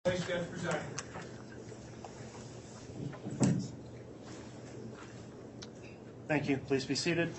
Please stand presiding. Thank you. Please be seated.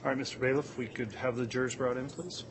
All right, Mr. Bailiff, we could have the jurors brought in, please.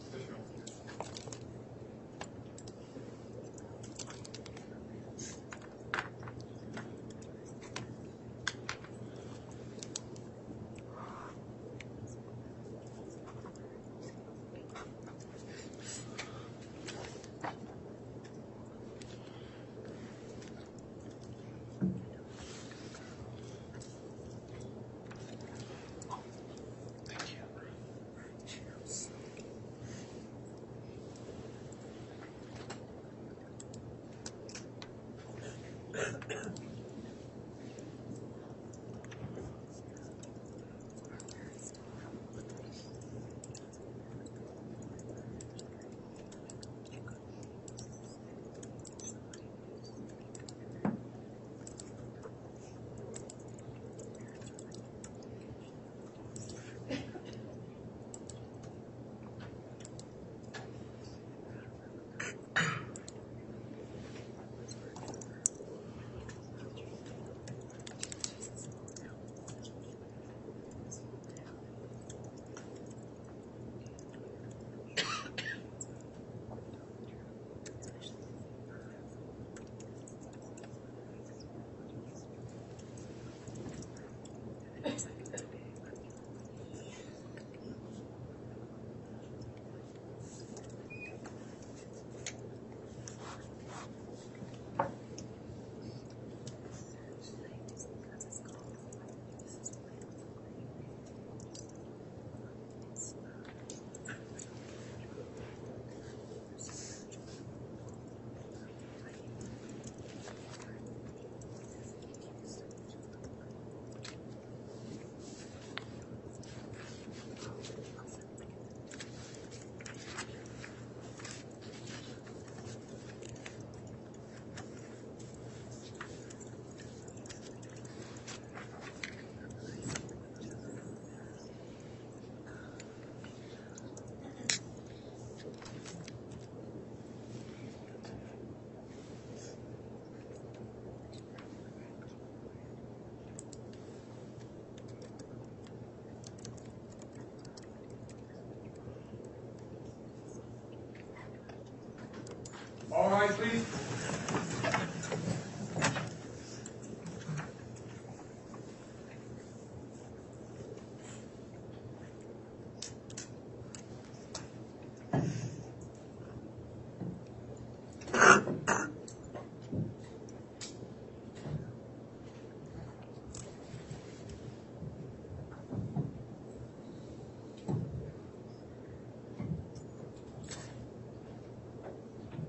All right, please.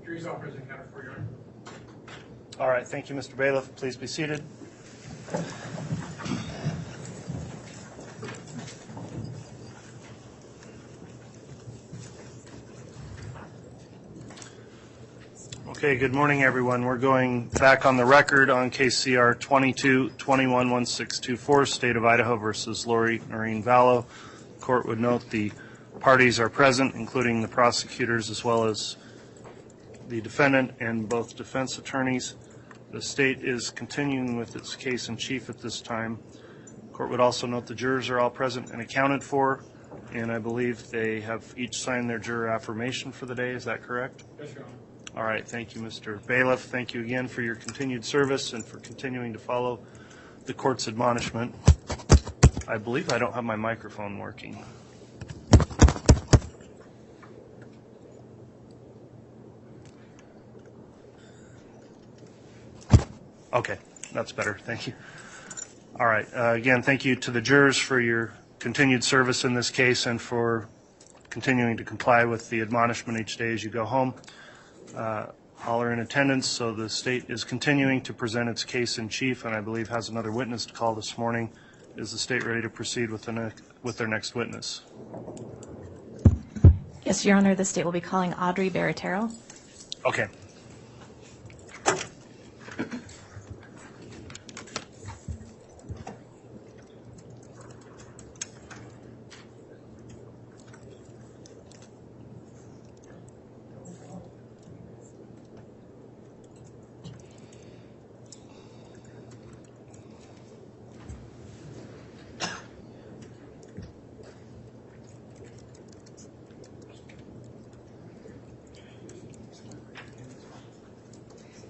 Jury's all present, counted for your honor. All right, thank you, Mr. Bailiff. Please be seated. Okay, good morning, everyone. We're going back on the record on case CR 22-21-1624, State of Idaho versus Lori Vallow. The court would note the parties are present, including the prosecutors as well as the defendant and both defense attorneys. The state is continuing with its case in chief at this time. The court would also note the jurors are all present and accounted for, and I believe they have each signed their juror affirmation for the day. Is that correct? Yes, Your Honor. All right, thank you, Mr. Bailiff. Thank you again for your continued service and for continuing to follow the court's admonishment. I believe I don't have my microphone working. Okay, that's better. Thank you. All right. Again, thank you to the jurors for your continued service in this case and for continuing to comply with the admonishment each day as you go home. All are in attendance, so the state is continuing to present its case in chief, and I believe has another witness to call this morning. Is the state ready to proceed with their next witness? Yes, Your Honor, the state will be calling Audrey Baratero. Okay.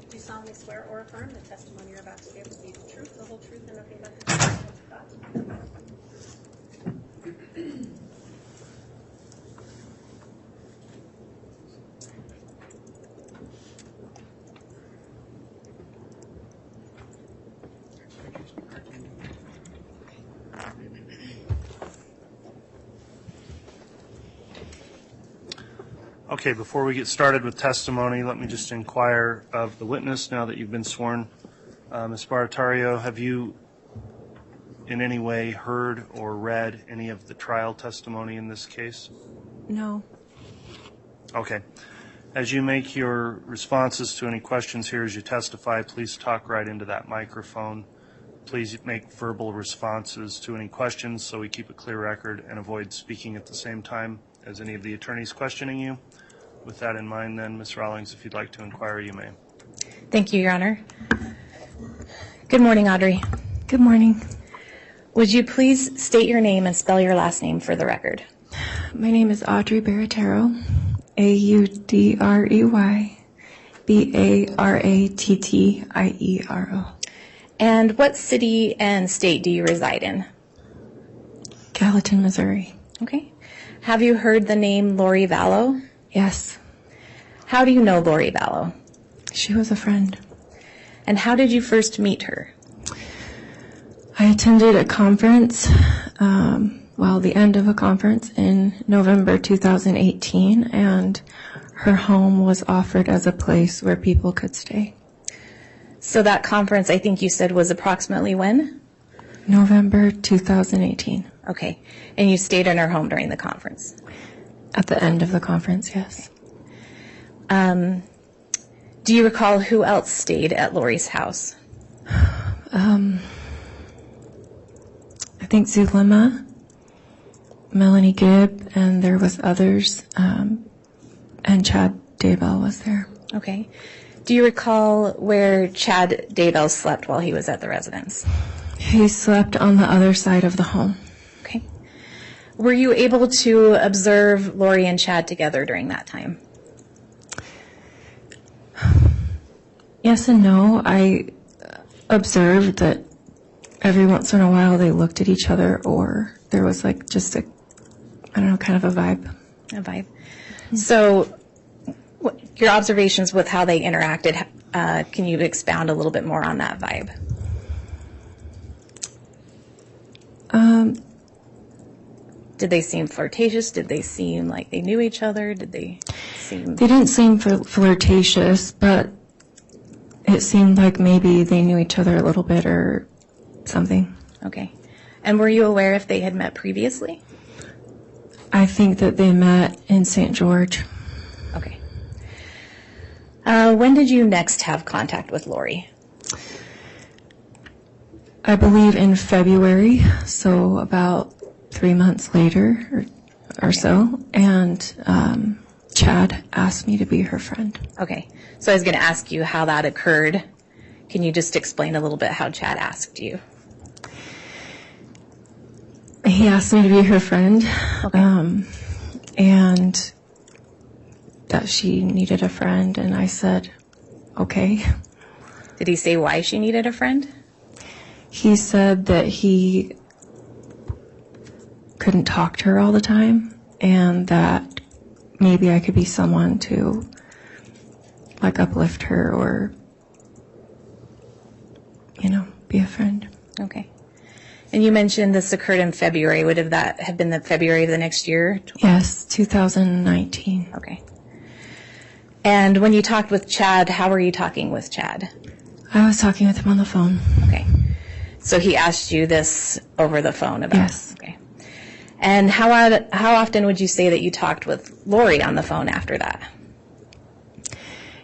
Do you solemnly swear or affirm the testimony you're about to give will be the truth, the whole truth, and nothing but the truth? So help you God? Okay, before we get started with testimony, let me just inquire of the witness now that you've been sworn. Ms. Baratario, have you in any way heard or read any of the trial testimony in this case? No. Okay. As you make your responses to any questions here as you testify, please talk right into that microphone. Please make verbal responses to any questions so we keep a clear record and avoid speaking at the same time as any of the attorneys questioning you. With that in mind, then, Ms. Rawlings, if you'd like to inquire, you may. Thank you, Your Honor. Good morning, Audrey. Good morning. Would you please state your name and spell your last name for the record? My name is Audrey Baratero, Audrey Barattiero. And what city and state do you reside in? Gallatin, Missouri. Okay. Have you heard the name Lori Vallow? Yes, How do you know Lori Vallow? she was a friend. And how did you first meet her? I attended a conference, the end of a conference in November 2018, and her home was offered as a place where people could stay. So that conference, I think you said, was approximately when? November 2018. Okay. And you stayed in her home during the conference? At the end of the conference, yes. Do you recall who else stayed at Lori's house? I think Zulema, Melanie Gibb, and there was others, and Chad Daybell was there. Okay. Do you recall where Chad Daybell slept while he was at the residence? He slept on the other side of the home. Okay. Were you able to observe Lori and Chad together during that time? Yes and no. I observed that every once in a while they looked at each other, or there was like just a, kind of a vibe. A vibe. So your observations with how they interacted, can you expound a little bit more on that vibe? Did they seem flirtatious? Did they seem like they knew each other? Did they seem... They didn't seem flirtatious, but it seemed like maybe they knew each other a little bit or something. Okay. And were you aware if they had met previously? I think that they met in St. George. Okay. When did you next have contact with Lori? I believe in February, so about 3 months later or so, and Chad asked me to be her friend. Okay. So I was going to ask you how that occurred. Can you just explain a little bit how Chad asked you? He asked me to be her friend, Okay. and that she needed a friend, and I said, okay. Did he say why she needed a friend? He said that he couldn't talk to her all the time, and that maybe I could be someone to like uplift her or, be a friend. Okay. And you mentioned this occurred in February. Would that have been the February of the next year? Yes, 2019. Okay. And when you talked with Chad, how were you talking with Chad? I was talking with him on the phone. Okay. So he asked you this over the phone about Yes. Okay. And how often would you say that you talked with Lori on the phone after that?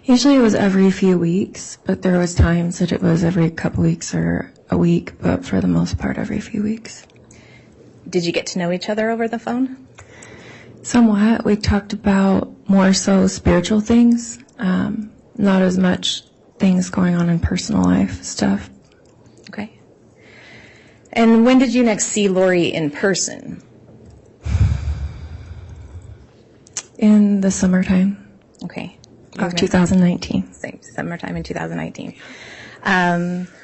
Usually it was every few weeks, but there was times that it was every couple weeks or a week, but for the most part every few weeks. Did you get to know each other over the phone? Somewhat. We talked about more so spiritual things, not as much things going on in personal life stuff. Okay. And when did you next see Lori in person? In the summertime Okay. of 2019. Summertime in 2019.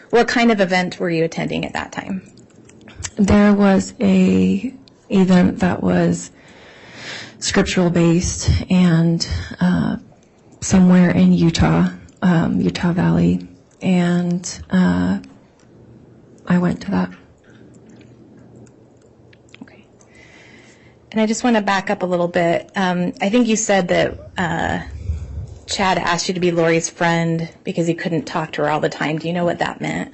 What kind of event were you attending at that time? There was a event that was scriptural based and somewhere in Utah Valley, and I went to that. Okay. And I just want to back up a little bit. I think you said that Chad asked you to be Lori's friend because he couldn't talk to her all the time. Do you know what that meant?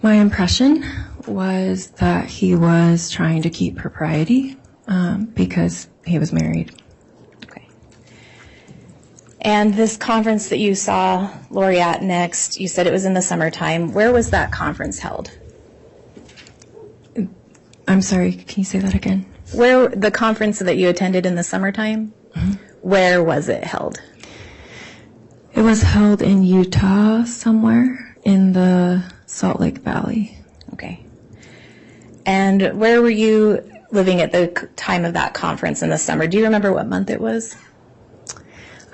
My impression was that he was trying to keep propriety because he was married. Okay. And this conference that you saw Lori at next, you said it was in the summertime. Where was that conference held? I'm sorry, can you say that again? Where the conference that you attended in the summertime? Mm-hmm. Where was it held? It was held in Utah somewhere in the Salt Lake Valley. Okay. And where were you living at the time of that conference in the summer? Do you remember what month it was?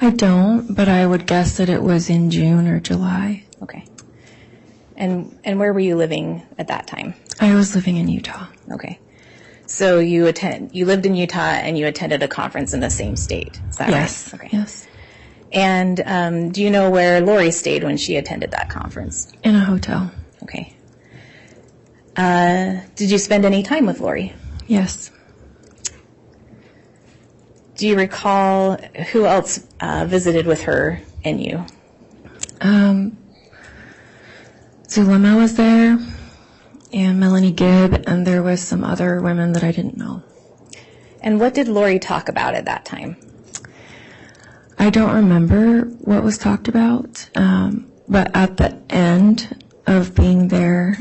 I don't, but I would guess that it was in June or July. Okay. And where were you living at that time? I was living in Utah. Okay. So you lived in Utah and you attended a conference in the same state. Is that Yes. right? Okay. Yes. And do you know where Lori stayed when she attended that conference? In a hotel. Okay. Did you spend any time with Lori? Yes. Do you recall who else visited with her and you? Zulema was there, and Melanie Gibb, and there was some other women that I didn't know. And what did Lori talk about at that time? I don't remember what was talked about, but at the end of being there,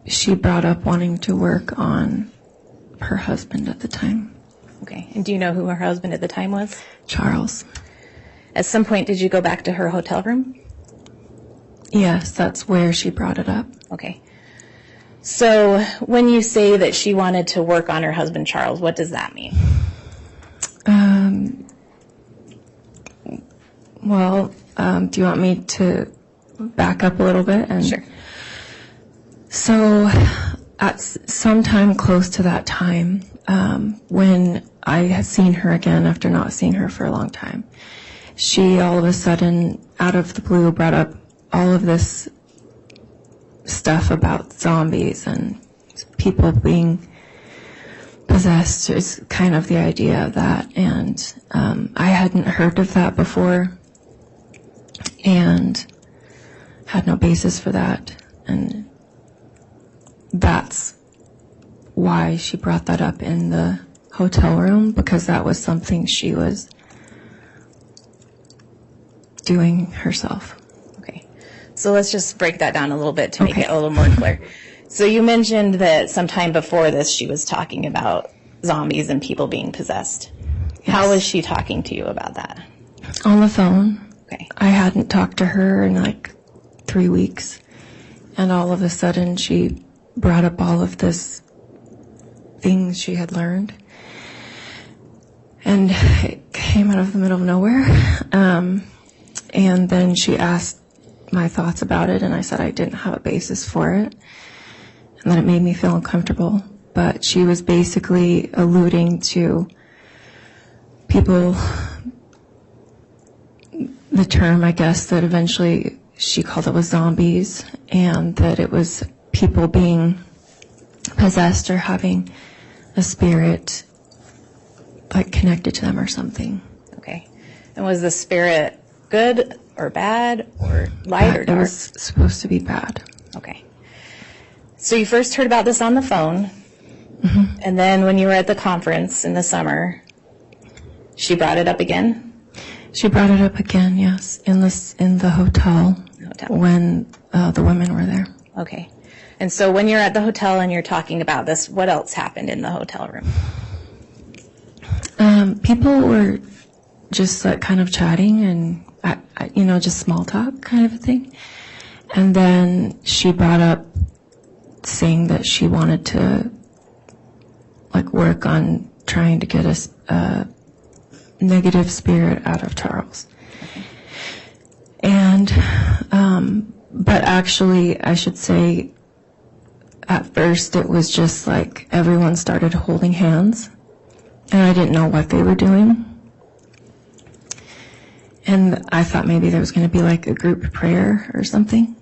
she brought up wanting to work on her husband at the time. Okay. And do you know who her husband at the time was? Charles. At some point, did you go back to her hotel room? Yes, that's where she brought it up. Okay. So when you say that she wanted to work on her husband, Charles, what does that mean? Do you want me to back up a little bit? Sure. So at some time close to that time, when I had seen her again after not seeing her for a long time, she all of a sudden, out of the blue, brought up all of this stuff about zombies and people being possessed is kind of the idea of that. And I hadn't heard of that before and had no basis for that. And that's why she brought that up in the hotel room, because that was something she was doing herself. Okay. So let's just break that down a little bit to make it a little more clear. So you mentioned that sometime before this she was talking about zombies and people being possessed. Yes. How was she talking to you about that? On the phone. Okay. I hadn't talked to her in like 3 weeks, and all of a sudden she brought up all of this things she had learned, and it came out of the middle of nowhere. And then she asked my thoughts about it, and I said I didn't have a basis for it, and that it made me feel uncomfortable. But she was basically alluding to people, the term, I guess, that eventually she called it was zombies, and that it was people being possessed or having a spirit like connected to them or something. Okay. And was the spirit good or bad or light or It dark? was supposed to be bad. Okay. So you first heard about this on the phone, Mm-hmm. and then when you were at the conference in the summer, she brought it up again? She brought it up again, yes, in the hotel, when the women were there. Okay. And so when you're at the hotel and you're talking about this, what else happened in the hotel room? People were just like kind of chatting and, just small talk kind of a thing. And then she brought up saying that she wanted to like work on trying to get a negative spirit out of Charles. And, but actually, I should say, at first it was just like everyone started holding hands, and I didn't know what they were doing. And I thought maybe there was going to be like a group prayer or something.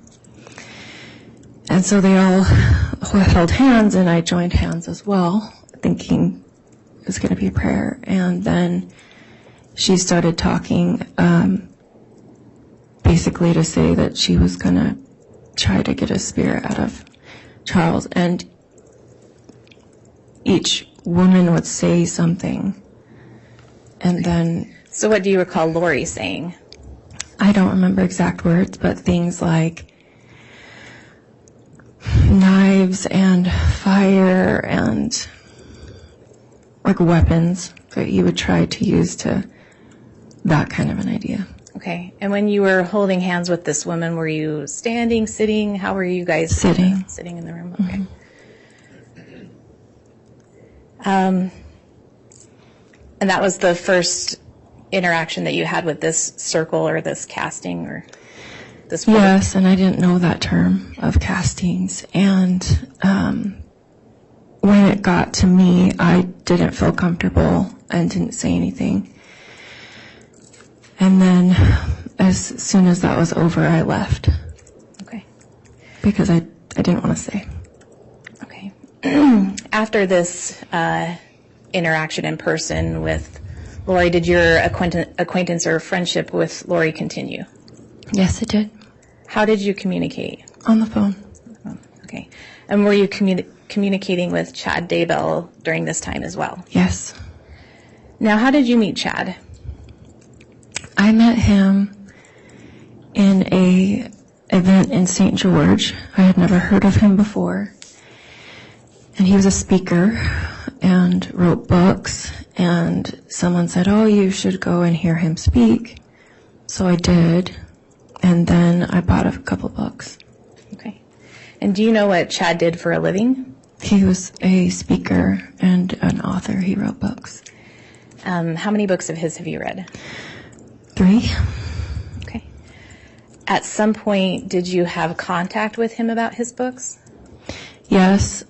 And so they all held hands, and I joined hands as well, thinking it was going to be a prayer. And then she started talking, basically to say that she was going to try to get a spirit out of Charles. And each woman would say something. And then... So what do you recall Lori saying? I don't remember exact words, but things like knives and fire and like weapons that you would try to use to that kind of an idea. Okay. And when you were holding hands with this woman, were you standing, sitting? How were you guys? Sitting. Sitting in the room. Okay. And that was the first interaction that you had with this circle or this casting or this word? Yes, and I didn't know that term of castings. And when it got to me, I didn't feel comfortable and didn't say anything. And then as soon as that was over, I left. Okay. Because I didn't want to stay. Okay. After this interaction in person with Lori, did your acquaintance or friendship with Lori continue? Yes, it did. How did you communicate? On the phone. Okay. And were you communicating with Chad Daybell during this time as well? Yes. Now, how did you meet Chad? I met him in a event in St. George. I had never heard of him before. And he was a speaker and wrote books. And someone said, oh, you should go and hear him speak. So I did. And then I bought a couple books. Okay. And do you know what Chad did for a living? He was a speaker and an author. He wrote books. How many books of his have you read? 3. Okay. At some point, did you have contact with him about his books? Yes.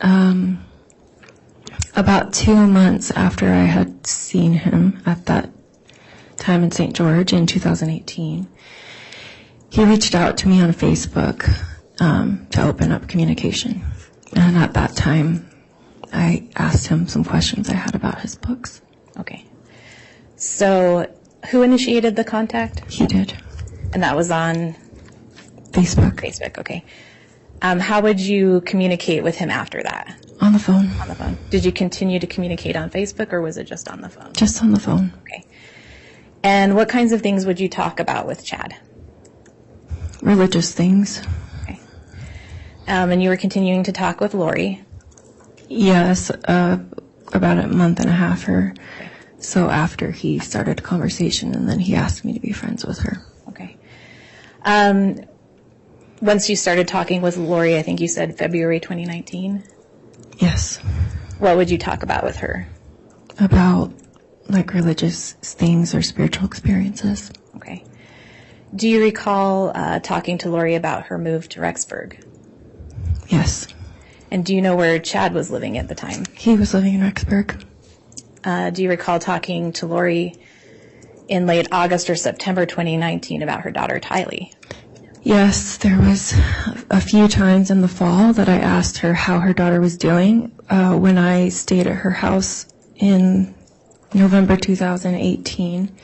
About 2 months after I had seen him at that time in St. George in 2018, he reached out to me on Facebook to open up communication. And at that time, I asked him some questions I had about his books. Okay. So who initiated the contact? He did. And that was on Facebook. Facebook, okay. How would you communicate with him after that? On the phone. On the phone. Did you continue to communicate on Facebook, or was it just on the phone? Just on the phone. Okay. And what kinds of things would you talk about with Chad? Religious things. Okay. And you were continuing to talk with Lori? Yes, about a month and a half or so after he started a conversation, and then he asked me to be friends with her. Okay. Once you started talking with Lori, I think you said February 2019? Yes. What would you talk about with her? About, like, religious things or spiritual experiences. Okay. Do you recall talking to Lori about her move to Rexburg? Yes. And do you know where Chad was living at the time? He was living in Rexburg. Do you recall talking to Lori in late August or September 2019 about her daughter, Tylee? Yes, there was a few times in the fall that I asked her how her daughter was doing when I stayed at her house in November 2018,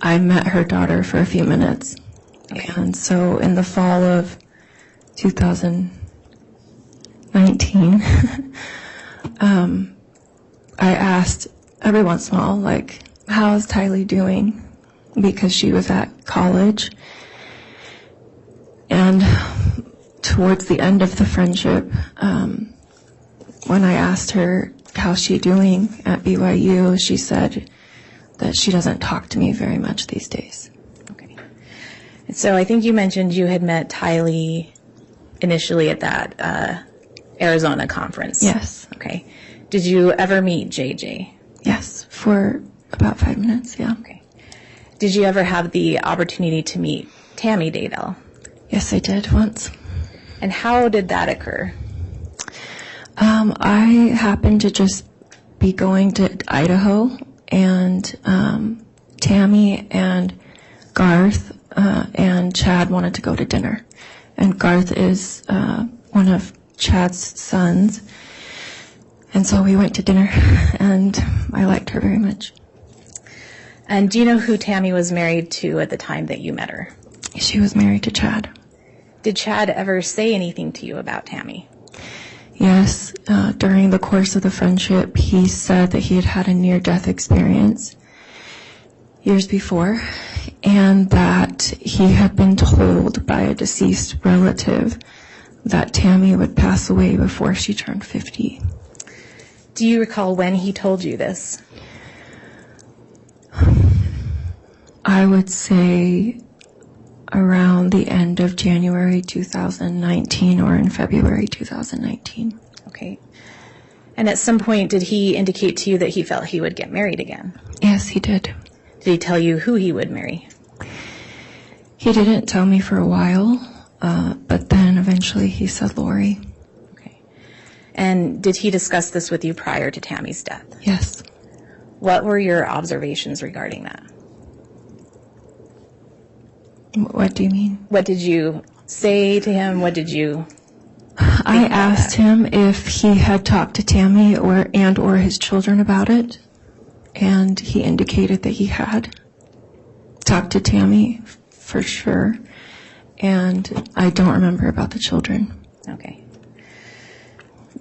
I met her daughter for a few minutes. Okay. And so in the fall of 2019, I asked every once in a while, like, how's Tylee doing? Because she was at college. And towards the end of the friendship, when I asked her how's she doing at BYU, she said that she doesn't talk to me very much these days. Okay. So I think you mentioned you had met Tylee initially at that Arizona conference. Yes. Okay. Did you ever meet JJ? Yes, for about 5 minutes, yeah. Okay. Did you ever have the opportunity to meet Tammy Daybell? Yes, I did once. And how did that occur? I happened to just be going to Idaho, and Tammy and Garth and Chad wanted to go to dinner. And Garth is one of Chad's sons. And so we went to dinner, and I liked her very much. And do you know who Tammy was married to at the time that you met her? She was married to Chad. Did Chad ever say anything to you about Tammy? Yes, during the course of the friendship, he said that he had had a near-death experience years before, and that he had been told by a deceased relative that Tammy would pass away before she turned 50. Do you recall when he told you this? I would say around the end of January 2019 or in February 2019. Okay. And at some point, did he indicate to you that he felt he would get married again? Yes, he did. Did he tell you who he would marry? He didn't tell me for a while, but then eventually he said Lori. Okay. And did he discuss this with you prior to Tammy's death? Yes. What were your observations regarding that? What do you mean? What did you say to him? What did you... I asked him if he had talked to Tammy or his children about it, and he indicated that he had talked to Tammy for sure, and I don't remember about the children. Okay.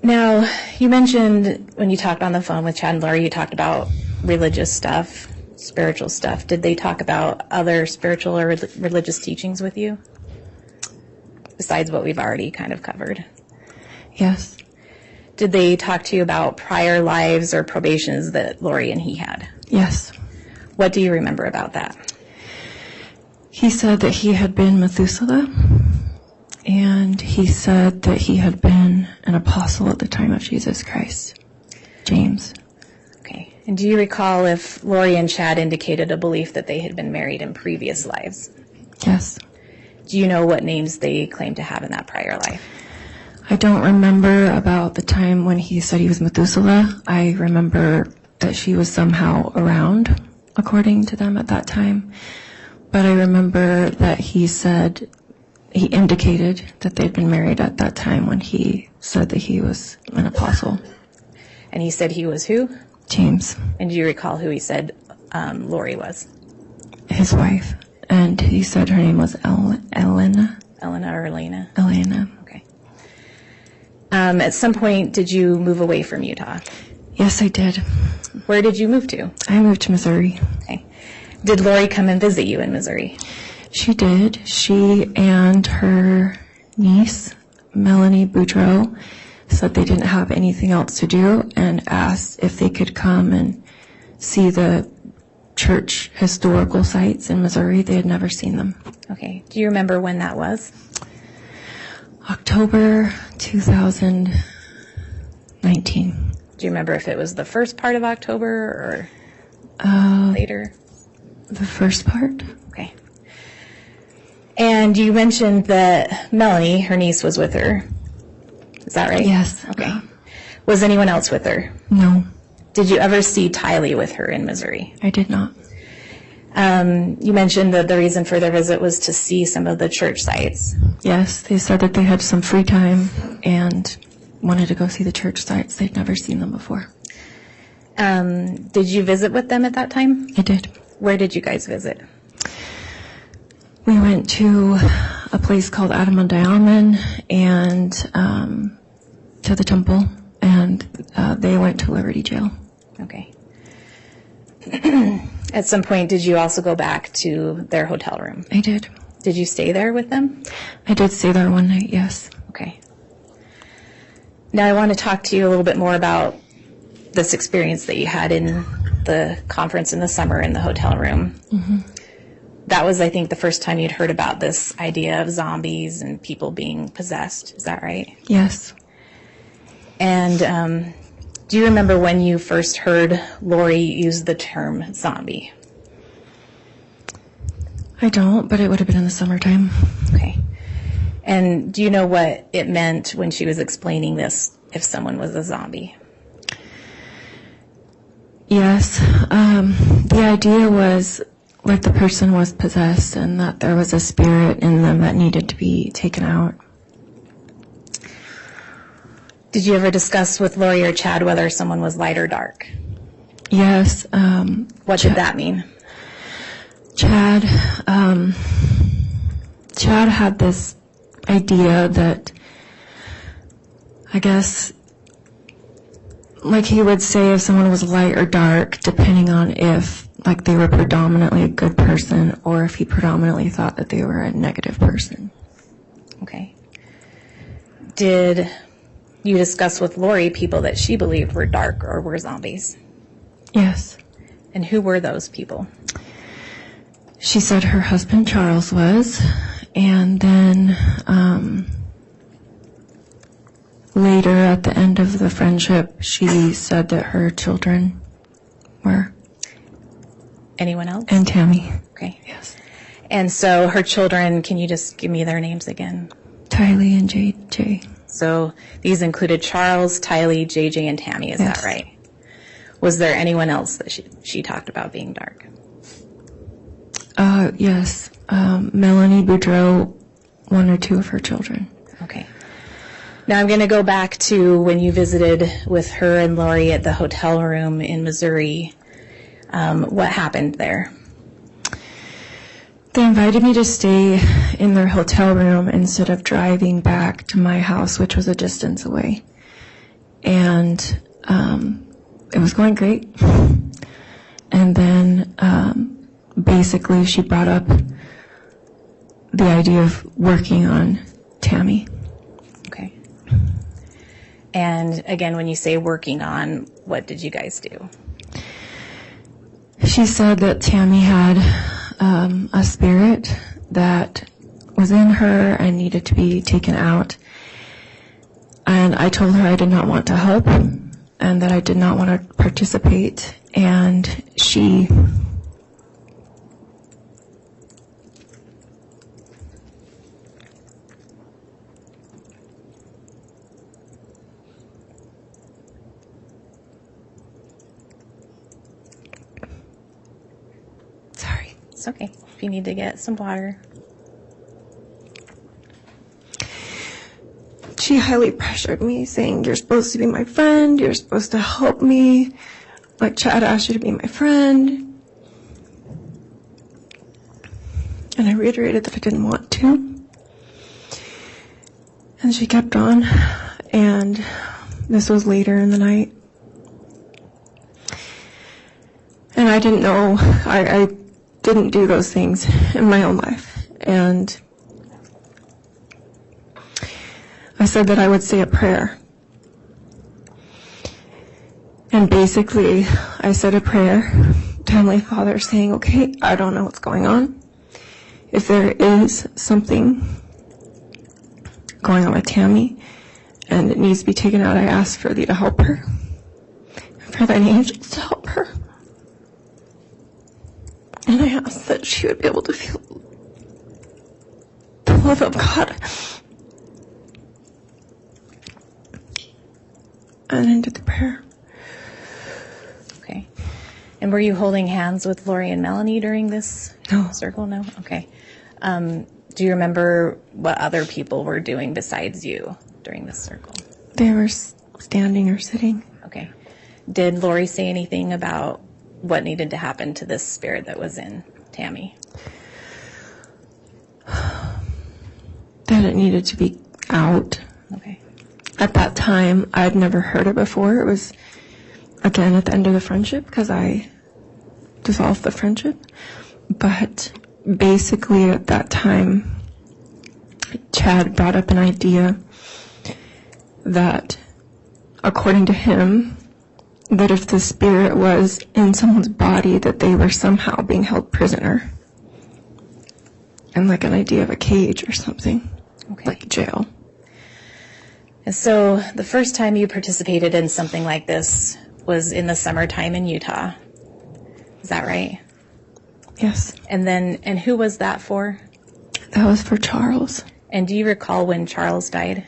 Now, you mentioned when you talked on the phone with Chad and Lori, you talked about religious stuff, spiritual stuff. Did they talk about other spiritual or religious teachings with you? Besides what we've already kind of covered. Yes. Did they talk to you about prior lives or probations that Lori and he had? Yes. What do you remember about that? He said that he had been Methuselah, and he said that he had been an apostle at the time of Jesus Christ, James. Okay. And do you recall if Lori and Chad indicated a belief that they had been married in previous lives? Yes. Do you know what names they claimed to have in that prior life? I don't remember about the time when he said he was Methuselah. I remember that she was somehow around, according to them at that time. But I remember that he indicated that they'd been married at that time when he said that he was an apostle. And he said he was who? James. And do you recall who he said Lori was? His wife. And he said her name was Elena. Elena or Elena? Elena. Okay. At some point, did you move away from Utah? Yes, I did. Where did you move to? I moved to Missouri. Okay. Did Lori come and visit you in Missouri? She did. She and her niece, Melanie Boudreau, said they didn't have anything else to do and asked if they could come and see the church historical sites in Missouri. They had never seen them. Okay. Do you remember when that was? October 2019. Do you remember if it was the first part of October or later? The first part? Okay. And you mentioned that Melanie, her niece, was with her. Is that right? Yes. Okay. Was anyone else with her? No, Did you ever see Tylee with her in Missouri? I did not. You mentioned that the reason for their visit was to see some of the church sites. Yes, they said that they had some free time and wanted to go see the church sites. They'd never seen them before. Did you visit with them at that time? I did. Where did you guys visit? We went to a place called Adamadiaman and to the temple, and they went to Liberty Jail. Okay. At some point, did you also go back to their hotel room? I did. Did you stay there with them? I did stay there one night, yes. Okay. Now I want to talk to you a little bit more about this experience that you had in the conference in the summer in the hotel room. Mm-hmm. That was, I think, the first time you'd heard about this idea of zombies and people being possessed. Is that right? Yes. And do you remember when you first heard Lori use the term zombie? I don't, but it would have been in the summertime. Okay. And do you know what it meant when she was explaining this, if someone was a zombie? Yes. The idea was like the person was possessed and that there was a spirit in them that needed to be taken out. Did you ever discuss with Lori or Chad whether someone was light or dark? Yes. What did that mean? Chad had this idea that, I guess, like he would say if someone was light or dark, depending on if, like, they were predominantly a good person or if he predominantly thought that they were a negative person. Okay. Did you discuss with Lori people that she believed were dark or were zombies? Yes. And who were those people? She said her husband Charles was, and then later at the end of the friendship, she said that her children were. Anyone else? And Tammy. Okay. Yes. And so her children, can you just give me their names again? Tylee and JJ. So these included Charles, Tylee, JJ, and Tammy, is Yes. that right? Was there anyone else that she talked about being dark? Yes. Melanie Boudreau, one or two of her children. Okay. Now I'm going to go back to when you visited with her and Lori at the hotel room in Missouri. What happened there? They invited me to stay in their hotel room instead of driving back to my house, which was a distance away. And it was going great. And then basically she brought up the idea of working on Tammy. Okay. And again, when you say working on, what did you guys do? She said that Tammy had a spirit that was in her and needed to be taken out. And I told her I did not want to help and that I did not want to participate. And she It's okay. If you need to get some water. She highly pressured me, saying, "You're supposed to be my friend. You're supposed to help me. Like Chad asked you to be my friend." And I reiterated that I didn't want to. And she kept on. And this was later in the night. And I didn't know. I didn't do those things in my own life. And I said that I would say a prayer. And basically, I said a prayer to Heavenly Father saying, okay, I don't know what's going on. If there is something going on with Tammy and it needs to be taken out, I ask for thee to help her. And for thine angels to help her. And I ask that she would be able to feel the love of God. And ended the prayer. Okay. And were you holding hands with Lori and Melanie during this circle? No? Okay. Do you remember what other people were doing besides you during this circle? They were standing or sitting. Okay. Did Lori say anything about what needed to happen to this spirit that was in Tammy? That it needed to be out. Okay. At that time, I'd never heard it before. It was, again, at the end of the friendship, because I dissolved the friendship. But basically, at that time, Chad brought up an idea that, according to him, that if the spirit was in someone's body, that they were somehow being held prisoner. And like an idea of a cage or something. Okay. Like jail. And so the first time you participated in something like this was in the summertime in Utah. Is that right? Yes. And who was that for? That was for Charles. And do you recall when Charles died?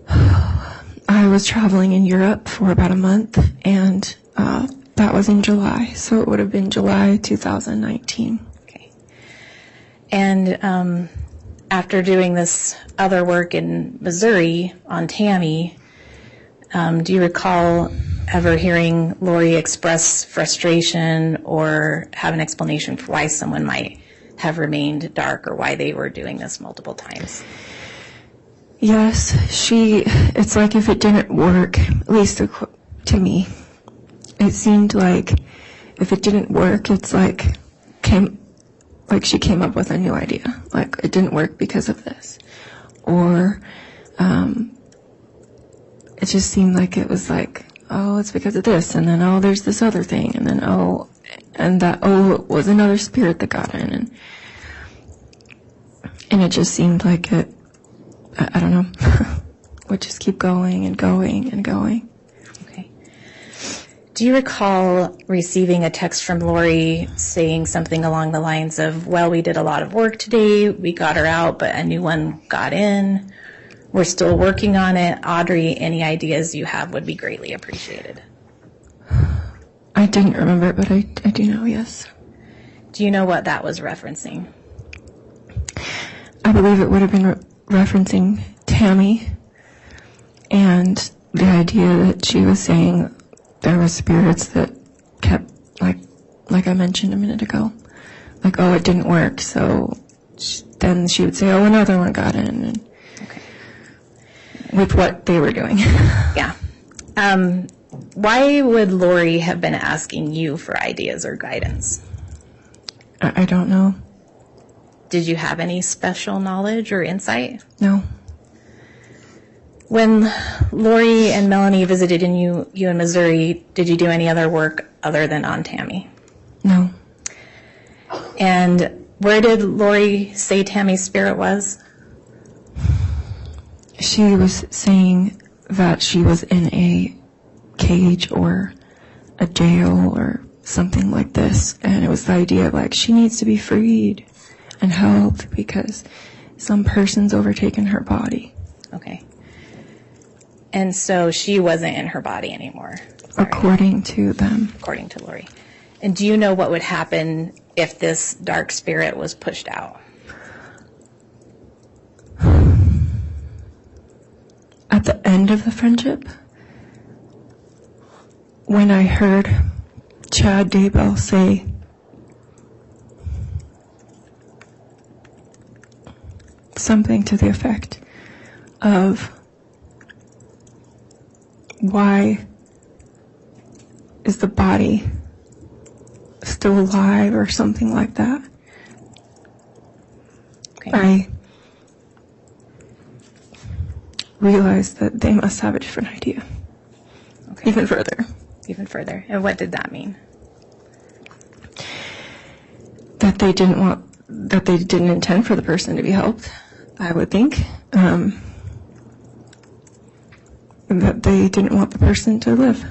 I was traveling in Europe for about a month, and that was in July. So it would have been July 2019. Okay. And after doing this other work in Missouri on Tammy, do you recall ever hearing Lori express frustration or have an explanation for why someone might have remained dark or why they were doing this multiple times? Yes, it's like if it didn't work, at least to me, it seemed like if it didn't work, it's like she came up with a new idea. Like, it didn't work because of this. Or, it just seemed like it was like, oh, it's because of this, and then, oh, there's this other thing, and then, it was another spirit that got in, and it just seemed like it, I don't know, would just keep going and going and going. Okay. Do you recall receiving a text from Lori saying something along the lines of, well, we did a lot of work today, we got her out, but a new one got in, we're still working on it. Audrey, any ideas you have would be greatly appreciated. I didn't remember it, but I do know, yes. Do you know what that was referencing? I believe it would have been referencing Tammy and the idea that she was saying there were spirits that kept, like I mentioned a minute ago, like, oh, it didn't work, so then she would say, oh, another one got in, and Okay. with what they were doing. Yeah. Why would Lori have been asking you for ideas or guidance? I don't know. Did you have any special knowledge or insight? No. When Lori and Melanie visited you in Missouri, did you do any other work other than on Tammy? No. And where did Lori say Tammy's spirit was? She was saying that she was in a cage or a jail or something like this, and it was the idea of, like, she needs to be freed and helped because some person's overtaken her body. Okay. And so she wasn't in her body anymore. According to them. According to Lori. And do you know what would happen if this dark spirit was pushed out? At the end of the friendship, when I heard Chad Daybell say, something to the effect of, why is the body still alive or something like that? Okay. I realized that they must have a different idea. Okay. Even further. Even further. And what did that mean? That they didn't intend for the person to be helped, I would think. That they didn't want the person to live.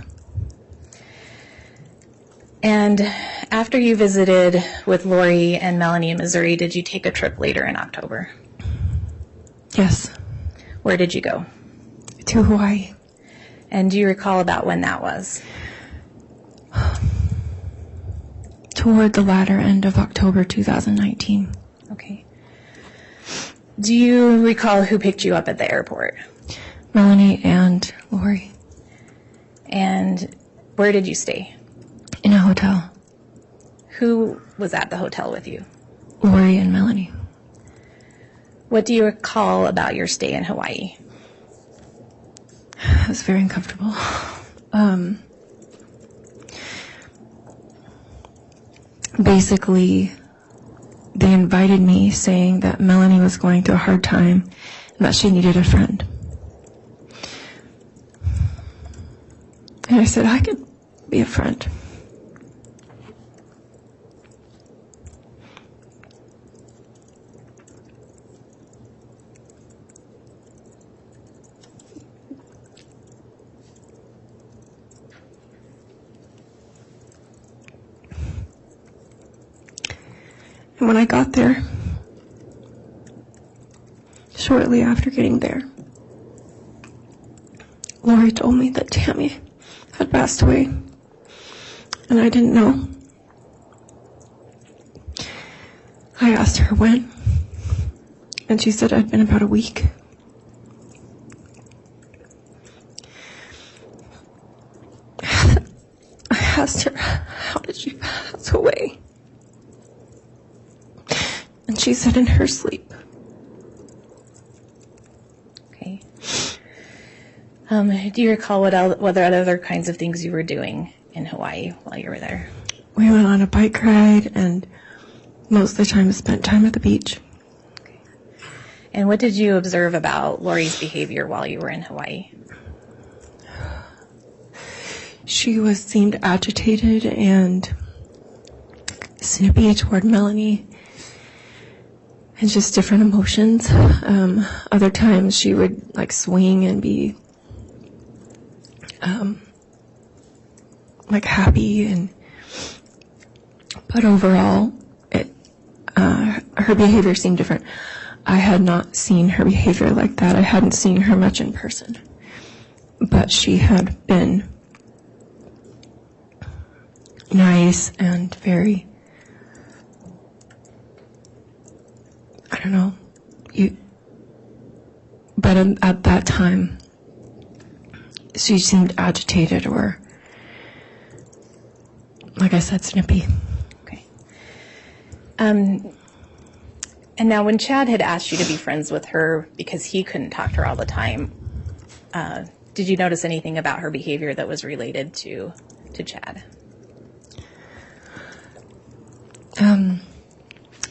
And after you visited with Lori and Melanie in Missouri, did you take a trip later in October? Yes. Where did you go? To Hawaii. And do you recall about when that was? Toward the latter end of October 2019. Okay. Do you recall who picked you up at the airport? Melanie and Lori. And where did you stay? In a hotel. Who was at the hotel with you? Lori and Melanie. What do you recall about your stay in Hawaii? It was very uncomfortable. Basically, they invited me saying that Melanie was going through a hard time and that she needed a friend. And I said, I could be a friend. And when I got there, shortly after getting there, Lori told me that Tammy had passed away, and I didn't know. I asked her when, and she said it had been about a week. I asked her, how did she pass away? And she said in her sleep. Okay. Do you recall what other kinds of things you were doing in Hawaii while you were there? We went on a bike ride and most of the time spent time at the beach. Okay. And what did you observe about Lori's behavior while you were in Hawaii? She seemed agitated and snippy toward Melanie. And just different emotions. Other times she would like swing and be like happy, but overall her behavior seemed different. I had not seen her behavior like that. I hadn't seen her much in person, but she had been nice and very, I don't know, but at that time, she seemed agitated or, like I said, snippy. Okay. And now when Chad had asked you to be friends with her because he couldn't talk to her all the time, did you notice anything about her behavior that was related to Chad?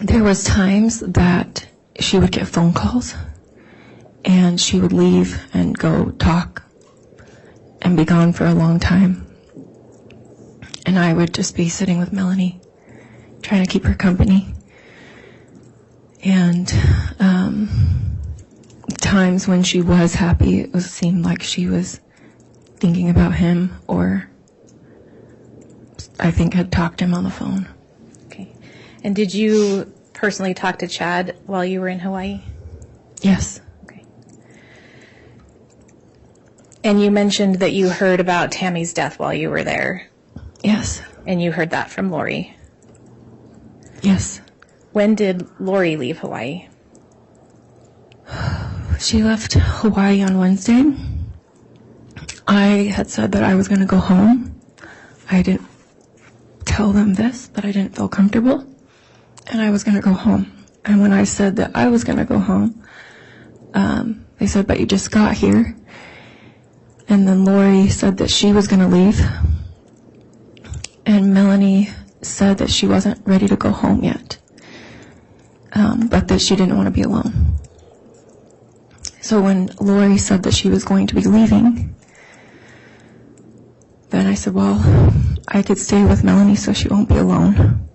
There was times that she would get phone calls and she would leave and go talk and be gone for a long time. And I would just be sitting with Melanie, trying to keep her company. And times when she was happy, it seemed like she was thinking about him, or I think had talked to him on the phone. Okay. And did you personally talk to Chad while you were in Hawaii? Yes. Okay. And you mentioned that you heard about Tammy's death while you were there. Yes. And you heard that from Lori. Yes. When did Lori leave Hawaii? She left Hawaii on Wednesday. I had said that I was going to go home. I didn't tell them this, but I didn't feel comfortable. And I was going to go home. And when I said that I was going to go home, they said, but you just got here. And then Lori said that she was going to leave. And Melanie said that she wasn't ready to go home yet, but that she didn't want to be alone. So when Lori said that she was going to be leaving, then I said, well, I could stay with Melanie so she won't be alone.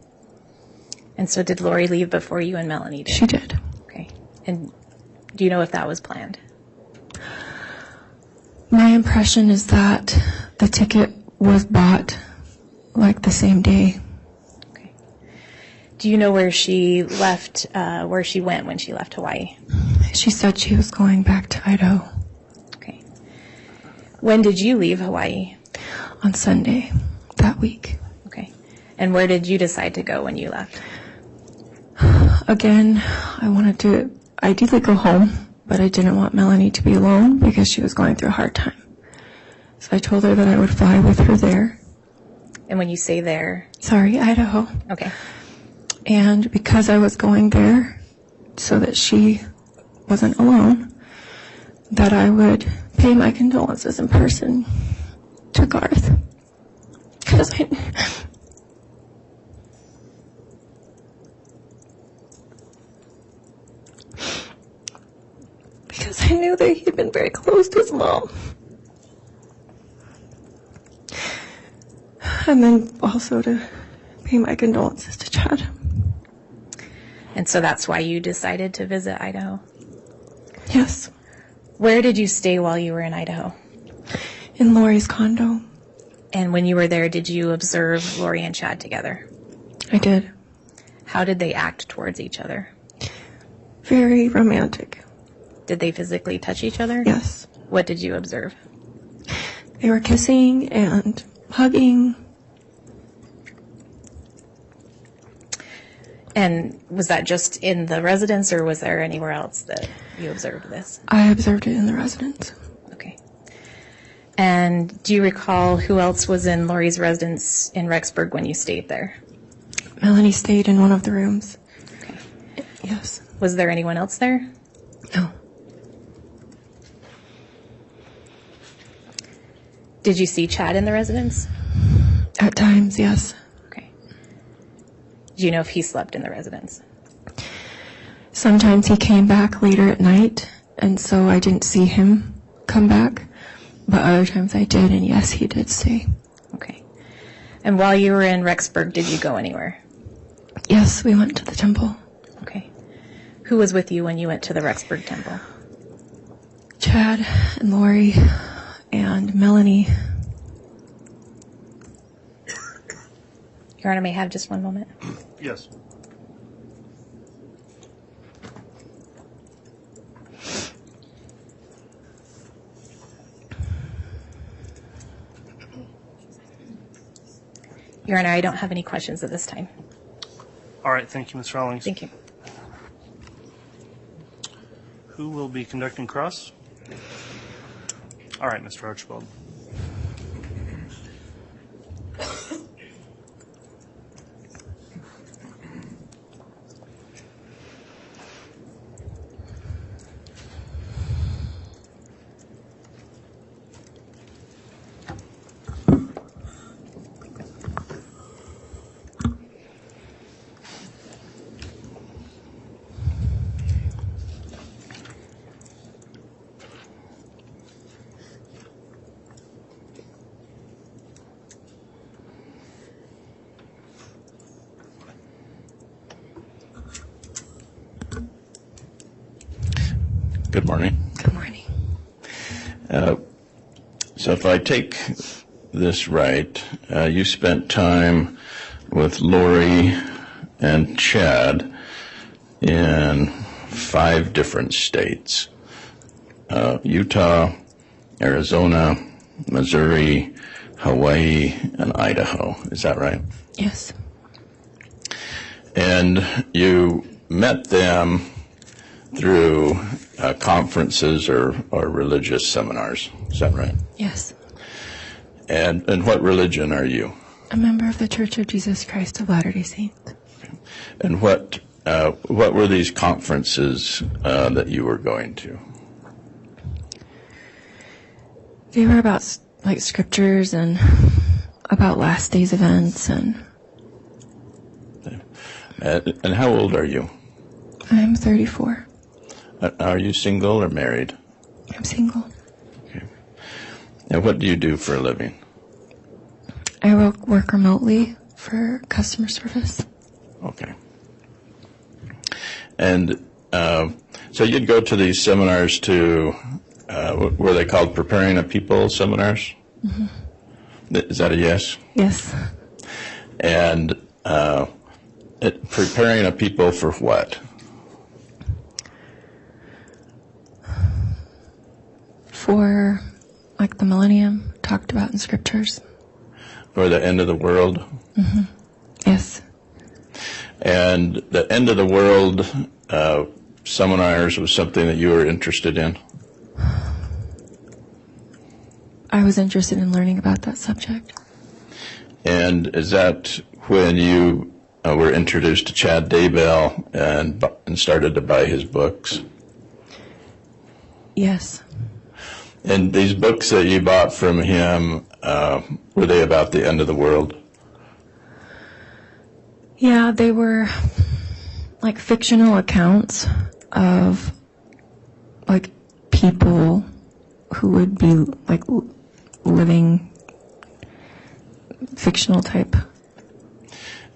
And so did Lori leave before you and Melanie did? She did. Okay. And do you know if that was planned? My impression is that the ticket was bought like the same day. Okay. Do you know where she left, where she went when she left Hawaii? She said she was going back to Idaho. Okay. When did you leave Hawaii? On Sunday that week. Okay. And where did you decide to go when you left? Again, I wanted to ideally go home, but I didn't want Melanie to be alone because she was going through a hard time. So I told her that I would fly with her there. And when you say there, Sorry, Idaho. okay. And because I was going there so that she wasn't alone, that I would pay my condolences in person to Garth. Because I knew that he had been very close to his mom. And then also to pay my condolences to Chad. And so that's why you decided to visit Idaho. Yes. Where did you stay while you were in Idaho? In Lori's condo. And when you were there, did you observe Lori and Chad together? I did. How did they act towards each other? Very romantic. Did they physically touch each other? Yes. What did you observe? They were kissing and hugging. And was that just in the residence, or was there anywhere else that you observed this? I observed it in the residence. Okay. And do you recall who else was in Lori's residence in Rexburg when you stayed there? Melanie stayed in one of the rooms. Okay. Yes. Was there anyone else there? No. Did you see Chad in the residence? At times, yes. Okay. Do you know if he slept in the residence? Sometimes he came back later at night, and so I didn't see him come back. But other times I did, and yes, he did stay. Okay. And while you were in Rexburg, did you go anywhere? Yes, we went to the temple. Okay. Who was with you when you went to the Rexburg temple? Chad and Lori and Melanie. Your Honor, may I have just one moment? Yes. Your Honor, I don't have any questions at this time. All right, thank you, Ms. Rawlings. Thank you. Who will be conducting cross? All right, Mr. Archibald. Good morning. Good morning. So if I take this right, you spent time with Lori and Chad in 5 different states: Utah, Arizona, Missouri, Hawaii, and Idaho. Is that right? Yes. And you met them through conferences or religious seminars. Is that right? Yes. And what religion are you? A member of the Church of Jesus Christ of Latter-day Saints. And what were these conferences that you were going to? They were about like scriptures and about last days events. And how old are you? I'm 34. Are you single or married? I'm single. Okay. And what do you do for a living? I work remotely for customer service. Okay. And so you'd go to these seminars to, were they called Preparing a People seminars? Mm-hmm. Is that a yes? Yes. And preparing a people for what? For like the millennium talked about in scriptures. For the end of the world? Mm-hmm. Yes. And the end of the world seminars was something that you were interested in? I was interested in learning about that subject. And is that when you were introduced to Chad Daybell and started to buy his books? Yes. And these books that you bought from him, were they about the end of the world? Yeah, they were like fictional accounts of like people who would be like living fictional type.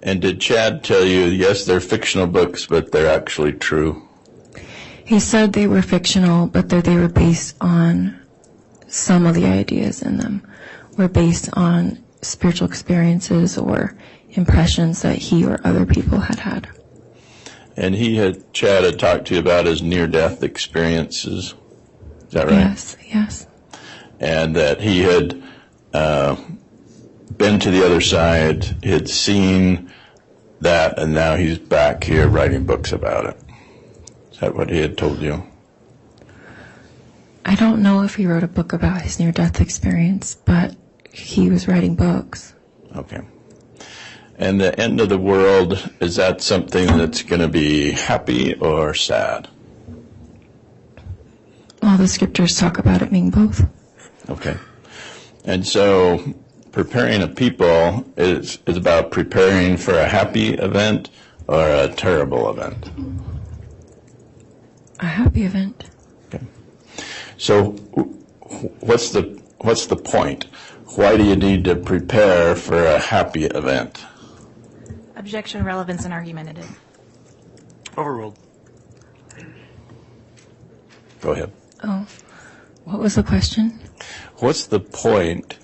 And did Chad tell you, yes, they're fictional books, but they're actually true? He said they were fictional, but that they were based on some of the ideas in them were based on spiritual experiences or impressions that he or other people had had. And Chad had talked to you about his near-death experiences. Is that right? Yes, yes. And that he had been to the other side, had seen that, and now he's back here writing books about it. Is that what he had told you? I don't know if he wrote a book about his near-death experience, but he was writing books. Okay. And the end of the world, is that something that's going to be happy or sad? Well, the scriptures talk about it being both. Okay. And so preparing a people is about preparing for a happy event or a terrible event? A happy event. Okay. So what's the point? Why do you need to prepare for a happy event? Objection, relevance, and argumentative. Overruled. Go ahead. Oh, what was the question? What's the point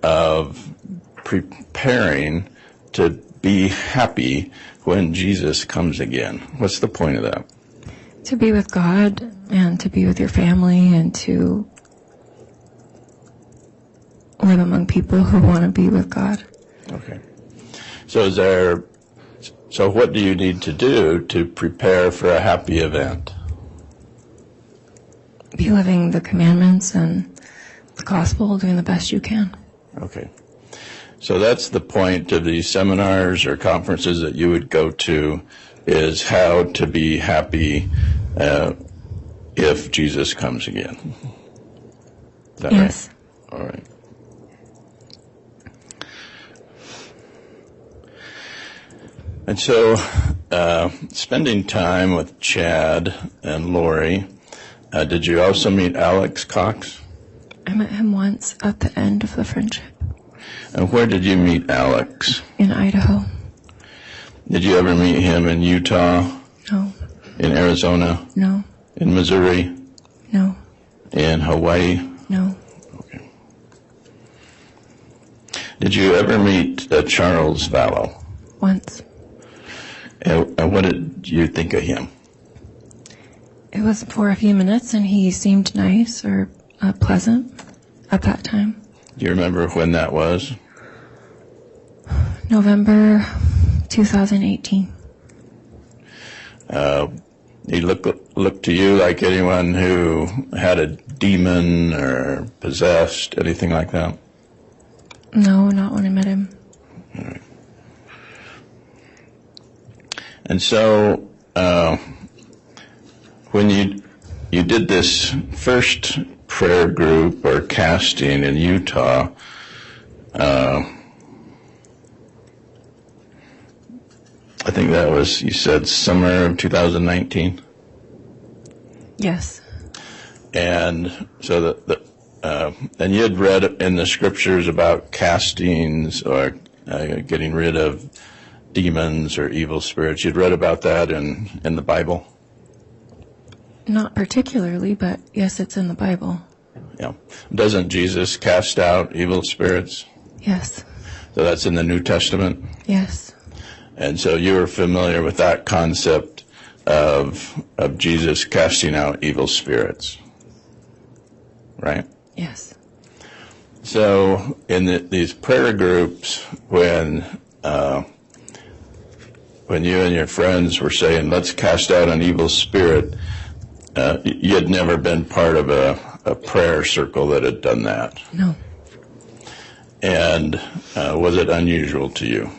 of preparing to be happy when Jesus comes again? What's the point of that? To be with God and to be with your family and to live among people who want to be with God. Okay. So what do you need to do to prepare for a happy event? Be living the commandments and the gospel, doing the best you can. Okay. So that's the point of these seminars or conferences that you would go to, is how to be happy if Jesus comes again. Is that Yes. right? All right. And so spending time with Chad and Lori, did you also meet Alex Cox? I met him once at the end of the friendship. And where did you meet Alex? In Idaho. Did you ever meet him in Utah? No. In Arizona? No. In Missouri? No. In Hawaii? No. Okay. Did you ever meet Charles Vallow? Once. And what did you think of him? It was for a few minutes, and he seemed nice or pleasant at that time. Do you remember when that was? November 2018. He looked to you like anyone who had a demon or possessed, anything like that? No, not when I met him. All right. And so when you did this first prayer group or casting in Utah, I think that was, you said, summer of 2019? Yes. And so and you had read in the scriptures about castings or getting rid of demons or evil spirits. You'd read about that in the Bible? Not particularly, but yes, it's in the Bible. Yeah. Doesn't Jesus cast out evil spirits? Yes. So that's in the New Testament? Yes. And so you were familiar with that concept of Jesus casting out evil spirits, right? Yes. So in these prayer groups, when you and your friends were saying, let's cast out an evil spirit, you had never been part of a prayer circle that had done that. No. And was it unusual to you?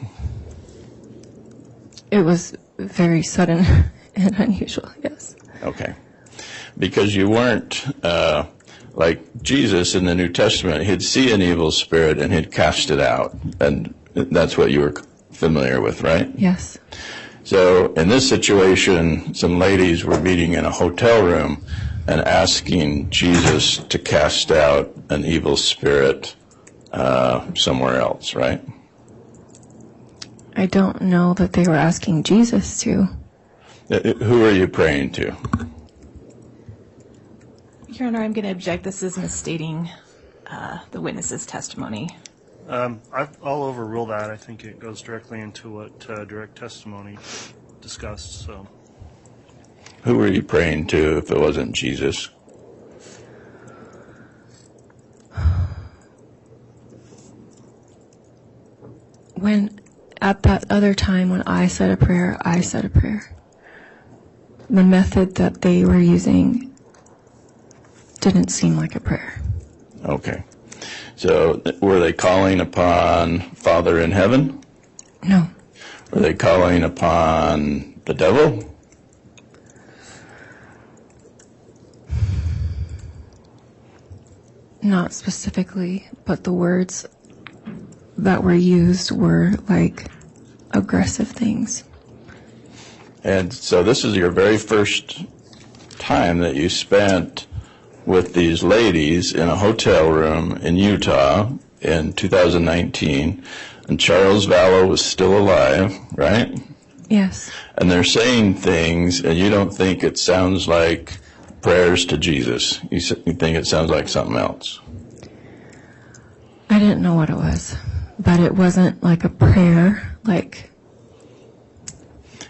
It was very sudden and unusual, yes. Okay. Because you weren't like Jesus in the New Testament. He'd see an evil spirit and he'd cast it out. And that's what you were familiar with, right? Yes. So in this situation, some ladies were meeting in a hotel room and asking Jesus to cast out an evil spirit somewhere else, right? I don't know that they were asking Jesus to. Who are you praying to? Your Honor, I'm going to object. This is misstating the witness's testimony. I'll overrule that. I think it goes directly into what direct testimony discussed. So, Who were you praying to if it wasn't Jesus? When, at that other time when I said a prayer, I said a prayer. The method that they were using didn't seem like a prayer. Okay. So were they calling upon Father in heaven? No. Were they calling upon the devil? Not specifically, but the words that were used were like aggressive things. And so this is your very first time that you spent with these ladies in a hotel room in Utah in 2019, and Charles Vallow was still alive, right? Yes. And they're saying things, and you don't think it sounds like prayers to Jesus. You think it sounds like something else. I didn't know what it was, but it wasn't like a prayer, like...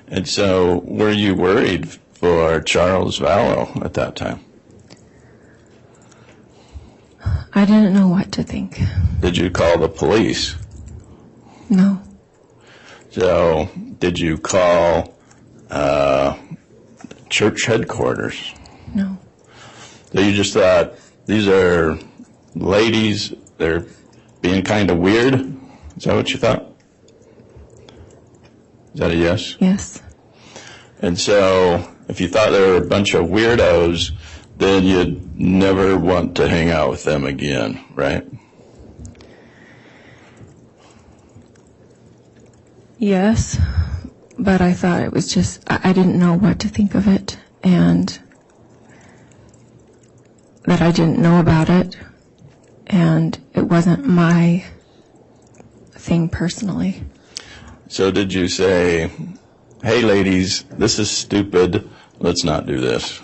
And so were you worried for Charles Vallow at that time? I didn't know what to think. Did you call the police? No. So did you call church headquarters? No. So you just thought, these are ladies, they're being kind of weird? Is that what you thought? Is that a yes? Yes. And so if you thought they were a bunch of weirdos, then you'd never want to hang out with them again, right? Yes, but I thought it was just, I didn't know what to think of it, and that I didn't know about it, and it wasn't my thing personally. So did you say, hey ladies, this is stupid, let's not do this?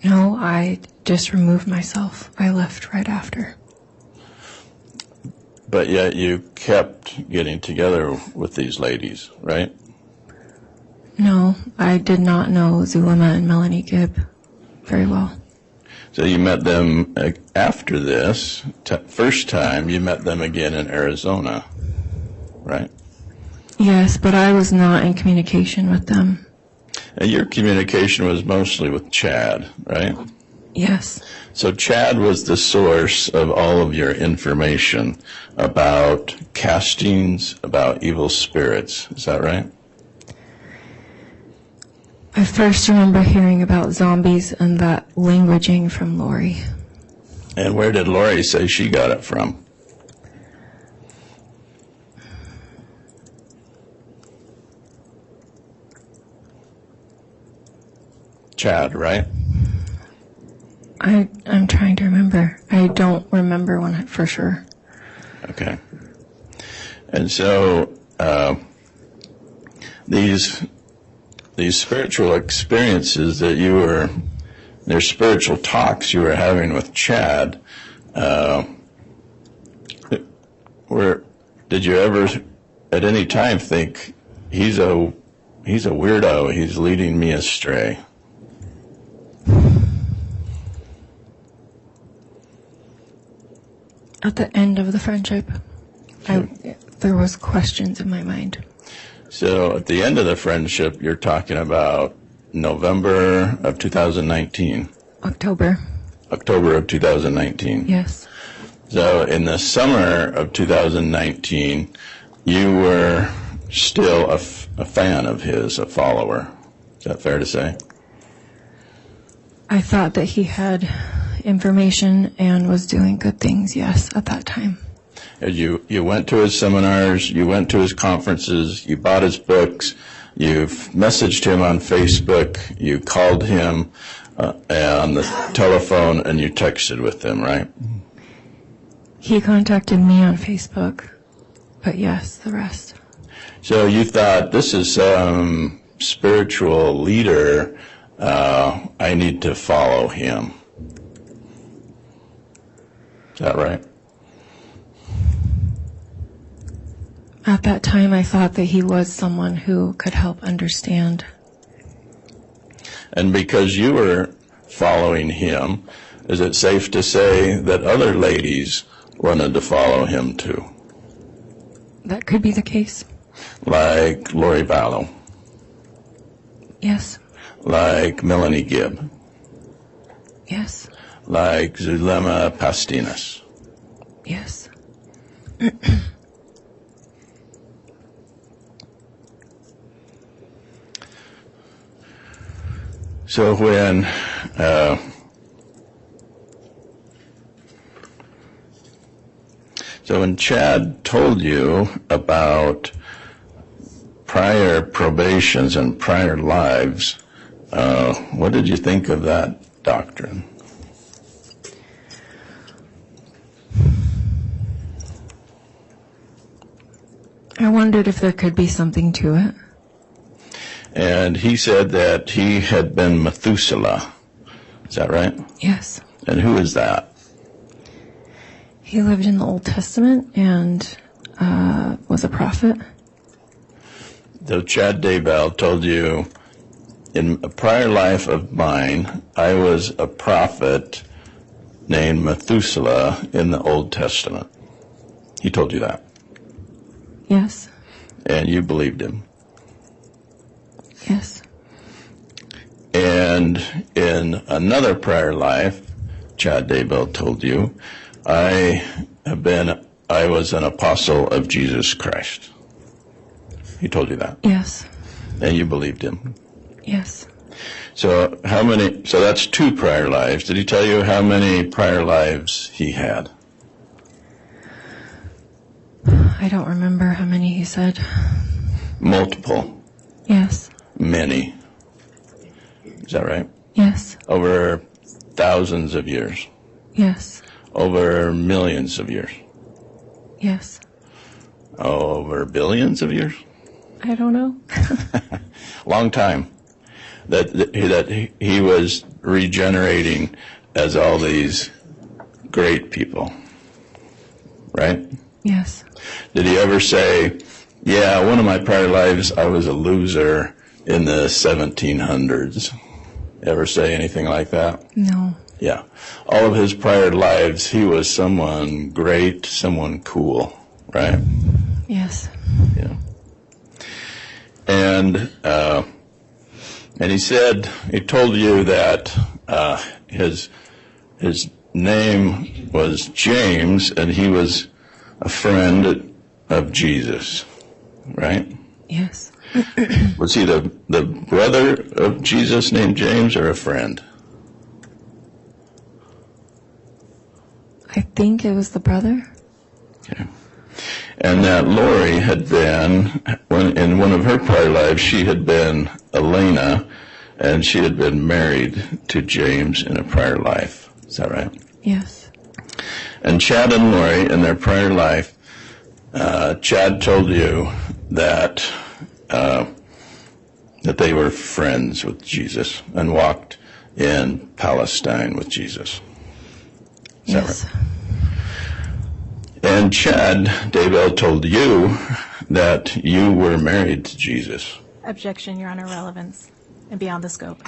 No, I just removed myself. I left right after. But yet you kept getting together with these ladies, right? No, I did not know Zulema and Melanie Gibb very well. So you met them after this, first time you met them again in Arizona, right? Yes, but I was not in communication with them. And your communication was mostly with Chad, right? Yes. So Chad was the source of all of your information about castings, about evil spirits. Is that right? I first remember hearing about zombies and that languaging from Lori. And where did Lori say she got it from? Chad, right? I'm trying to remember. I don't remember one for sure. Okay. And so these spiritual experiences that you were, their spiritual talks you were having with Chad, did you ever at any time think he's a weirdo, he's leading me astray? At the end of the friendship, there was questions in my mind. So at the end of the friendship, you're talking about November of 2019. October. October of 2019. Yes. So in the summer of 2019, you were still a fan of his, a follower. Is that fair to say? I thought that he had information and was doing good things, yes, at that time. You went to his seminars, you went to his conferences, you bought his books, you've messaged him on Facebook, you called him on the telephone, and you texted with him, right? He contacted me on Facebook, but yes, the rest. So you thought, this is some spiritual leader, I need to follow him. Is that right? At that time, I thought that he was someone who could help understand. And because you were following him, is it safe to say that other ladies wanted to follow him too? That could be the case. Like Lori Vallow. Yes. Like Melanie Gibb. Yes. Like Zulema Pastinas. Yes. So when Chad told you about prior probations and prior lives, what did you think of that doctrine? I wondered if there could be something to it. And he said that he had been Methuselah. Is that right? Yes. And who is that? He lived in the Old Testament and was a prophet. So Chad Daybell told you, in a prior life of mine, I was a prophet named Methuselah in the Old Testament. He told you that. Yes. And you believed him. Yes. And in another prior life, Chad Daybell told you, I was an apostle of Jesus Christ. He told you that. Yes. And you believed him. Yes. So that's 2 prior lives. Did he tell you how many prior lives he had? I don't remember how many he said. Multiple. Yes. Many. Is that right? Yes. Over thousands of years. Yes. Over millions of years. Yes. Over billions of years. I don't know. Long time. That he was regenerating as all these great people. Right? Yes. Did he ever say, yeah, one of my prior lives, I was a loser in the 1700s? Ever say anything like that? No. Yeah. All of his prior lives, he was someone great, someone cool, right? Yes. Yeah. And he told you that his name was James, and he was a friend of Jesus, right? Yes. Was he the brother of Jesus named James, or a friend? I think it was the brother. Okay. And that Lori had been, in one of her prior lives, she had been Elena, and she had been married to James in a prior life. Is that right? Yes. And Chad and Lori, in their prior life, Chad told you that they were friends with Jesus and walked in Palestine with Jesus. Is Yes. that right? And Chad Daybell told you that you were married to Jesus. Objection, Your Honor, relevance and beyond the scope.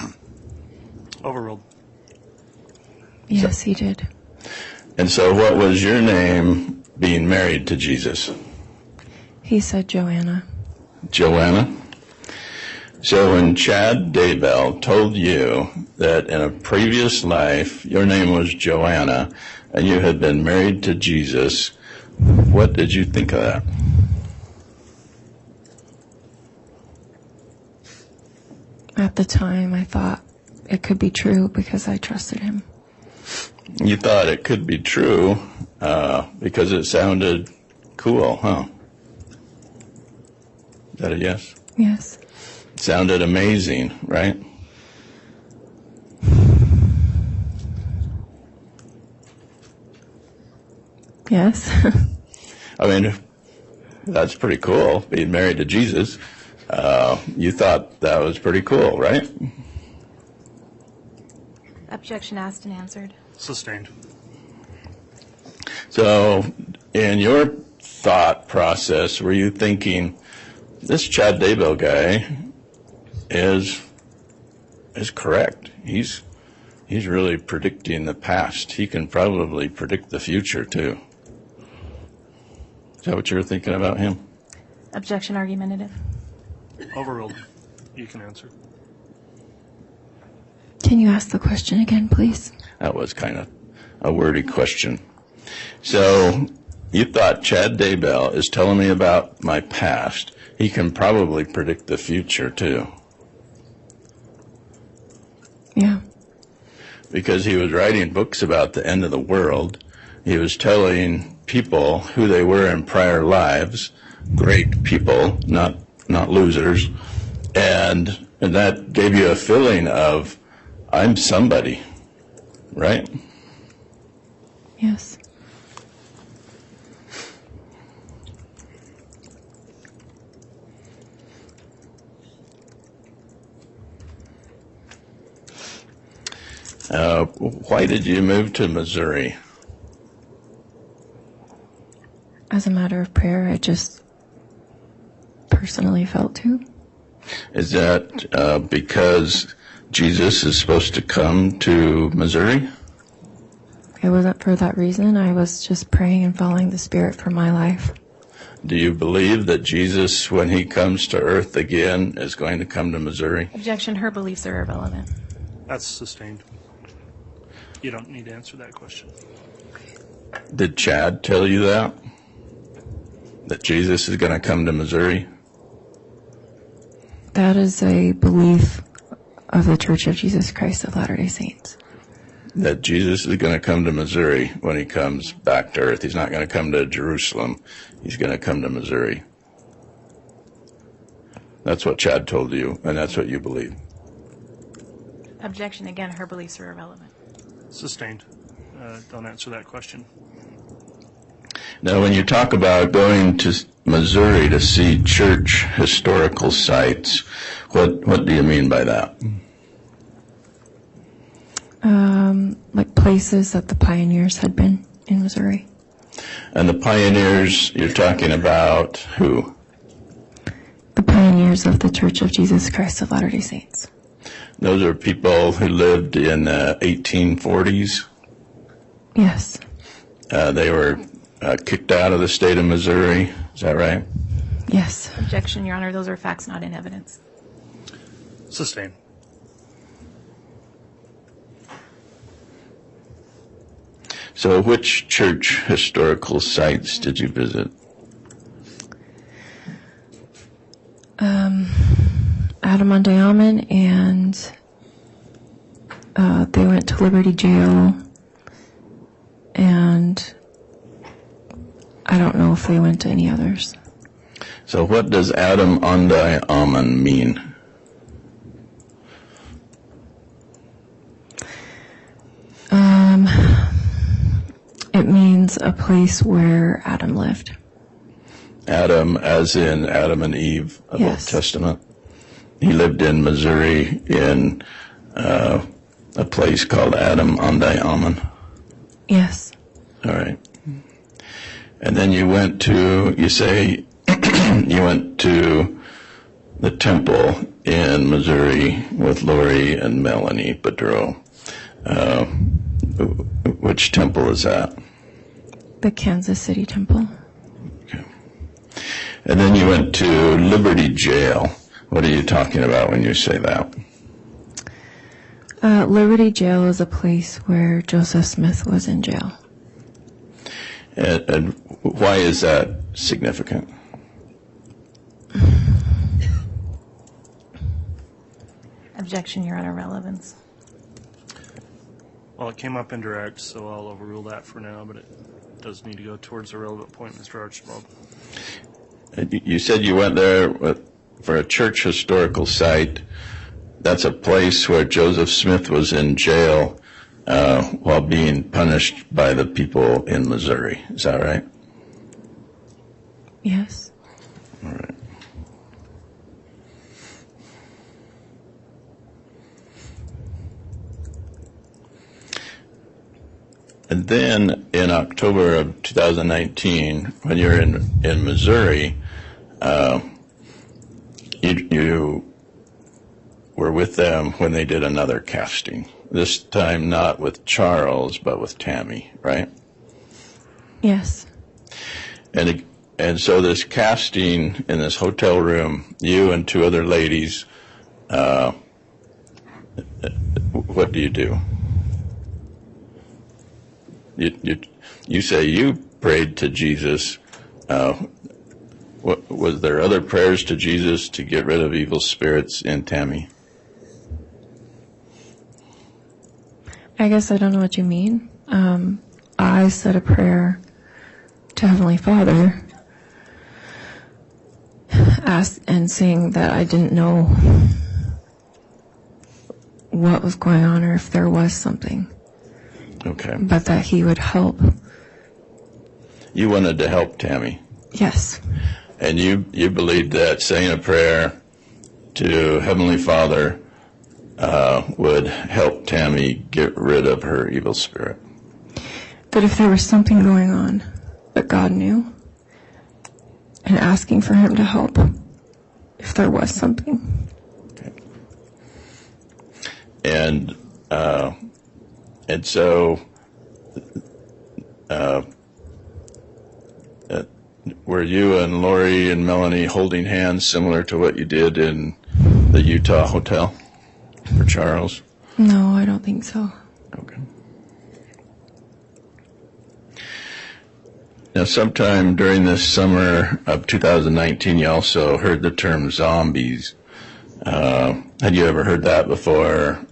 Overruled. Yes, he did. And so what was your name being married to Jesus? He said Joanna. Joanna? So when Chad Daybell told you that in a previous life your name was Joanna, and you had been married to Jesus, what did you think of that? At the time, I thought it could be true because I trusted him. You thought it could be true because it sounded cool, huh? Is that a yes? Yes. It sounded amazing, right? Yes. I mean, that's pretty cool, being married to Jesus. You thought that was pretty cool, right? Objection asked and answered. Sustained. So, in your thought process, were you thinking, this Chad Daybell guy is correct. He's really predicting the past. He can probably predict the future, too. Is that what you were thinking about him? Objection argumentative. Overruled. You can answer. Can you ask the question again, please? That was kind of a wordy question. So, you thought Chad Daybell is telling me about my past. He can probably predict the future, too. Yeah. Because he was writing books about the end of the world. He was telling people who they were in prior lives, great people, not losers, and that gave you a feeling of, I'm somebody, right? Yes. Why did you move to Missouri? As a matter of prayer, I just personally felt to. Is that because Jesus is supposed to come to Missouri? It wasn't for that reason. I was just praying and following the Spirit for my life. Do you believe that Jesus, when he comes to earth again, is going to come to Missouri? Objection, her beliefs are irrelevant. That's sustained. You don't need to answer that question. Did Chad tell you that? That Jesus is going to come to Missouri? That is a belief of the Church of Jesus Christ of Latter-day Saints. That Jesus is going to come to Missouri when he comes back to earth. He's not going to come to Jerusalem. He's going to come to Missouri. That's what Chad told you, and that's what you believe. Objection, again, her beliefs are irrelevant. Sustained. Don't answer that question. Now, when you talk about going to Missouri to see church historical sites, what do you mean by that? Like places that the pioneers had been in Missouri. And the pioneers, you're talking about who? The pioneers of the Church of Jesus Christ of Latter-day Saints. Those are people who lived in the 1840s? Yes. They were kicked out of the state of Missouri. Is that right? Yes. Objection, Your Honor, those are facts not in evidence. Sustained. So which church historical sites did you visit? Adam on Diamond, and they went to Liberty Jail, and I don't know if they went to any others. So what does Adam Ondai Amen mean? It means a place where Adam lived. Adam, as in Adam and Eve of Yes. Old Testament. He lived in Missouri in a place called Adam Ondai Amen. Yes. All right. And then you went to, you say, you went to the temple in Missouri with Lori and Melanie Bedreau. Which temple is that? The Kansas City Temple. Okay. And then you went to Liberty Jail. What are you talking about when you say that? Liberty Jail is a place where Joseph Smith was in jail. And why is that significant? Objection, Your Honor, relevance. Well, it came up indirect, so I'll overrule that for now, but it does need to go towards a relevant point, Mr. Archibald. You said you went there for a church historical site. That's a place where Joseph Smith was in jail while being punished by the people in Missouri. Is that right? Yes. All right. And then in October of 2019, when you're in Missouri, you were with them when they did another casting. This time not with Charles, but with Tammy, right? Yes. And so this casting in this hotel room, you and two other ladies, what do you do? You say you prayed to Jesus. Was there other prayers to Jesus to get rid of evil spirits in Tammy? I guess I don't know what you mean. I said a prayer to Heavenly Father, and saying that I didn't know what was going on or if there was something. Okay. But that He would help. You wanted to help Tammy. Yes. And you believed that saying a prayer to Heavenly Father would help Tammy get rid of her evil spirit. That if there was something going on that God knew, and asking for Him to help if there was something. Okay. And so were you and Lori and Melanie holding hands similar to what you did in the Utah hotel for Charles? No, I don't think so. Okay. Now, sometime during this summer of 2019, you also heard the term zombies. Had you ever heard that before,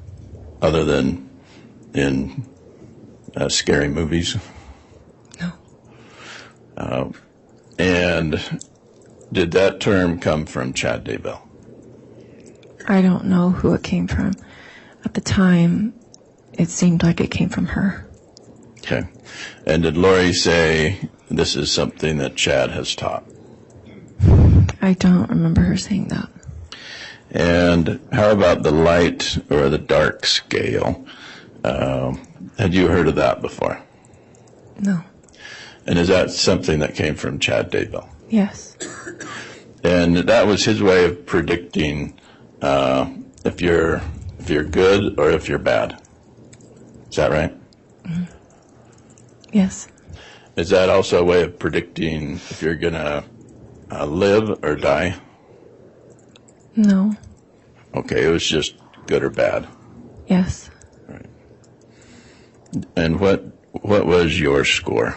other than in scary movies? No. And did that term come from Chad Daybell? I don't know who it came from. At the time, it seemed like it came from her. Okay. And did Lori say this is something that Chad has taught? I don't remember her saying that. And how about the light or the dark scale? Had you heard of that before? No. And is that something that came from Chad Daybell? Yes. And that was his way of predicting if you're good or if you're bad. Is that right? Mm-hmm. Yes. Is that also a way of predicting if you're going to live or die? No. Okay, it was just good or bad. Yes. Right. And what was your score?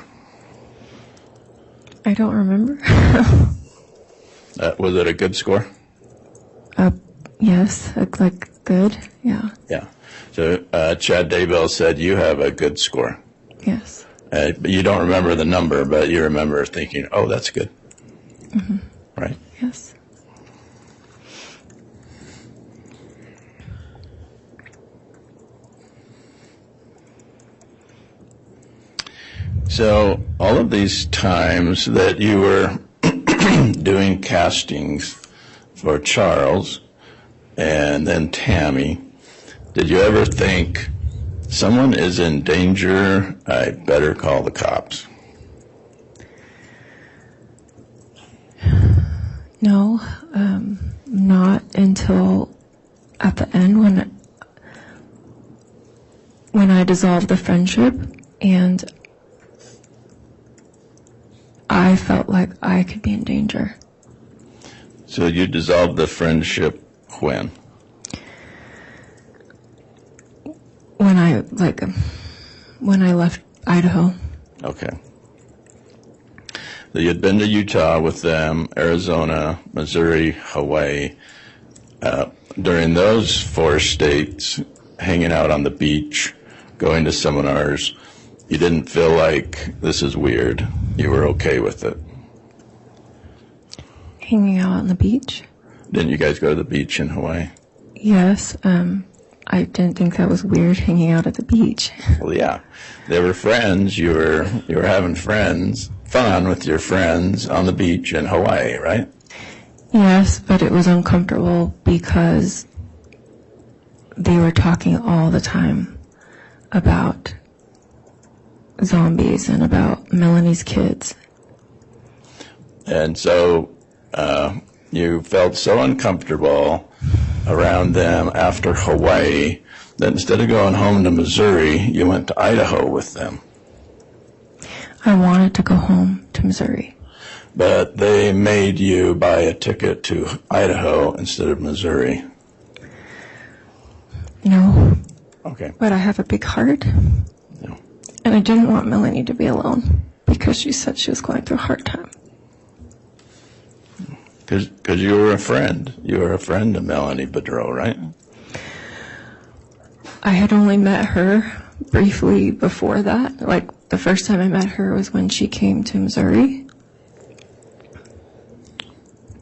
I don't remember. Was it a good score? Yes, like good, yeah. Yeah. So Chad Daybell said you have a good score. Yes. But you don't remember the number, but you remember thinking, oh, that's good. Mm-hmm. Right? Yes. So all of these times that you were doing castings for Charles and then Tammy, did you ever think, someone is in danger, I better call the cops? No, not until at the end when I dissolved the friendship and I felt like I could be in danger. So you dissolved the friendship when? When I left Idaho. Okay. So you'd been to Utah with them, Arizona, Missouri, Hawaii. During those 4 states, hanging out on the beach, going to seminars, you didn't feel like this is weird. You were okay with it. Hanging out on the beach? Didn't you guys go to the beach in Hawaii? Yes. I didn't think that was weird, hanging out at the beach. Well, yeah. They were friends. You were having fun with your friends on the beach in Hawaii, right? Yes, but it was uncomfortable because they were talking all the time about zombies and about Melanie's kids. And so you felt so uncomfortable around them after Hawaii that instead of going home to Missouri, you went to Idaho with them. I wanted to go home to Missouri. But they made you buy a ticket to Idaho instead of Missouri. No. Okay. But I have a big heart. No. And I didn't want Melanie to be alone because she said she was going through a hard time. Because you were a friend. You were a friend of Melanie Boudreau, right? I had only met her briefly before that. Like, the first time I met her was when she came to Missouri.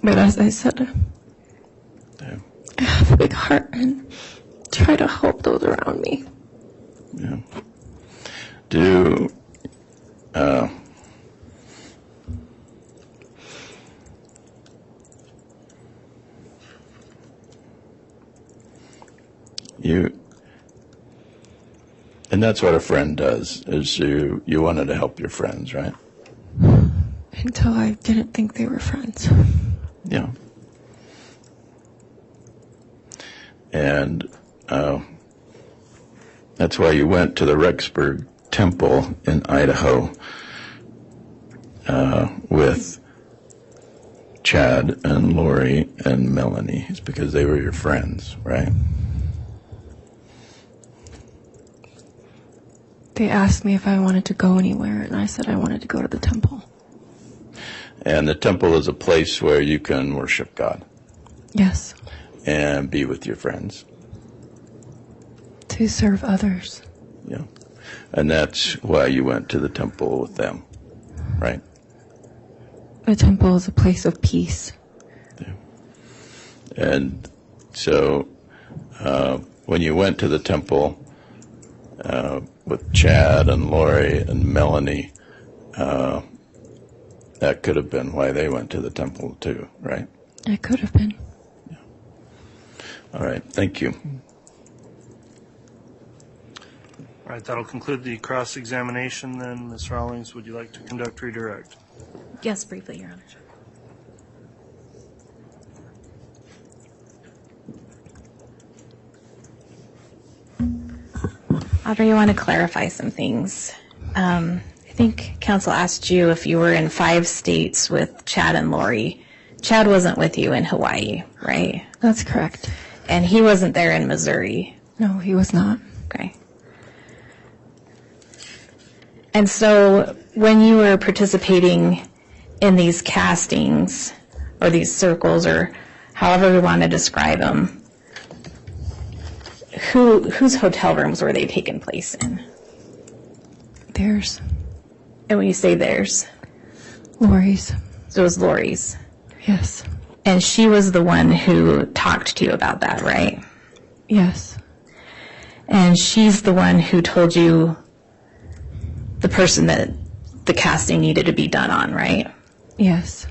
But as I said, Yeah. I have a big heart and try to help those around me. Yeah. And that's what a friend does, is you wanted to help your friends, right? Until I didn't think they were friends. Yeah. And that's why you went to the Rexburg Temple in Idaho with Chad and Lori and Melanie. It's because they were your friends, right? They asked me if I wanted to go anywhere, and I said I wanted to go to the temple. And the temple is a place where you can worship God. Yes. And be with your friends. To serve others. Yeah. And that's why you went to the temple with them, right? The temple is a place of peace. Yeah. And so when you went to the temple with Chad and Lori and Melanie, that could have been why they went to the temple too, right? It could have been. Yeah. All right. Thank you. All right, that'll conclude the cross-examination then. Ms. Rawlings, would you like to conduct redirect? Yes, briefly, Your Honor. Audrey, I want to clarify some things. I think counsel asked you if you were in 5 states with Chad and Lori. Chad wasn't with you in Hawaii, right? That's correct. And he wasn't there in Missouri. No, he was not. Okay. And so when you were participating in these castings or these circles or however we want to describe them, whose hotel rooms were they taking place in? Theirs. And when you say theirs? Lori's. So it was Lori's. Yes. And she was the one who talked to you about that, right? Yes. And she's the one who told you the person that the casting needed to be done on, right? Yes.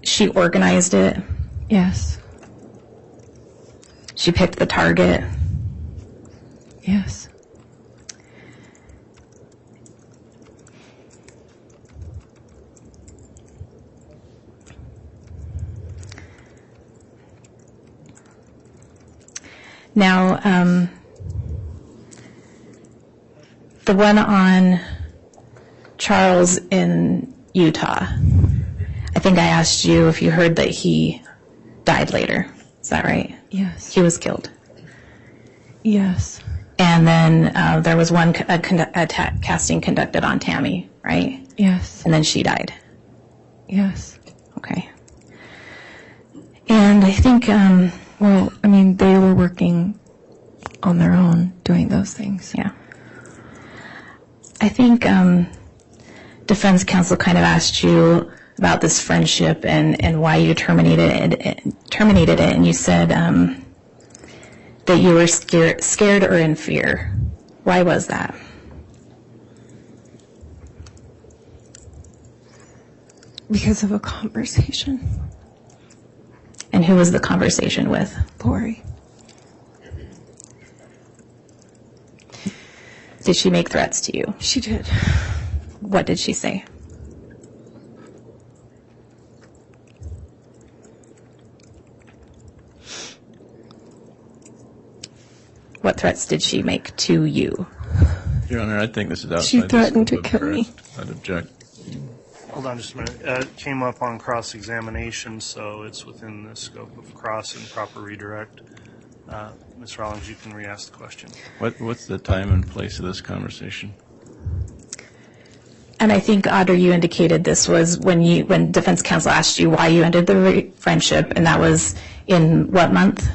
She organized it. Yes. She picked the target. Yes. Now, the one on Charles in Utah, I think I asked you if you heard that he died later. Is that right? Yes. He was killed. Yes. And then there was one casting conducted on Tammy, right? Yes. And then she died. Yes. Okay. And I think, they were working on their own doing those things. Yeah. I think defense counsel kind of asked you about this friendship and why you terminated it, and you said that you were scared or in fear. Why was that? Because of a conversation. And who was the conversation with? Lori. Did she make threats to you? She did. What did she say? What threats did she make to you? Your Honor, I think this is outside. She threatened the to scope of kill me. arrest. I'd object. Hold on just a minute. It came up on cross-examination, so it's within the scope of cross and proper redirect. Ms. Rawlings, you can re-ask the question. What's the time and place of this conversation? And I think, Audrey, you indicated this was when defense counsel asked you why you ended the friendship, and that was in what month?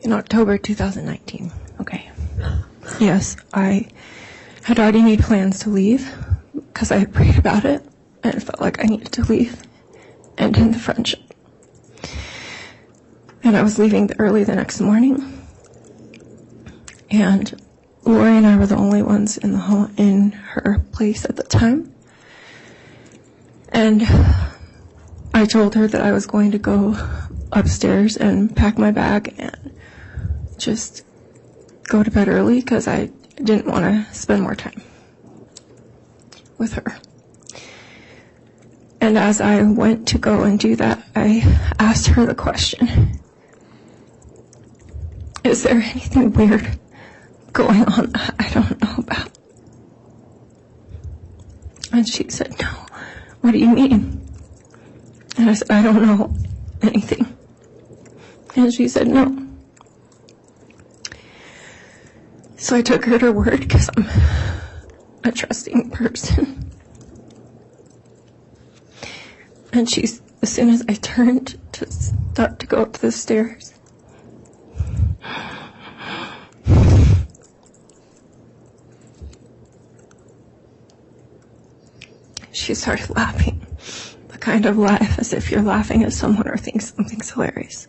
In October 2019. Okay. Yes, I had already made plans to leave because I had prayed about it and it felt like I needed to leave and end the friendship. And I was leaving early the next morning. And Lori and I were the only ones in the hall in her place at the time. And I told her that I was going to go upstairs and pack my bag and just go to bed early because I didn't want to spend more time with her. And as I went to go and do that, I asked her the question, is there anything weird going on that I don't know about? And she said, no. What do you mean? And I said, I don't know anything. And she said, no. So I took her at her word because I'm a trusting person. And as soon as I turned to start to go up the stairs, she started laughing. The kind of laugh as if you're laughing at someone or think something's hilarious.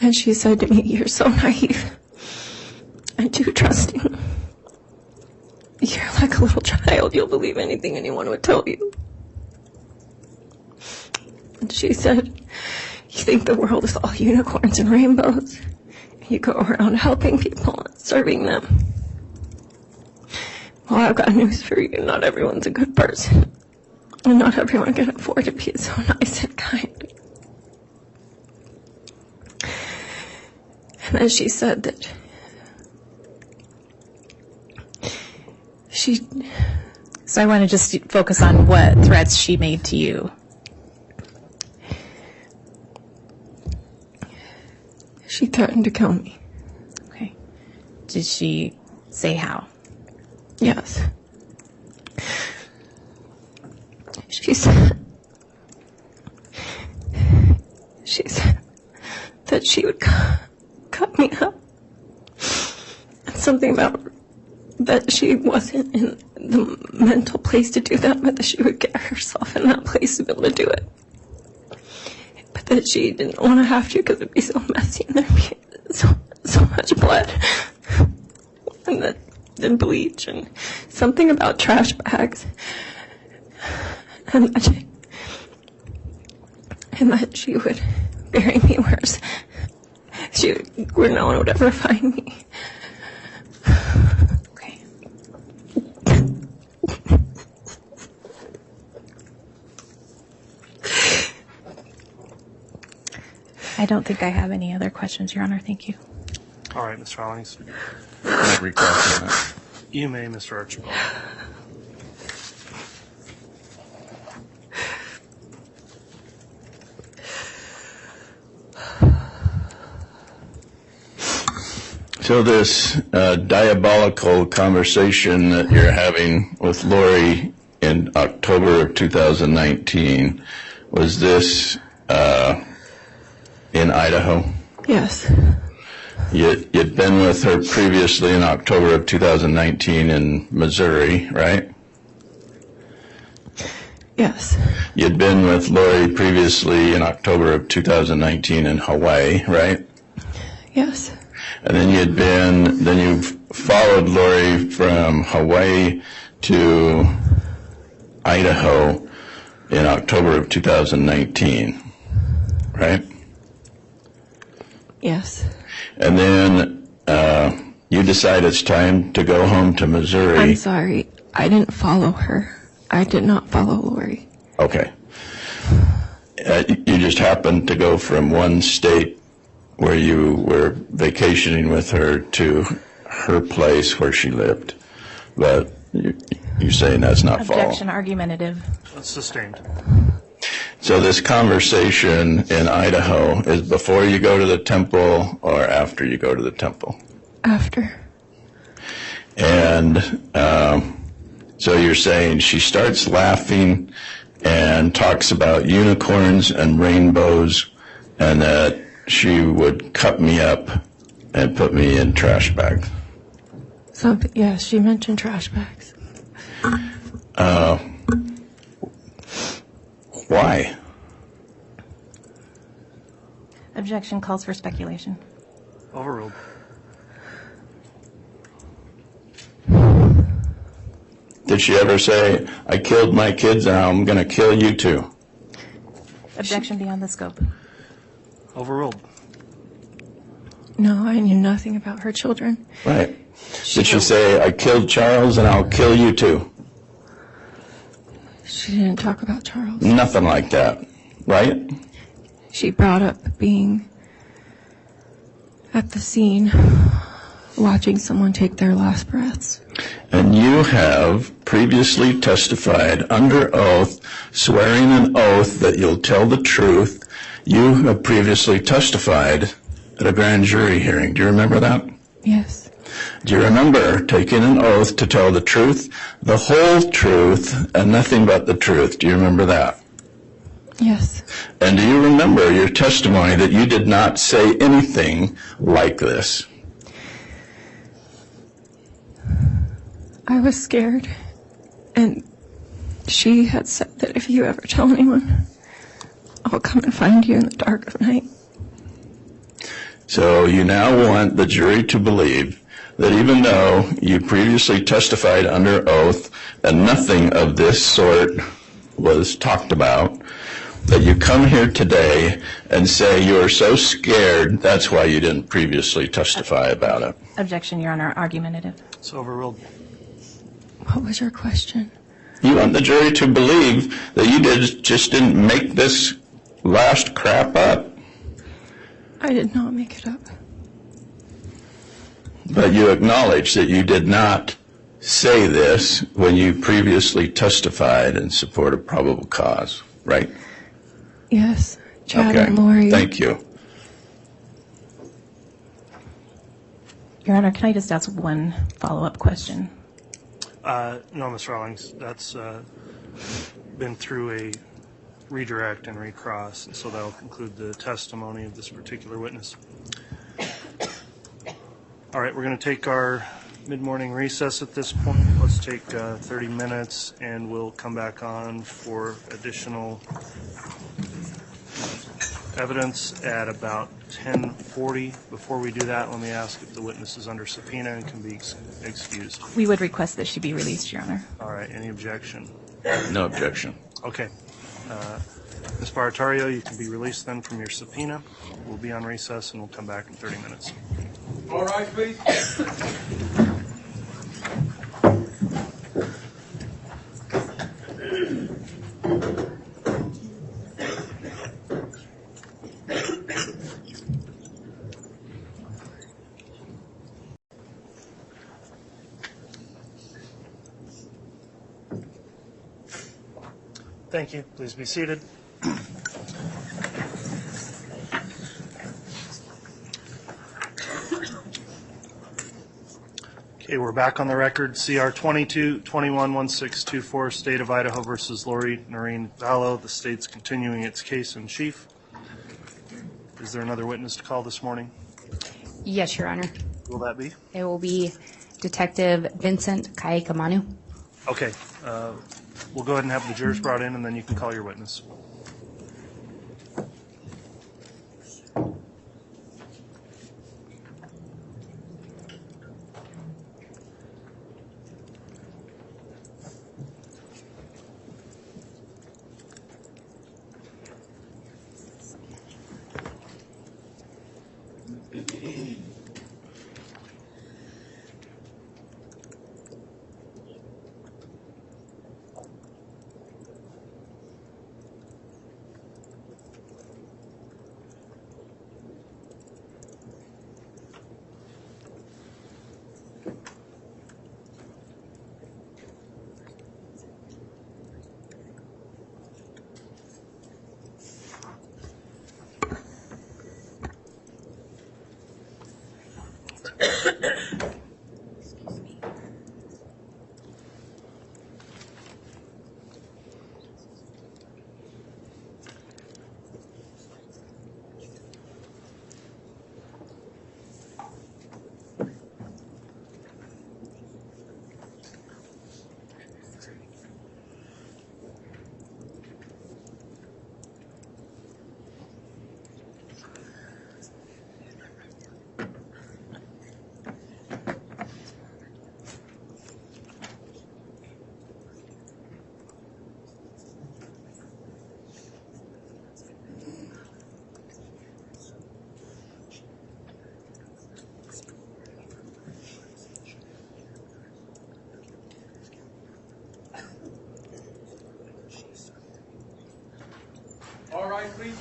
And she said to me, you're so naive and too trusting. You're like a little child. You'll believe anything anyone would tell you. And she said, you think the world is all unicorns and rainbows. You go around helping people and serving them. Well, I've got news for you. Not everyone's a good person. And not everyone can afford to be so nice and kind. And then she said that So I want to just focus on what threats she made to you. She threatened to kill me. Okay. Did she say how? Yes. She said that she would cut me up. And something about that she wasn't in the mental place to do that, but that she would get herself in that place to be able to do it. But that she didn't want to have to because it'd be so messy and there'd be so much blood. And then bleach and something about trash bags. And that she would bury me where no one would ever find me. Okay. I don't think I have any other questions, Your Honor. Thank you. All right, Ms. Rawlings. Can I recross on that? You may, Mr. Archibald. So this diabolical conversation that you're having with Lori in October of 2019, was this in Idaho? Yes. You'd been with her previously in October of 2019 in Missouri, right? Yes. You'd been with Lori previously in October of 2019 in Hawaii, right? Yes. And then you followed Lori from Hawaii to Idaho in October of 2019, right? Yes. And then you decide it's time to go home to Missouri. I'm sorry. I didn't follow her. I did not follow Lori. Okay. You just happened to go from one state where you were vacationing with her to her place where she lived. But you're saying that's not follow. Objection, argumentative. That's sustained. So this conversation in Idaho is before you go to the temple or after you go to the temple? After. And so you're saying she starts laughing and talks about unicorns and rainbows and that she would cut me up and put me in trash bags. So, yes, she mentioned trash bags. Why? Objection calls for speculation. Overruled. Did she ever say, I killed my kids and I'm going to kill you too? Objection beyond the scope. Overruled. No, I knew nothing about her children. Right. Did she say, I killed Charles and I'll kill you too? She didn't talk about Charles. Nothing like that, right? She brought up being at the scene, watching someone take their last breaths. And you have previously testified under oath, swearing an oath that you'll tell the truth. You have previously testified at a grand jury hearing. Do you remember that? Yes. Do you remember taking an oath to tell the truth, the whole truth, and nothing but the truth? Do you remember that? Yes. And do you remember your testimony that you did not say anything like this? I was scared, and she had said that if you ever tell anyone, I'll come and find you in the dark of night. So you now want the jury to believe that even though you previously testified under oath and nothing of this sort was talked about, that you come here today and say you're so scared, that's why you didn't previously testify about it. Objection, Your Honor, argumentative. It's overruled. What was your question? You want the jury to believe that you just didn't make this last crap up. I did not make it up. But you acknowledge that you did not say this when you previously testified in support of probable cause, right? Yes. Chad Okay. and Lori. Thank you. Your Honor, can I just ask one follow-up question? No, Ms. Rawlings, that's been through a redirect and recross, and so that will conclude the testimony of this particular witness. All right, we're going to take our mid-morning recess at this point. Let's take 30 minutes, and we'll come back on for additional evidence at about 10:40. Before we do that, let me ask if the witness is under subpoena and can be excused. We would request that she be released, Your Honor. All right, any objection? No objection. Okay. Ms. Baratario, you can be released then from your subpoena. We'll be on recess, and we'll come back in 30 minutes. All right, please. Thank you. Please be seated. Okay, we're back on the record. CR 22-21-1624, State of Idaho versus Lori Vallow. The state's continuing its case in chief. Is there another witness to call this morning? Yes, Your Honor. Will that be? It will be Detective Vincent Kaikamanu. Okay, we'll go ahead and have the jurors brought in, and then you can call your witness. All right, please.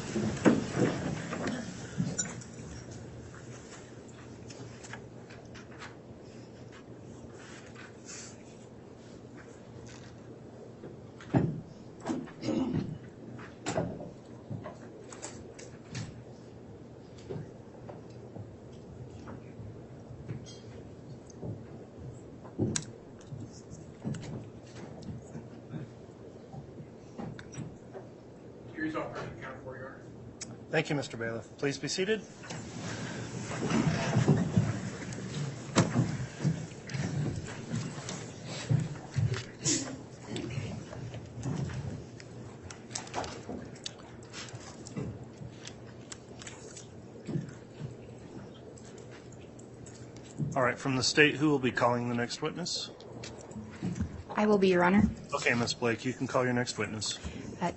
Jury's all present, count for Your Honor. Thank you, Mr. Bailiff. Please be seated. All right, from the state, who will be calling the next witness? I will be, Your Honor. Okay, Ms. Blake, you can call your next witness.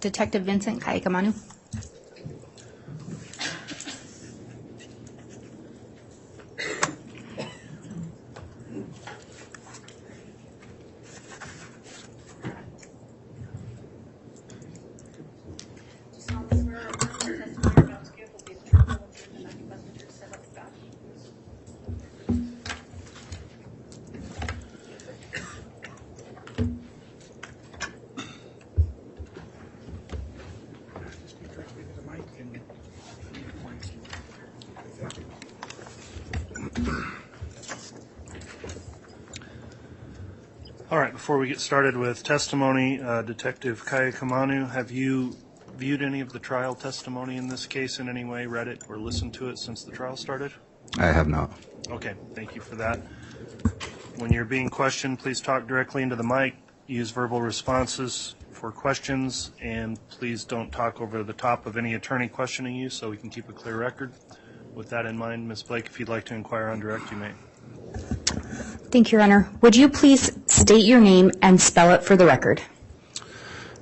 Detective Vincent Kaikamanu. Do you solemnly swear or affirm the testimony you're about to give will be the truth, the whole truth, and nothing but the truth, so help you God? All right, before we get started with testimony, Detective Kaikamanu, have you viewed any of the trial testimony in this case in any way, read it or listened to it since the trial started? I have not. Okay, thank you for that. When you're being questioned, please talk directly into the mic, use verbal responses for questions, and please don't talk over the top of any attorney questioning you so we can keep a clear record. With that in mind, Ms. Blake, if you'd like to inquire on direct, you may. Thank you, Your Honor. Would you please state your name and spell it for the record?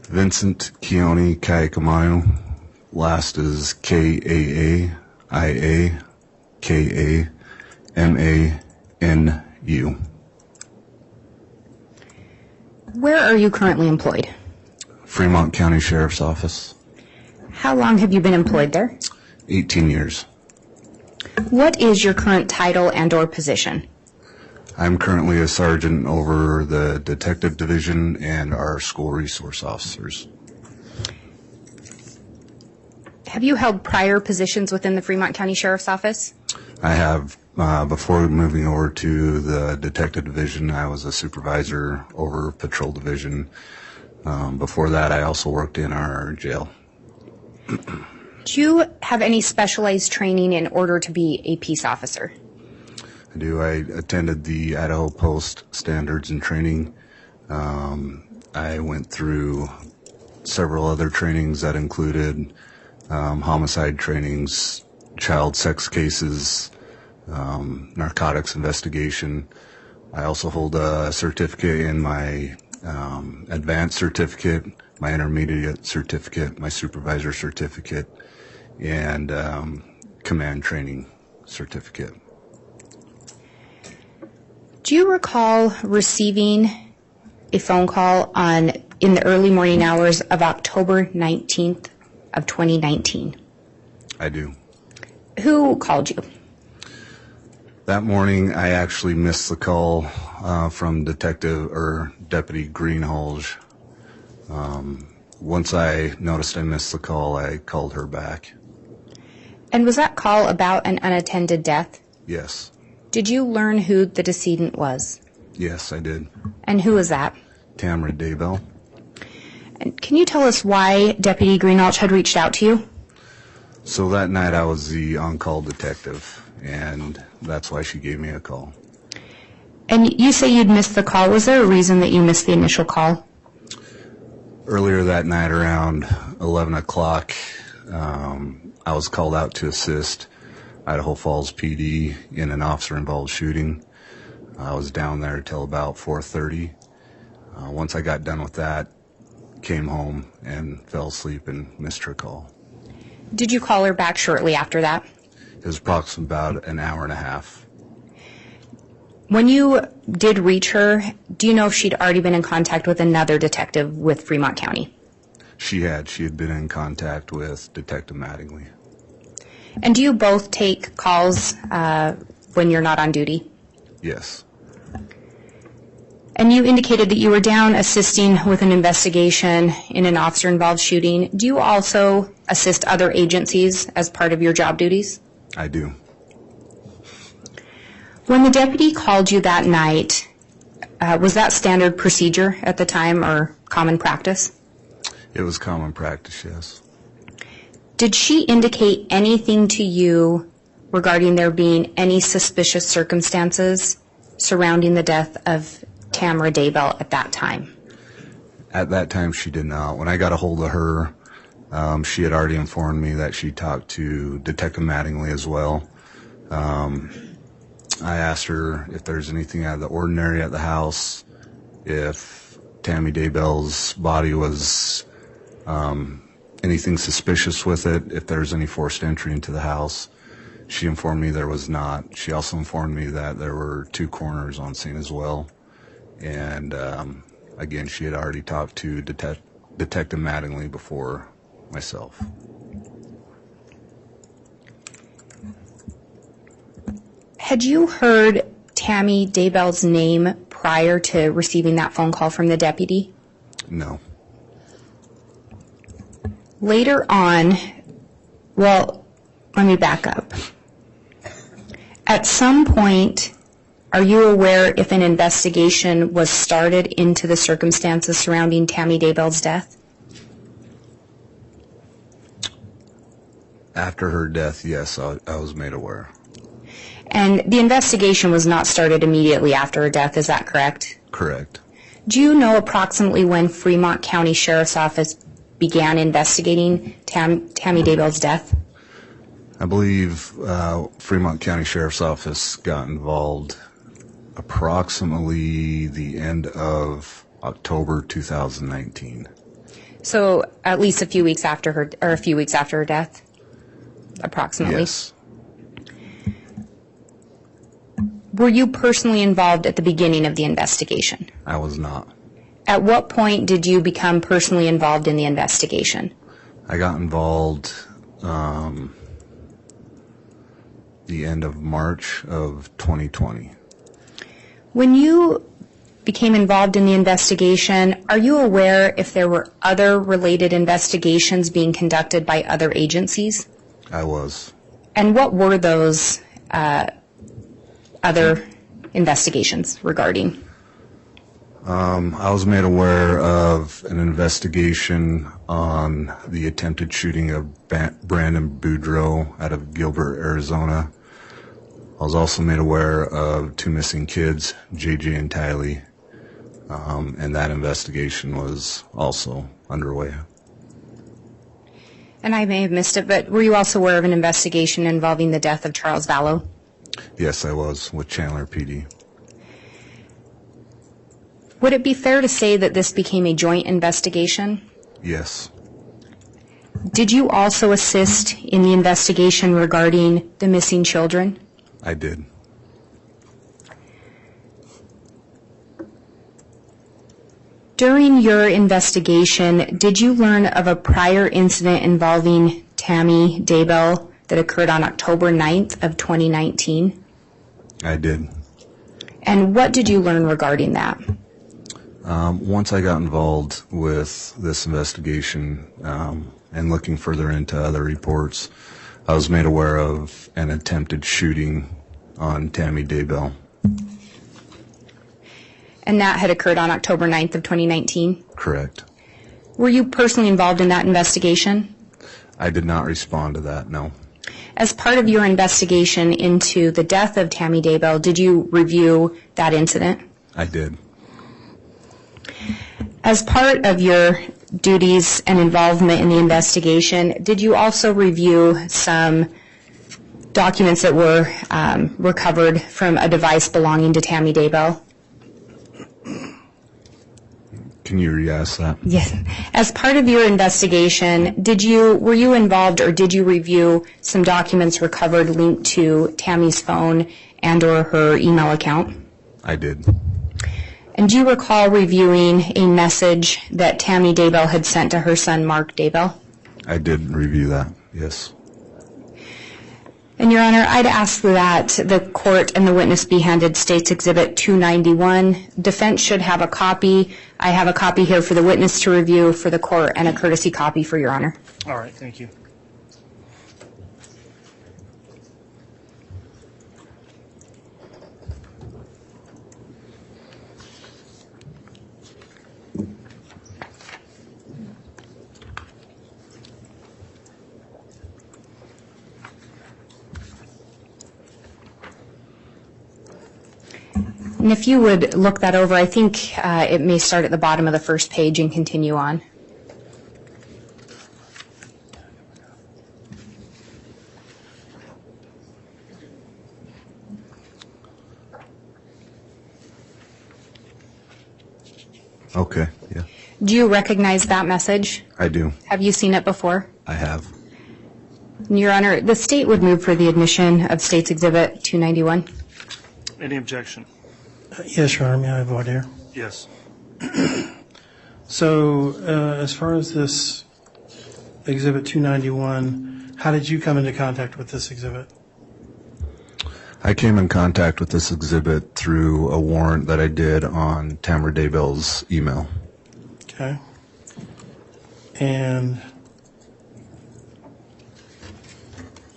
Vincent Keone Kaikamanu. Last is K-A-A-I-A-K-A-M-A-N-U. Where are you currently employed? Fremont County Sheriff's Office. How long have you been employed there? 18 years. What is your current title and or position? I'm currently a sergeant over the detective division and our school resource officers. Have you held prior positions within the Fremont County Sheriff's Office? I have Before moving over to the detective division, I was a supervisor over patrol division. Before that, I also worked in our jail. Do you have any specialized training in order to be a peace officer? I do. I attended the Idaho Post Standards and Training. I went through several other trainings that included homicide trainings, child sex cases, narcotics investigation. I also hold a certificate in my advanced certificate, my intermediate certificate, my supervisor certificate, and command training certificate. Do you recall receiving a phone call in the early morning hours of October 19th of 2019? I do. Who called you? That morning, I actually missed the call from Deputy Greenhalgh. Once I noticed I missed the call, I called her back. And was that call about an unattended death? Yes. Did you learn who the decedent was? Yes, I did. And who was that? Tammy Daybell. And can you tell us why Deputy Greenhalgh had reached out to you? So that night I was the on-call detective, and that's why she gave me a call. And you say you'd missed the call. Was there a reason that you missed the initial call? Earlier that night around 11 o'clock, I was called out to assist Idaho Falls PD in an officer-involved shooting. I was down there till about 4:30. Once I got done with that, came home and fell asleep and missed her call. Did you call her back shortly after that? It was approximately about an hour and a half. When you did reach her, do you know if she'd already been in contact with another detective with Fremont County? She had been in contact with Detective Mattingly. And do you both take calls when you're not on duty? Yes. And you indicated that you were down assisting with an investigation in an officer-involved shooting. Do you also assist other agencies as part of your job duties? I do. When the deputy called you that night, was that standard procedure at the time or common practice? It was common practice, yes. Did she indicate anything to you regarding there being any suspicious circumstances surrounding the death of Tammy Daybell at that time? At that time, she did not. When I got a hold of her, she had already informed me that she talked to Detective Mattingly as well. I asked her if there's anything out of the ordinary at the house, if Tammy Daybell's body was anything suspicious with it, if there's any forced entry into the house. She informed me there was not. She also informed me that there were 2 coroners on scene as well. And again, she had already talked to Detective Mattingly before myself. Had you heard Tammy Daybell's name prior to receiving that phone call from the deputy? No. Later on, well, let me back up. At some point, are you aware if an investigation was started into the circumstances surrounding Tammy Daybell's death? After her death, yes, I was made aware. And the investigation was not started immediately after her death, is that correct? Correct. Do you know approximately when Fremont County Sheriff's Office began investigating Tammy Daybell's death? I believe Fremont County Sheriff's Office got involved approximately the end of October 2019. So at least a few weeks after her death, approximately. Yes. Were you personally involved at the beginning of the investigation? I was not. At what point did you become personally involved in the investigation? I got involved the end of March of 2020. When you became involved in the investigation, are you aware if there were other related investigations being conducted by other agencies? I was. And what were those other investigations regarding? I was made aware of an investigation on the attempted shooting of Brandon Boudreaux out of Gilbert, Arizona. I was also made aware of 2 missing kids, JJ and Tylee, and that investigation was also underway. And I may have missed it, but were you also aware of an investigation involving the death of Charles Vallow? Yes, I was, with Chandler PD. Would it be fair to say that this became a joint investigation? Yes. Did you also assist in the investigation regarding the missing children? I did. During your investigation, did you learn of a prior incident involving Tammy Daybell that occurred on October 9th of 2019? I did. And what did you learn regarding that? Once I got involved with this investigation and looking further into other reports, I was made aware of an attempted shooting on Tammy Daybell. And that had occurred on October 9th of 2019? Correct. Were you personally involved in that investigation? I did not respond to that, no. As part of your investigation into the death of Tammy Daybell, did you review that incident? I did. As part of your duties and involvement in the investigation, did you also review some documents that were recovered from a device belonging to Tammy Daybell? Can you re-ask that? Yes. As part of your investigation, were you involved or did you review some documents recovered linked to Tammy's phone and or her email account? I did. And do you recall reviewing a message that Tammy Daybell had sent to her son, Mark Daybell? I did review that, yes. And, Your Honor, I'd ask that the court and the witness be handed State's Exhibit 291. Defense should have a copy. I have a copy here for the witness to review for the court and a courtesy copy for Your Honor. All right, thank you. And if you would look that over, I think it may start at the bottom of the first page and continue on. Okay, yeah. Do you recognize that message? I do. Have you seen it before? I have. Your Honor, the State would move for the admission of State's Exhibit 291. Any objection? Yes, Your Honor, may I have voir dire? Yes. So, as far as this Exhibit 291, how did you come into contact with this exhibit? I came in contact with this exhibit through a warrant that I did on Tamara Daybell's email. Okay. And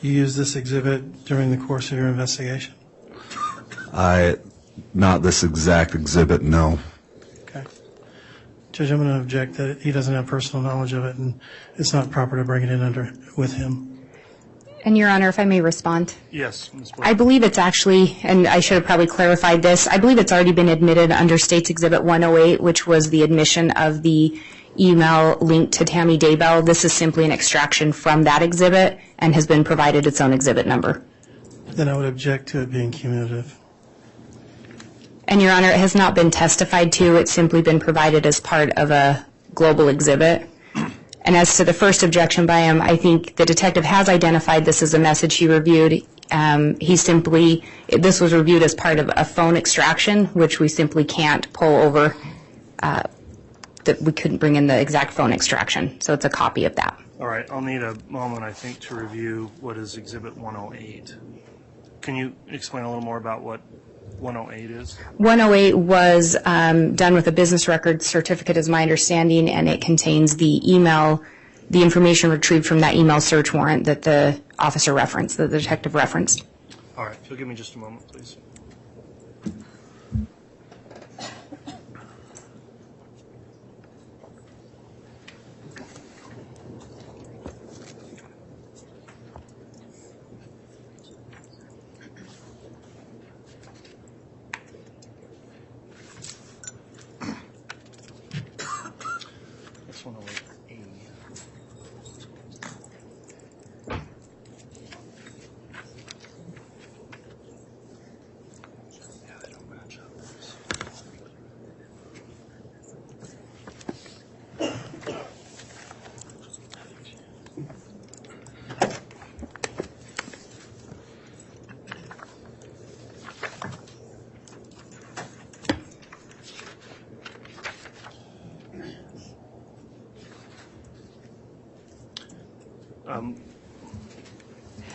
you used this exhibit during the course of your investigation? Not this exact exhibit, no. Okay. Judge, I'm going to object that he doesn't have personal knowledge of it, and it's not proper to bring it in with him. And Your Honor, if I may respond. Yes, Ms. Blair. I believe it's actually, and I should have probably clarified this, I believe it's already been admitted under State's Exhibit 108, which was the admission of the email linked to Tammy Daybell. This is simply an extraction from that exhibit and has been provided its own exhibit number. Then I would object to it being cumulative. And Your Honor, it has not been testified to. It's simply been provided as part of a global exhibit. And as to the first objection by him, I think the detective has identified this as a message he reviewed. This was reviewed as part of a phone extraction, which we simply can't pull over, that we couldn't bring in the exact phone extraction. So it's a copy of that. All right, I'll need a moment, I think, to review what is Exhibit 108. Can you explain a little more about what 108 is? 108 was done with a business record certificate, is my understanding, and it contains the email, the information retrieved from that email search warrant that the officer referenced, that the detective referenced. All right, if you'll give me just a moment, please.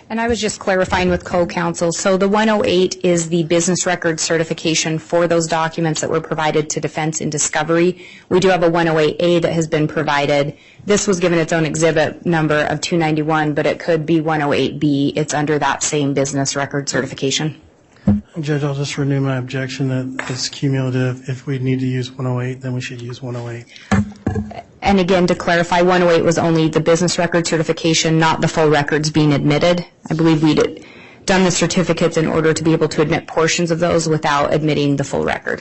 And I was just clarifying with co-counsel, so the 108 is the business record certification for those documents that were provided to defense in discovery. We do have a 108A that has been provided. This was given its own exhibit number of 291, but it could be 108B. It's under that same business record certification. Judge, I'll just renew my objection that it's cumulative. If we need to use 108, then we should use 108. And again, to clarify, 108 was only the business record certification, not the full records being admitted. I believe we'd done the certificates in order to be able to admit portions of those without admitting the full record.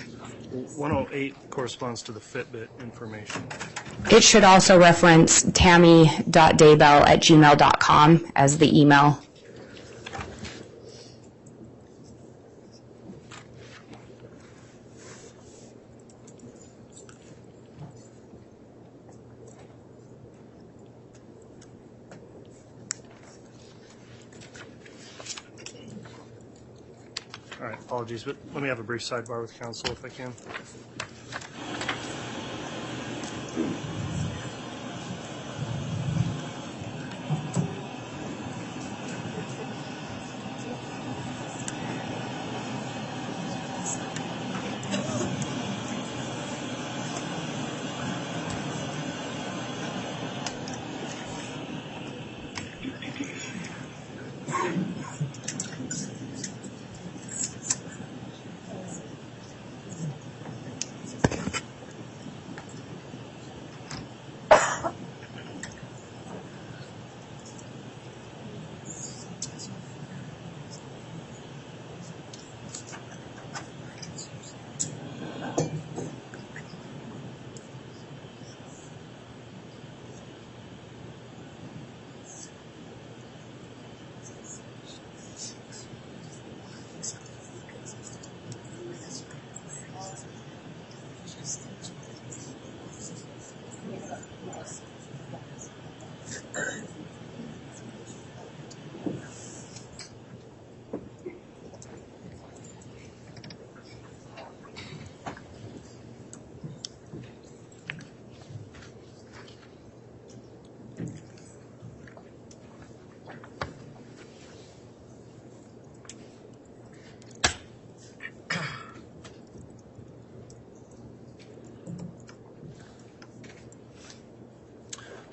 108 corresponds to the Fitbit information. It should also reference tammy.daybell@gmail.com as the email. All right, apologies, but let me have a brief sidebar with counsel if I can.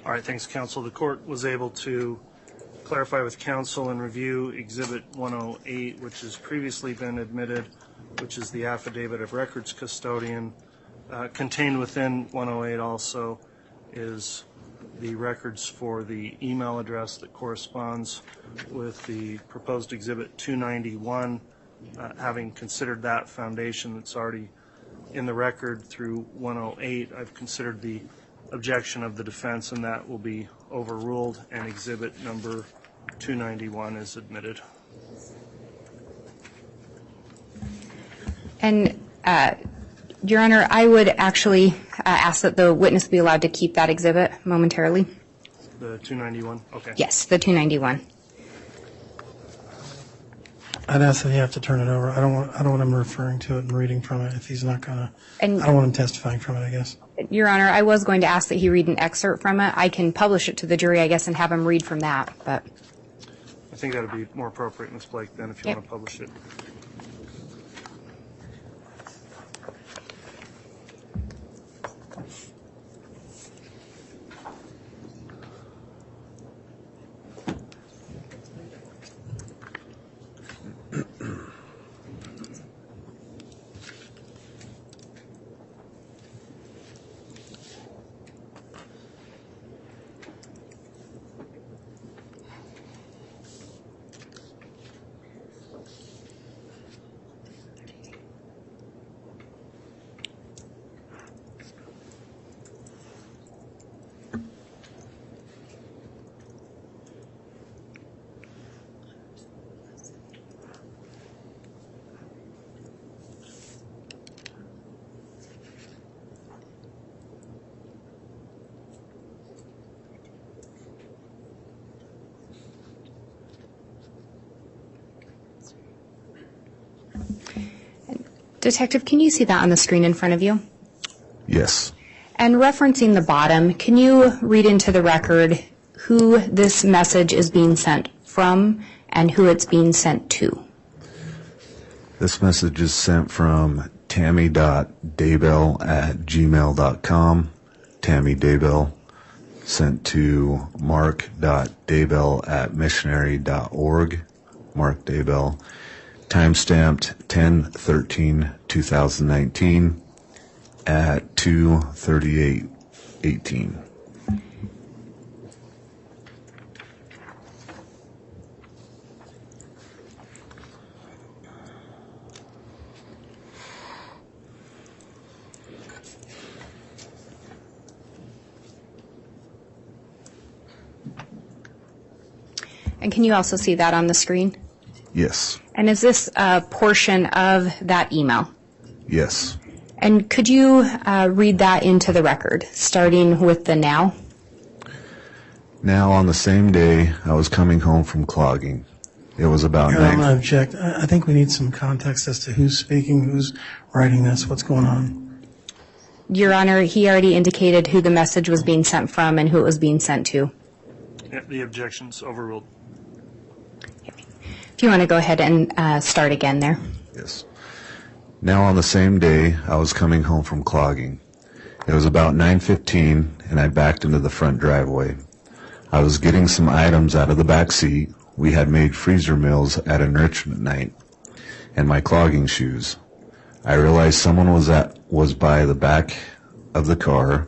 All right, thanks, counsel. The court was able to clarify with counsel and review Exhibit 108, which has previously been admitted, which is the affidavit of records custodian. Contained within 108 also is the records for the email address that corresponds with the proposed Exhibit 291. Having considered that foundation that's already in the record through 108, I've considered the objection of the defense, and that will be overruled, and exhibit number 291 is admitted. And, Your Honor, I would actually ask that the witness be allowed to keep that exhibit momentarily. The 291? Okay. Yes, the 291. I'd ask that you have to turn it over. I don't want him referring to it and reading from it if he's not going to. And I don't want him testifying from it, I guess. Your Honor, I was going to ask that he read an excerpt from it. I can publish it to the jury, I guess, and have him read from that. But I think that would be more appropriate, Ms. Blake, then, if you want to publish it. Detective, can you see that on the screen in front of you? Yes. And referencing the bottom, can you read into the record who this message is being sent from and who it's being sent to? This message is sent from tammy.daybell@gmail.com. Tammy Daybell, sent to mark.daybell@missionary.org. Mark Daybell, timestamped 10/13/2019 at 2:38:18. And can you also see that on the screen? Yes. And is this a portion of that email? Yes. And could you read that into the record, starting with the now? Now, on the same day, I was coming home from clogging. It was about Your Honor, I'm 9. going to object. I think we need some context as to who's speaking, who's writing this, what's going on. Your Honor, he already indicated who the message was being sent from and who it was being sent to. The objection's overruled. If you want to go ahead and start again there. Yes. Now, on the same day, I was coming home from clogging. It was about 9:15, and I backed into the front driveway. I was getting some items out of the back seat. We had made freezer meals at enrichment night, and my clogging shoes. I realized someone was by the back of the car.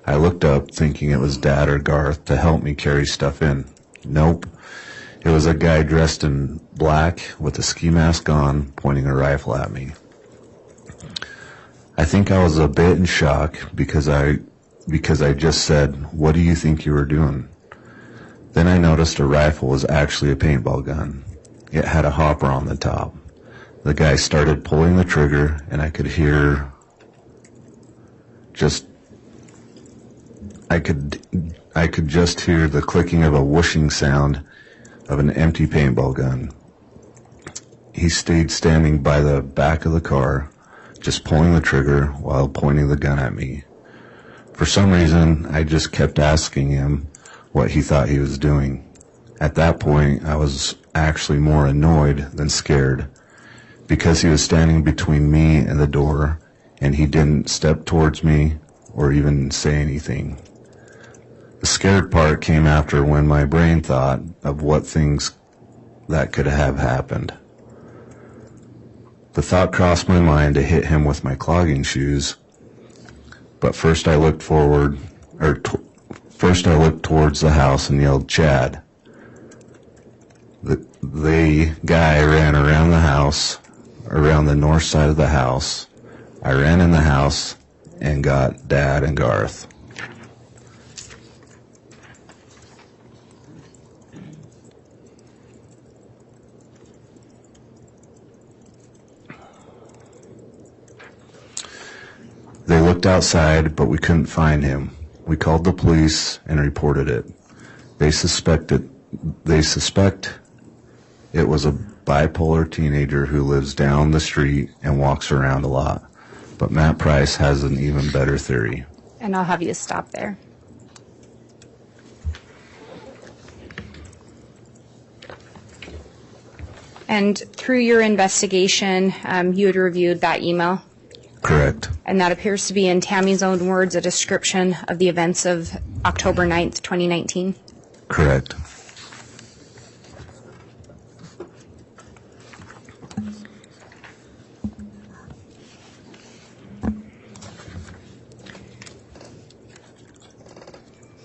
I looked up, thinking it was Dad or Garth to help me carry stuff in. Nope. It was a guy dressed in black with a ski mask on, pointing a rifle at me. I think I was a bit in shock because I just said, "What do you think you were doing?" Then I noticed a rifle was actually a paintball gun. It had a hopper on the top. The guy started pulling the trigger, and I could just hear the clicking of a whooshing sound of an empty paintball gun. He stayed standing by the back of the car, just pulling the trigger while pointing the gun at me. For some reason, I just kept asking him what he thought he was doing. At that point, I was actually more annoyed than scared, because he was standing between me and the door, and he didn't step towards me or even say anything. The scared part came after, when my brain thought of what things that could have happened. The thought crossed my mind to hit him with my clogging shoes, but first I looked towards the house and yelled, "Chad." The guy ran around the house, around the north side of the house. I ran in the house and got Dad and Garth. They looked outside, but we couldn't find him. We called the police and reported it. They suspect it was a bipolar teenager who lives down the street and walks around a lot. But Matt Price has an even better theory. And I'll have you stop there. And through your investigation, you had reviewed that email? Correct. And that appears to be, in Tammy's own words, a description of the events of October 9th, 2019? Correct.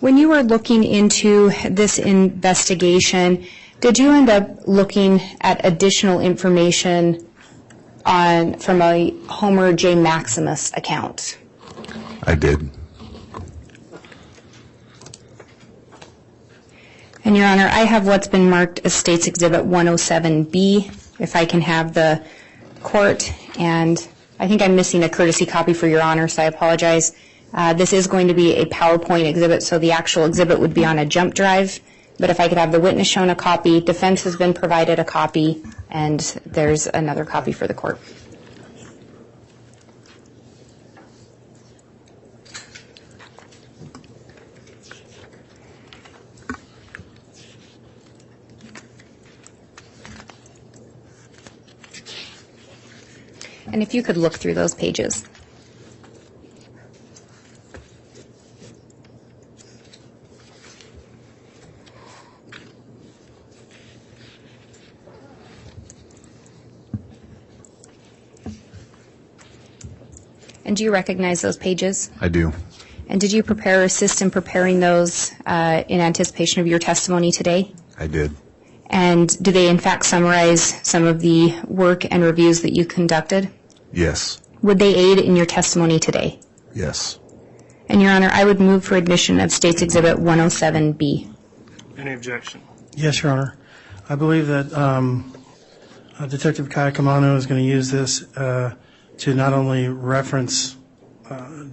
When you were looking into this investigation, did you end up looking at additional information from a Homer J. Maximus account? I did. And Your Honor, I have what's been marked as State's Exhibit 107B, if I can have the court, and I think I'm missing a courtesy copy for Your Honor, so I apologize. This is going to be a PowerPoint exhibit, so the actual exhibit would be on a jump drive. But if I could have the witness shown a copy, defense has been provided a copy, and there's another copy for the court. And if you could look through those pages. And do you recognize those pages? I do. And did you prepare or assist in preparing those in anticipation of your testimony today? I did. And do they in fact summarize some of the work and reviews that you conducted? Yes. Would they aid in your testimony today? Yes. And Your Honor, I would move for admission of State's Exhibit 107B. Any objection? Yes, Your Honor. I believe that Detective Kai Kamano is going to use this to not only reference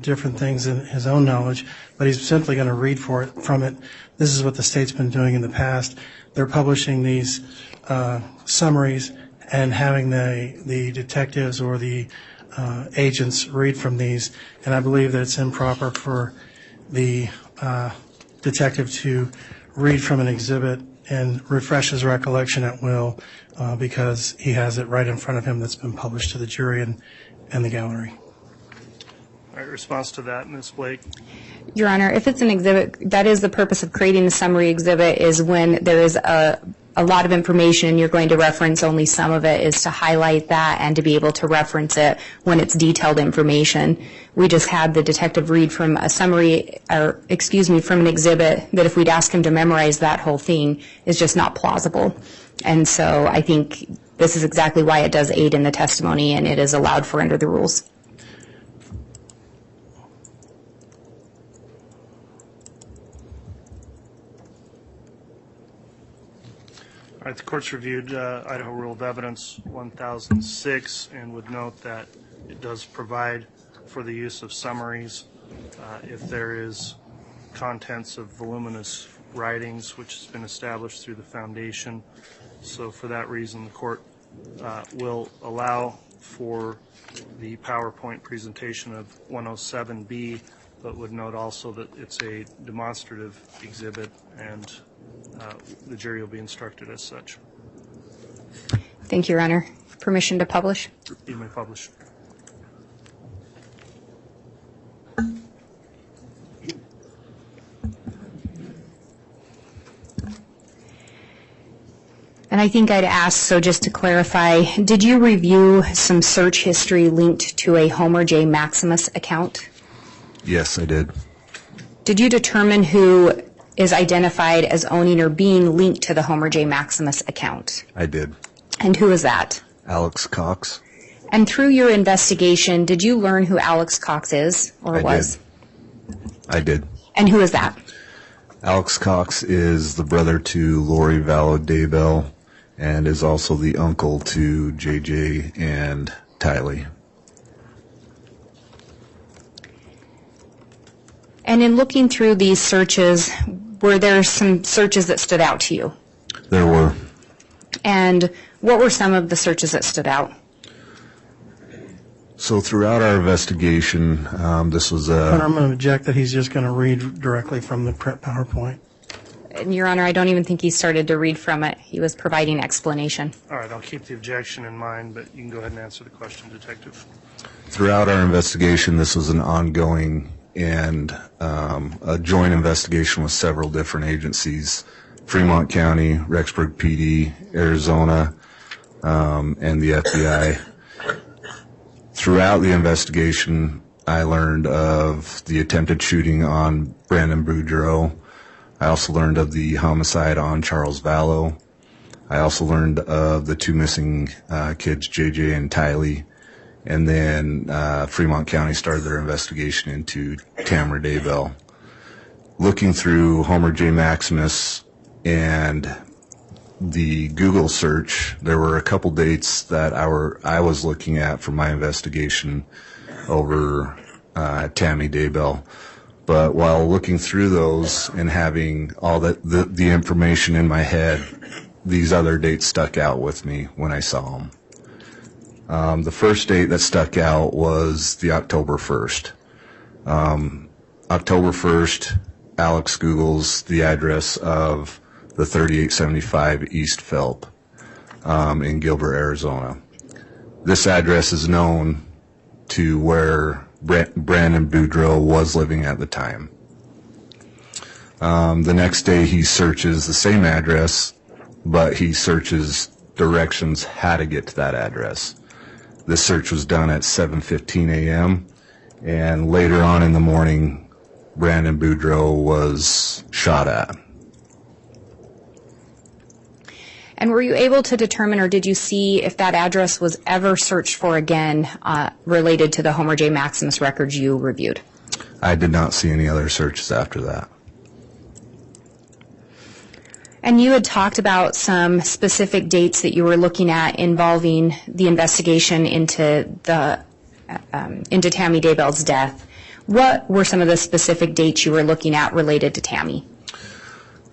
different things in his own knowledge, but he's simply going to read from it. This is what the state's been doing in the past. They're publishing these summaries and having the detectives or the agents read from these, and I believe that it's improper for the detective to read from an exhibit and refresh his recollection at will because he has it right in front of him that's been published to the jury and the gallery. All right, response to that, Ms. Blake? Your Honor, if it's an exhibit, that is the purpose of creating the summary exhibit, is when there is a lot of information and you're going to reference only some of it, is to highlight that and to be able to reference it when it's detailed information. We just had the detective read from a summary, or excuse me, from an exhibit that if we'd ask him to memorize that whole thing is just not plausible. And so I think this is exactly why it does aid in the testimony and it is allowed for under the rules. All right, the court's reviewed Idaho Rule of Evidence 1006 and would note that it does provide for the use of summaries if there is contents of voluminous writings, which has been established through the foundation. So for that reason, the court will allow for the PowerPoint presentation of 107B, but would note also that it's a demonstrative exhibit and the jury will be instructed as such. Thank you, Your Honor. Permission to publish? You may publish. And I think I'd ask, so just to clarify, did you review some search history linked to a Homer J. Maximus account? Yes, I did. Did you determine who is identified as owning or being linked to the Homer J. Maximus account? I did. And who is that? Alex Cox. And through your investigation, did you learn who Alex Cox is or was? I did. And who is that? Alex Cox is the brother to Lori Vallow Daybell and is also the uncle to JJ and Tylee. And in looking through these searches, were there some searches that stood out to you? There were. And what were some of the searches that stood out? So throughout our investigation, this was I'm going to object that he's just going to read directly from the PowerPoint. And Your Honor, I don't even think he started to read from it. He was providing explanation. All right, I'll keep the objection in mind, but you can go ahead and answer the question, Detective. Throughout our investigation, this was an ongoing and a joint investigation with several different agencies: Fremont County, Rexburg PD, Arizona, and the FBI. Throughout the investigation, I learned of the attempted shooting on Brandon Boudreaux. I also learned of the homicide on Charles Vallow. I also learned of the two missing kids, JJ and Tylee. And then Fremont County started their investigation into Tammy Daybell. Looking through Homer J. Maximus and the Google search, there were a couple dates that I was looking at for my investigation over Tammy Daybell. But while looking through those and having all the information in my head, these other dates stuck out with me when I saw them. The first date that stuck out was the October 1st. October 1st, Alex Googles the address of the 3875 East Phelp in Gilbert, Arizona. this address is known to where Brandon Boudreaux was living at the time. The next day he searches the same address, but he searches directions how to get to that address. This search was done at 7:15 a.m. and later on in the morning, Brandon Boudreaux was shot at. And were you able to determine, or did you see if that address was ever searched for again related to the Homer J. Maximus records you reviewed? I did not see any other searches after that. And you had talked about some specific dates that you were looking at involving the investigation into Tammy Daybell's death. What were some of the specific dates you were looking at related to Tammy?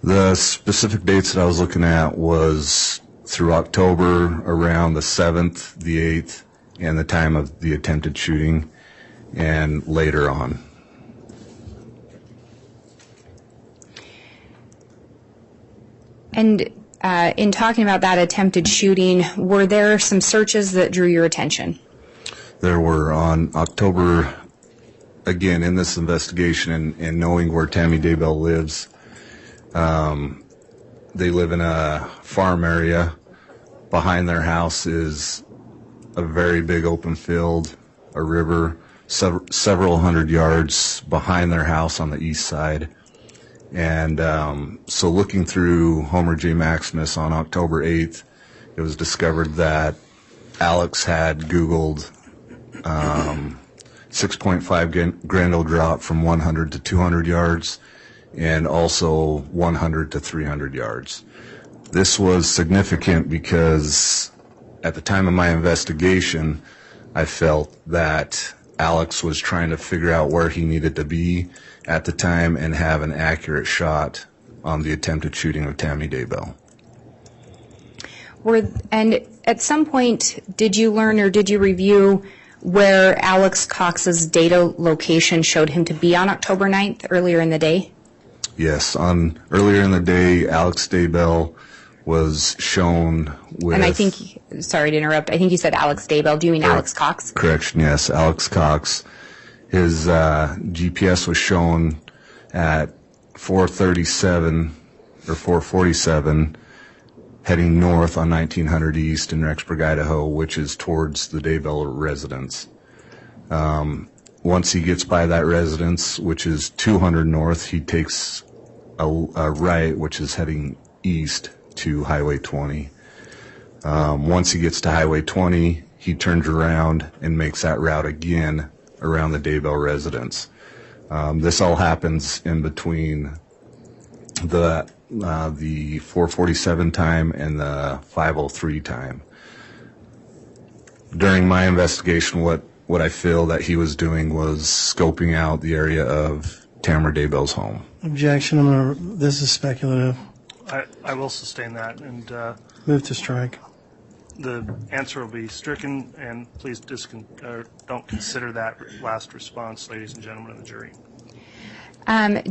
The specific dates that I was looking at was through October, around the 7th, the 8th, and the time of the attempted shooting, and later on. And in talking about that attempted shooting, were there some searches that drew your attention? There were on October, again, in this investigation and knowing where Tammy Daybell lives. They live in a farm area. Behind their house is a very big open field, a river, several hundred yards behind their house on the east side. And so looking through Homer J. Maximus on October 8th, it was discovered that Alex had Googled 6.5 Grendel drop from 100 to 200 yards and also 100 to 300 yards. This was significant because at the time of my investigation, I felt that Alex was trying to figure out where he needed to be at the time and have an accurate shot on the attempted shooting of Tammy Daybell. And at some point, did you learn or did you review where Alex Cox's data location showed him to be on October 9th, earlier in the day? Yes, earlier in the day, Alex Daybell was shown with... And I think, sorry to interrupt, I think you said Alex Daybell. Do you mean Alex Cox? Correction, yes, Alex Cox. His GPS was shown at 4:37 or 4:47 heading north on 1900 East in Rexburg, Idaho, which is towards the Daybell residence. Once he gets by that residence, which is 200 north, he takes a right, which is heading east to Highway 20. Once he gets to Highway 20, he turns around and makes that route again around the Daybell residence. This all happens in between the 4:47 time and the 5:03 time. During my investigation, what I feel that he was doing was scoping out the area of Tamara Daybell's home. Objection. This is speculative. I will sustain that, and Move to strike. the answer will be stricken, and please don't consider that last response, ladies and gentlemen of the jury.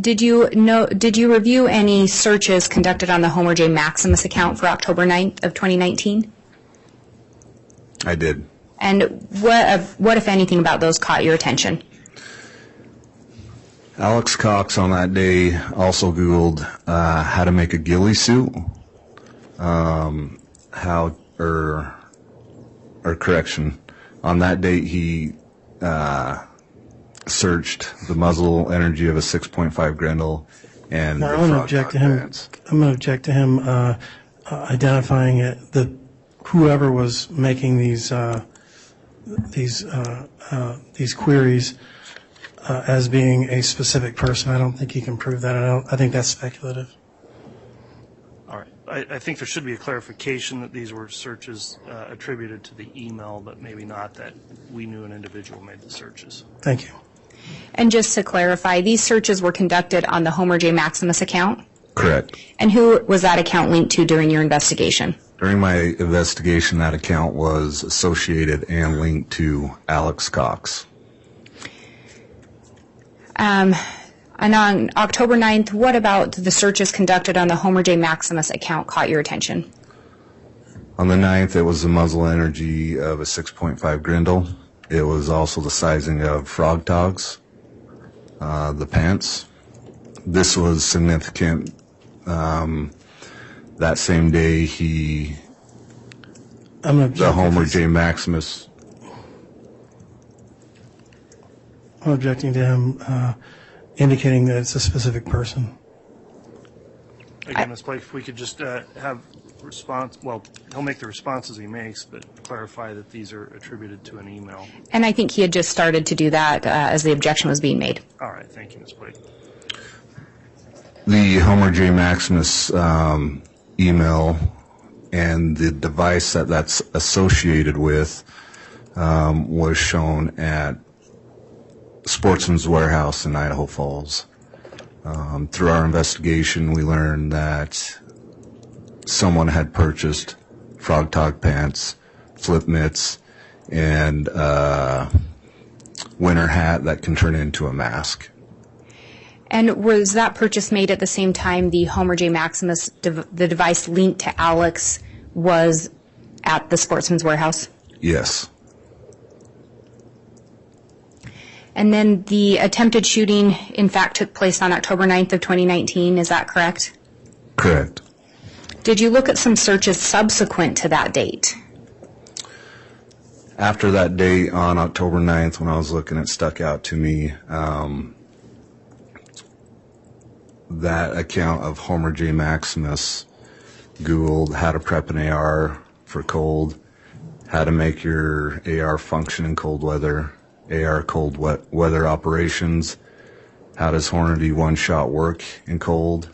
Did you review any searches conducted on the Homer J. Maximus account for October 9th of 2019? I did. And what, if anything, about those caught your attention? Alex Cox on that day also Googled how to make a ghillie suit. On that date he searched the muzzle energy of a 6.5 Grendel and Now, the I'm going to frog object to dart him. pants. I'm going to object to him identifying it, that whoever was making these queries as being a specific person. I don't think he can prove that. I think that's speculative. All right. I think there should be a clarification that these were searches attributed to the email, but maybe not that we knew an individual made the searches. Thank you. And just to clarify, these searches were conducted on the Homer J. Maximus account? Correct. And who was that account linked to during your investigation? During my investigation, that account was associated and linked to Alex Cox. And on October 9th, what about the searches conducted on the Homer J. Maximus account caught your attention? On the 9th, it was the muzzle energy of a 6.5 Grindle. It was also the sizing of Frog Togs, the pants. This was significant. That same day, the Homer J. Maximus. I'm objecting to him indicating that it's a specific person. Again, Ms. Blake, if we could just have response, well, he'll make the responses he makes, but clarify that these are attributed to an email. And I think he had just started to do that as the objection was being made. All right, thank you, Ms. Blake. The Homer J. Maximus email and the device that's associated with was shown at Sportsman's Warehouse in Idaho Falls. Through our investigation, we learned that someone had purchased Frog Tog pants, flip mitts, and a winter hat that can turn into a mask. And was that purchase made at the same time the Homer J. Maximus, the device linked to Alex, was at the Sportsman's Warehouse? Yes. And then the attempted shooting, in fact, took place on October 9th of 2019. Is that correct? Correct. Did you look at some searches subsequent to that date? After that date, on October 9th, when I was looking, it stuck out to me that account of Homer J. Maximus Googled how to prep an AR for cold, how to make your AR function in cold weather, AR cold weather operations, how does Hornady one-shot work in cold,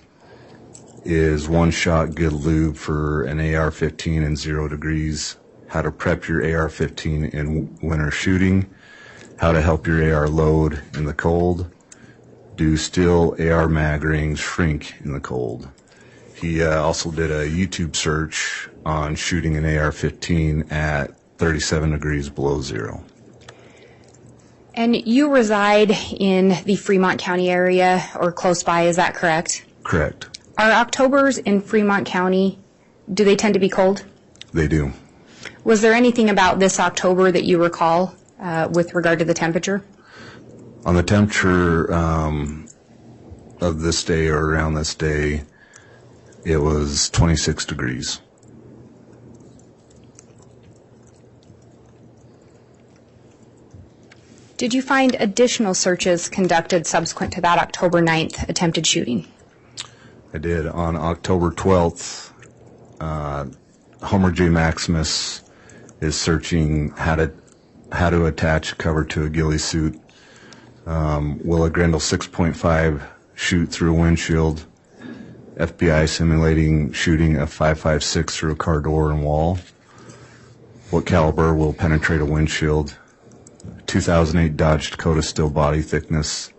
is one-shot good lube for an AR-15 in 0 degrees, how to prep your AR-15 in winter shooting, how to help your AR load in the cold, do steel AR mag rings shrink in the cold. He also did a YouTube search on shooting an AR-15 at 37 degrees below zero. And you reside in the Fremont County area or close by, is that correct? Correct. Are Octobers in Fremont County, do they tend to be cold? They do. Was there anything about this October that you recall with regard to the temperature? On the temperature of this day or around this day, it was 26 degrees. Did you find additional searches conducted subsequent to that October 9th attempted shooting? I did. On October 12th, Homer J. Maximus is searching how to attach a cover to a ghillie suit. Will a Grendel 6.5 shoot through a windshield? FBI simulating shooting a 5.56 through a car door and wall. What caliber will penetrate a windshield? 2008 Dodge Dakota steel body thickness.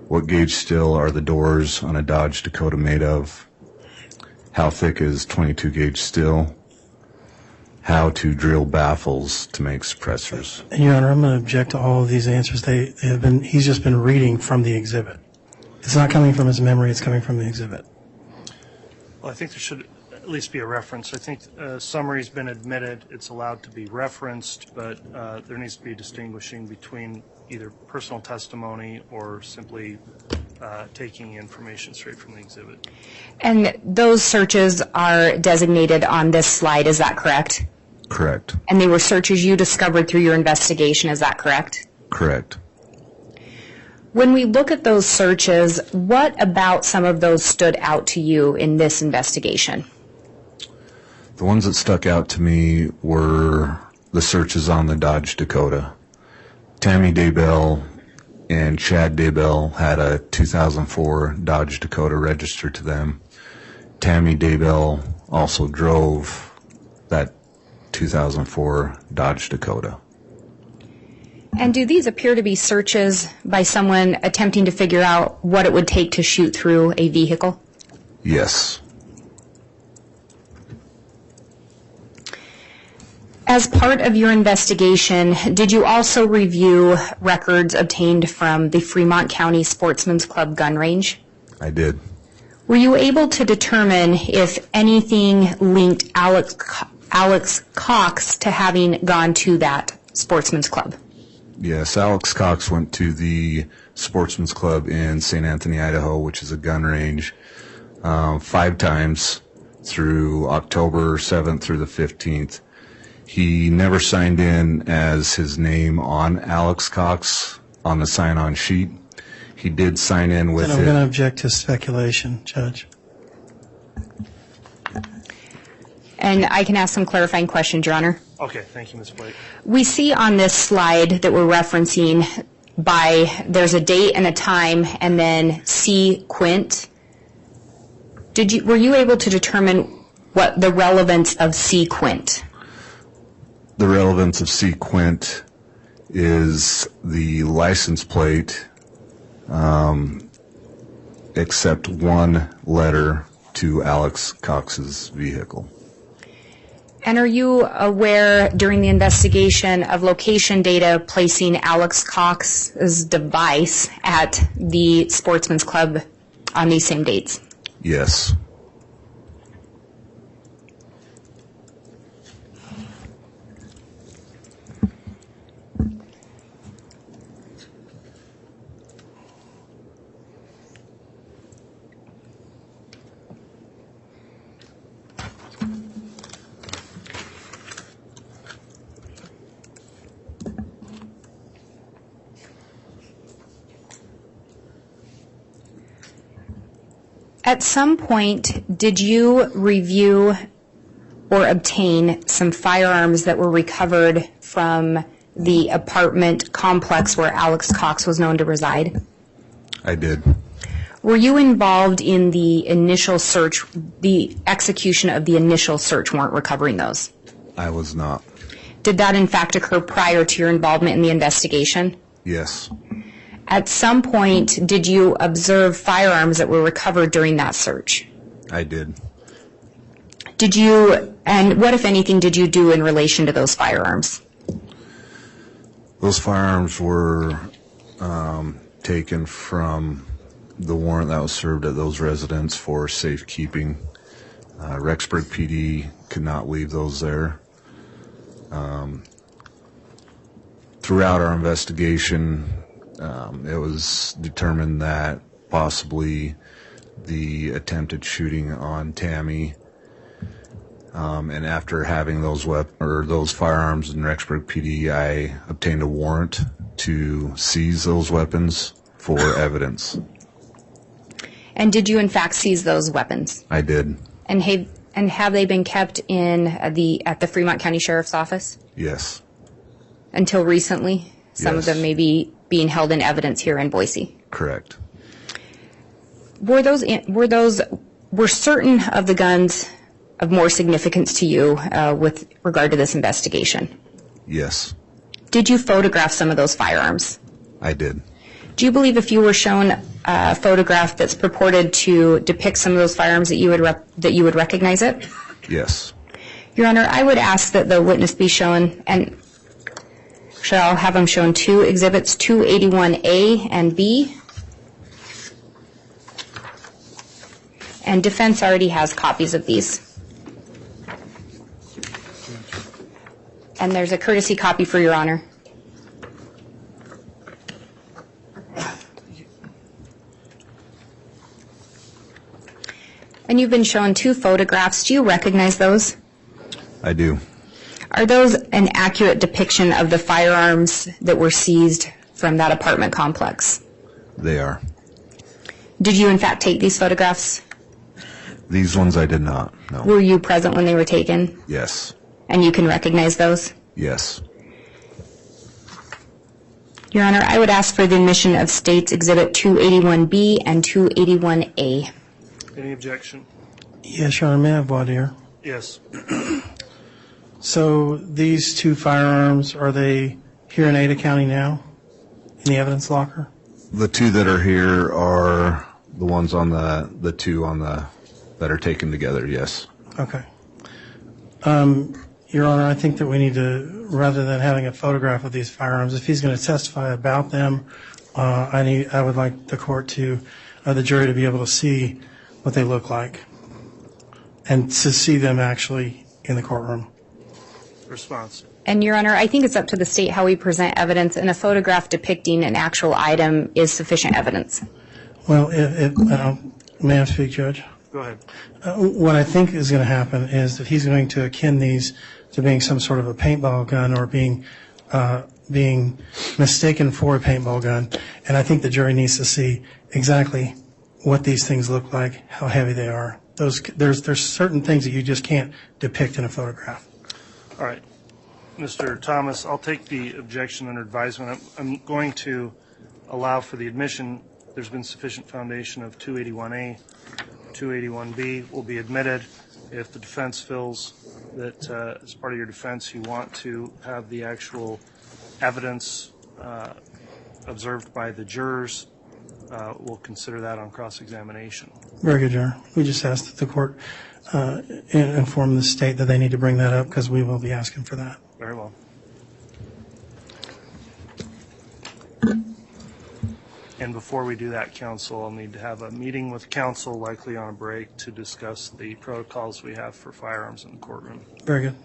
What gauge steel are the doors on a Dodge Dakota made of? How thick is 22 gauge steel? How to drill baffles to make suppressors. Your Honor, I'm going to object to all of these answers. He's just been reading from the exhibit. It's not coming from his memory, it's coming from the exhibit. Well, I think there should at least be a reference. I think summary's been admitted, it's allowed to be referenced, but there needs to be distinguishing between either personal testimony or simply taking information straight from the exhibit. And those searches are designated on this slide, is that correct? Correct. And they were searches you discovered through your investigation, is that correct? Correct. When we look at those searches, what about some of those stood out to you in this investigation? The ones that stuck out to me were the searches on the Dodge Dakota. Tammy Daybell and Chad Daybell had a 2004 Dodge Dakota registered to them. Tammy Daybell also drove that 2004 Dodge Dakota. And do these appear to be searches by someone attempting to figure out what it would take to shoot through a vehicle? Yes. As part of your investigation, did you also review records obtained from the Fremont County Sportsman's Club gun range? I did. Were you able to determine if anything linked Alex Alex Cox to having gone to that sportsman's club? Yes, Alex Cox went to the Sportsman's Club in St. Anthony, Idaho, which is a gun range, 5 times through October 7th through the 15th. He never signed in as his name on Alex Cox on the sign-on sheet. He did sign in with And I'm going to object to speculation, Judge. And I can ask some clarifying questions, Your Honor. Okay, thank you, Ms. Blake. We see on this slide that we're referencing there's a date and a time, and then C. Quint. Were you able to determine what the relevance of C. Quint? The relevance of C. Quint is the license plate, except one letter to Alex Cox's vehicle. And are you aware during the investigation of location data placing Alex Cox's device at the Sportsman's Club on these same dates? Yes. At some point, did you review or obtain some firearms that were recovered from the apartment complex where Alex Cox was known to reside? I did. Were you involved in the initial search, the execution of the initial search warrant recovering those? I was not. Did that in fact occur prior to your involvement in the investigation? Yes. At some point, did you observe firearms that were recovered during that search? I did. Did you, and what, if anything, did you do in relation to those firearms? Those firearms were taken from the warrant that was served at those residents for safekeeping. Rexburg PD could not leave those there. Throughout our investigation, it was determined that possibly the attempted shooting on Tammy, and after having those firearms in Rexburg PD, I obtained a warrant to seize those weapons for evidence. And did you in fact seize those weapons? I did. And have they been kept at the Fremont County Sheriff's Office? Yes. Until recently? Some of them may be being held in evidence here in Boise. Correct. Were certain of the guns of more significance to you with regard to this investigation? Yes. Did you photograph some of those firearms? I did. Do you believe if you were shown a photograph that's purported to depict some of those firearms that you would recognize it? Yes. Your Honor, I would ask that the witness be shown, and I'll have them shown two exhibits, 281A and B. And defense already has copies of these. And there's a courtesy copy for Your Honor. And you've been shown two photographs. Do you recognize those? I do. Are those an accurate depiction of the firearms that were seized from that apartment complex? They are. Did you in fact take these photographs? These ones I did not, no. Were you present when they were taken? Yes. And you can recognize those? Yes. Your Honor, I would ask for the admission of States Exhibit 281B and 281A. Any objection? Yes, Your Honor, may I have voir dire? Yes. So these two firearms, are they here in Ada County now, in the evidence locker? The two that are here are the ones on the two on the that are taken together, yes. Okay. Your Honor, I think that we need to, rather than having a photograph of these firearms, if he's going to testify about them, I would like the court to, the jury to be able to see what they look like and to see them actually in the courtroom. Response. And, Your Honor, I think it's up to the state how we present evidence, and a photograph depicting an actual item is sufficient evidence. Well, may I speak, Judge? Go ahead. What I think is going to happen is that he's going to akin these to being some sort of a paintball gun or being mistaken for a paintball gun. And I think the jury needs to see exactly what these things look like, how heavy they are. There's certain things that you just can't depict in a photograph. All right. Mr. Thomas, I'll take the objection under advisement. I'm going to allow for the admission. There's been sufficient foundation of 281A. 281B will be admitted if the defense feels that as part of your defense you want to have the actual evidence observed by the jurors. We'll consider that on cross-examination. Very good, Your Honor. We just asked that the court inform the state that they need to bring that up because we will be asking for that. Very well. And before we do that, counsel, I'll need to have a meeting with counsel, likely on a break, to discuss the protocols we have for firearms in the courtroom. Very good.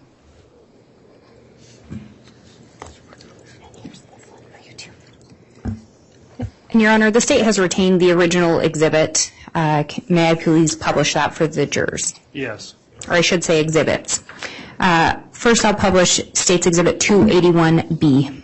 And, Your Honor, the state has retained the original exhibit. May I please publish that for the jurors? Yes. Or I should say exhibits. First, I'll publish State's Exhibit 281B.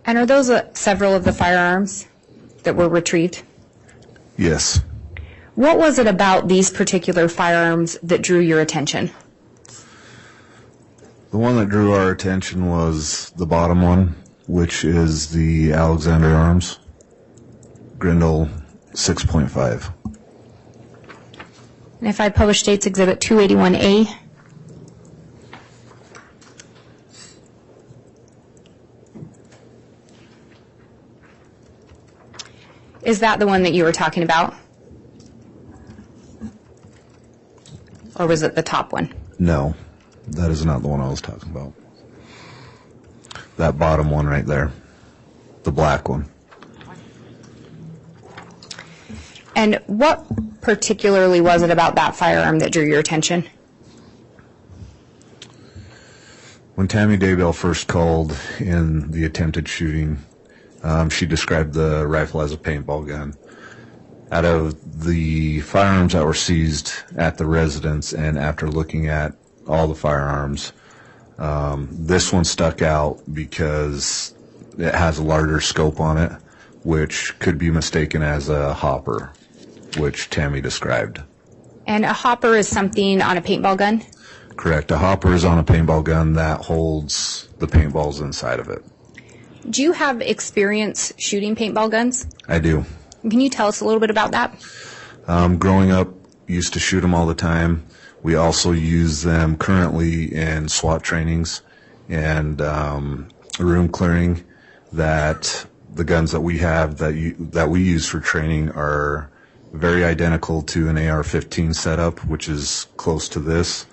And are those several of the firearms that were retrieved? Yes. What was it about these particular firearms that drew your attention? The one that drew our attention was the bottom one, which is the Alexander Arms, Grindle 6.5. And if I publish State's Exhibit 281A, is that the one that you were talking about? Or was it the top one? No, that is not the one I was talking about. That bottom one right there, the black one. And what particularly was it about that firearm that drew your attention? When Tammy Daybell first called in the attempted shooting, she described the rifle as a paintball gun. Out of the firearms that were seized at the residence and after looking at all the firearms, this one stuck out because it has a larger scope on it, which could be mistaken as a hopper, which Tammy described. And a hopper is something on a paintball gun? Correct. A hopper is on a paintball gun that holds the paintballs inside of it. Do you have experience shooting paintball guns? I do. Can you tell us a little bit about that? Growing up, used to shoot them all the time. We also use them currently in SWAT trainings and room clearing. That the guns that we have that we use for training are very identical to an AR-15 setup, which is close to this.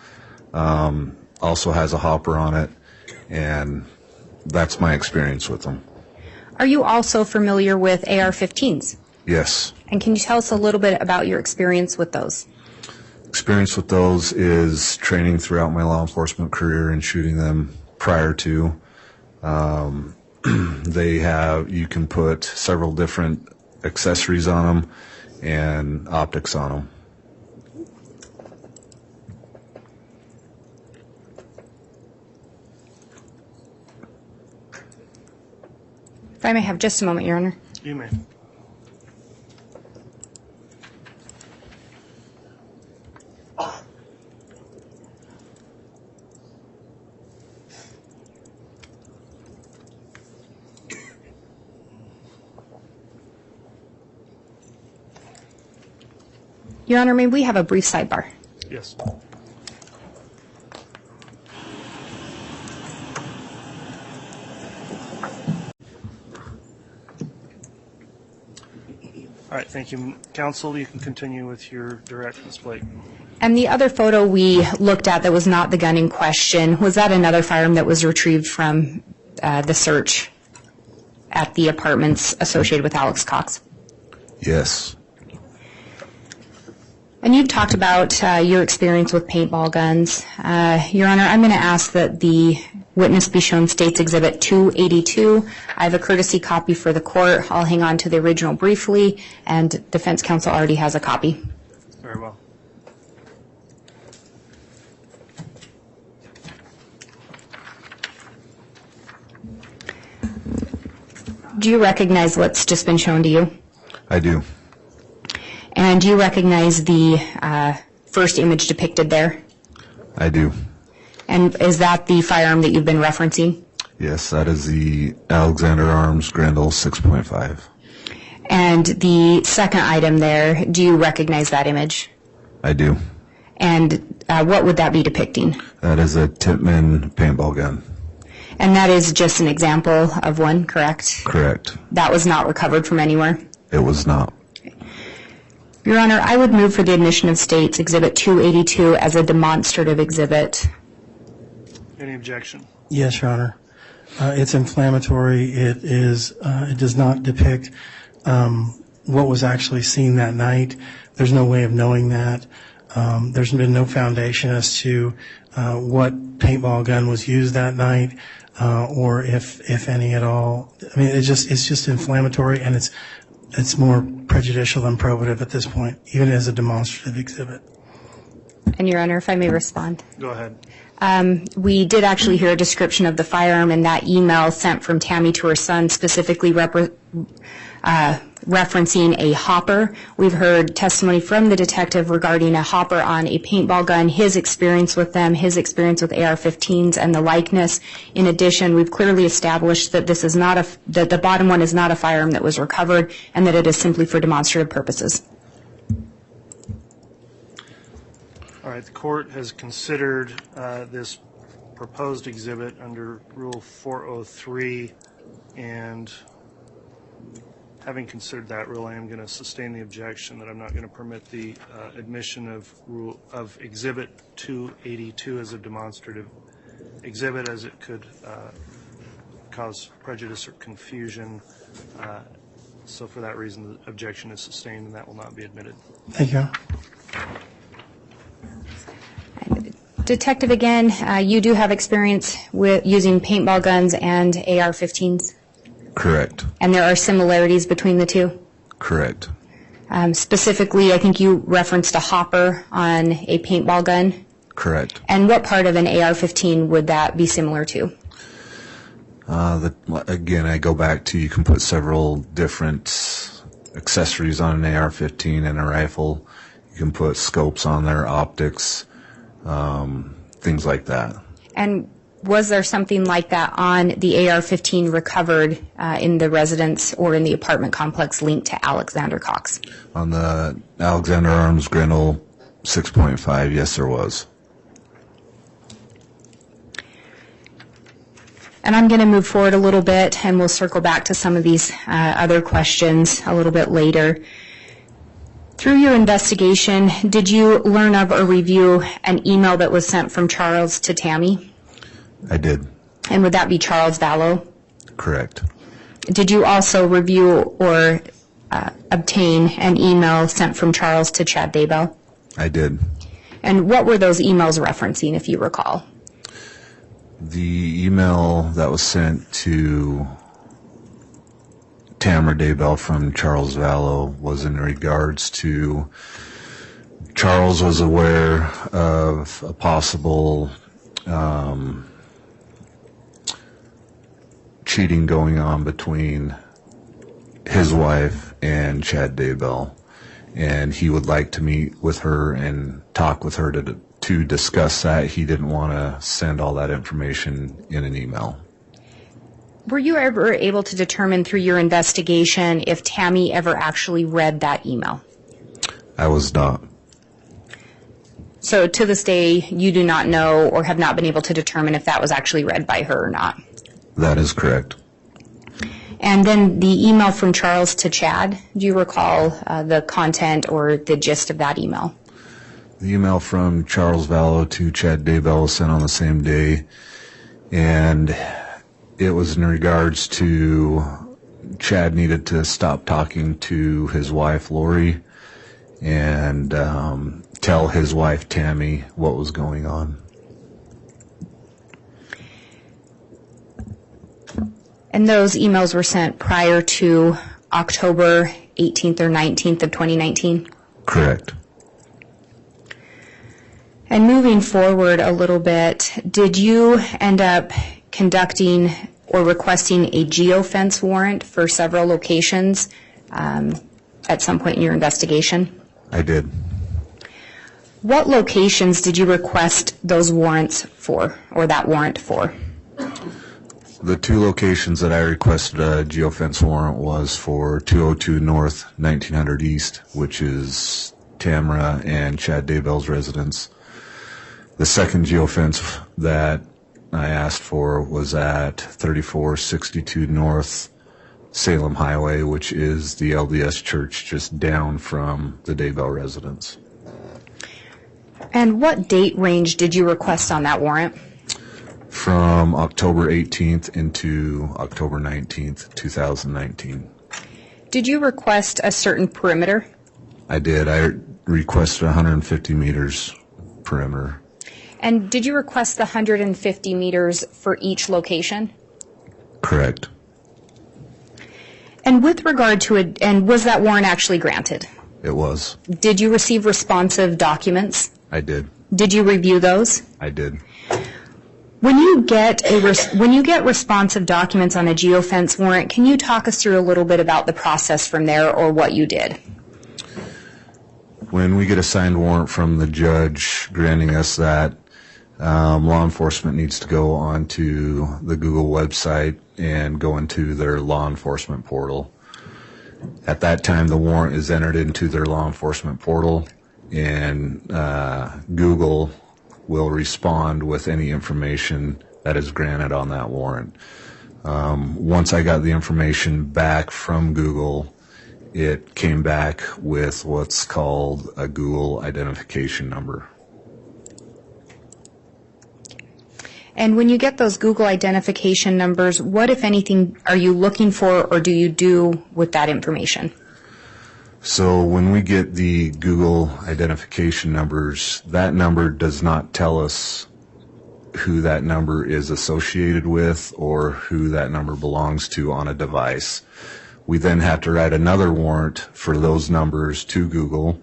Also has a hopper on it, and that's my experience with them. Are you also familiar with AR-15s? Yes. And can you tell us a little bit about your experience with those? Experience with those is training throughout my law enforcement career and shooting them prior to. You can put several different accessories on them and optics on them. If I may have just a moment, Your Honor. You may. Your Honor, may we have a brief sidebar? Yes. All right, thank you. Counsel, you can continue with your direct, Ms. Blake. And the other photo we looked at that was not the gun in question, was that another firearm that was retrieved from the search at the apartments associated with Alex Cox? Yes. And you've talked about your experience with paintball guns. Your Honor, I'm going to ask that the witness be shown State's Exhibit 282. I have a courtesy copy for the court. I'll hang on to the original briefly, and defense counsel already has a copy. Very well. Do you recognize what's just been shown to you? I do. And do you recognize the first image depicted there? I do. And is that the firearm that you've been referencing? Yes, that is the Alexander Arms Grendel 6.5. And the second item there, do you recognize that image? I do. And what would that be depicting? That is a Tippmann paintball gun. And that is just an example of one, correct? Correct. That was not recovered from anywhere? It was not. Your Honor, I would move for the admission of State's Exhibit 282 as a demonstrative exhibit. Any objection? Yes, Your Honor. It's inflammatory. It does not depict what was actually seen that night. There's no way of knowing that. There's been no foundation as to what paintball gun was used that night, or if any at all. I mean, it's just inflammatory, and it's more prejudicial than probative at this point, even as a demonstrative exhibit. And Your Honor, if I may respond. Go ahead. We did actually hear a description of the firearm in that email sent from Tammy to her son, specifically referencing a hopper. We've heard testimony from the detective regarding a hopper on a paintball gun, his experience with them, his experience with AR-15s, and the likeness. In addition, we've clearly established that this is not that the bottom one is not a firearm that was recovered, and that it is simply for demonstrative purposes. All right, the court has considered this proposed exhibit under Rule 403, and having considered that rule, I am going to sustain the objection that I'm not going to permit the admission of Exhibit 282 as a demonstrative exhibit, as it could cause prejudice or confusion. So for that reason, the objection is sustained, and that will not be admitted. Thank you, Your Honor. Detective, again, you do have experience with using paintball guns and AR-15s? Correct. And there are similarities between the two? Correct. Specifically, I think you referenced a hopper on a paintball gun? Correct. And what part of an AR-15 would that be similar to? Again, I go back to you can put several different accessories on an AR-15 and a rifle. You can put scopes on there, optics, things like that. And was there something like that on the AR-15 recovered in the residence or in the apartment complex linked to Alexander Cox? On the Alexander Arms Grendel 6.5, yes, there was. And I'm going to move forward a little bit, and we'll circle back to some of these other questions a little bit later. Through your investigation, did you learn of or review an email that was sent from Charles to Tammy? I did. And would that be Charles Vallow? Correct. Did you also review or obtain an email sent from Charles to Chad Daybell? I did. And what were those emails referencing, if you recall? The email that was sent to Tamara Daybell from Charles Vallow was in regards to Charles was aware of a possible cheating going on between his wife and Chad Daybell, and he would like to meet with her and talk with her to discuss that. He didn't want to send all that information in an email. Were you ever able to determine through your investigation if Tammy ever actually read that email? I was not. So to this day, you do not know or have not been able to determine if that was actually read by her or not? That is correct. And then the email from Charles to Chad, do you recall the content or the gist of that email? The email from Charles Vallow to Chad Daybell was sent on the same day, and it was in regards to Chad needed to stop talking to his wife, Lori, and tell his wife, Tammy, what was going on. And those emails were sent prior to October 18th or 19th of 2019? Correct. And moving forward a little bit, did you end up conducting or requesting a geofence warrant for several locations at some point in your investigation? I did. What locations did you request those warrants for, or that warrant for? The two locations that I requested a geofence warrant was for 202 North, 1900 East, which is Tamara and Chad Daybell's residence. The second geofence that I asked for was at 3462 North Salem Highway, which is the LDS church just down from the Daybell residence. And what date range did you request on that warrant? From October 18th into October 19th, 2019. Did you request a certain perimeter? I did. I requested 150 meters perimeter. And did you request the 150 meters for each location? Correct. And with regard to it, and was that warrant actually granted? It was. Did you receive responsive documents? I did. Did you review those? I did. When you get responsive documents on a geofence warrant, can you talk us through a little bit about the process from there or what you did? When we get a signed warrant from the judge granting us that, law enforcement needs to go onto the Google website and go into their law enforcement portal. At that time, the warrant is entered into their law enforcement portal, and Google will respond with any information that is granted on that warrant. Once I got the information back from Google, it came back with what's called a Google identification number. And when you get those Google identification numbers, what, if anything, are you looking for or do you do with that information? So when we get the Google identification numbers, that number does not tell us who that number is associated with or who that number belongs to on a device. We then have to write another warrant for those numbers to Google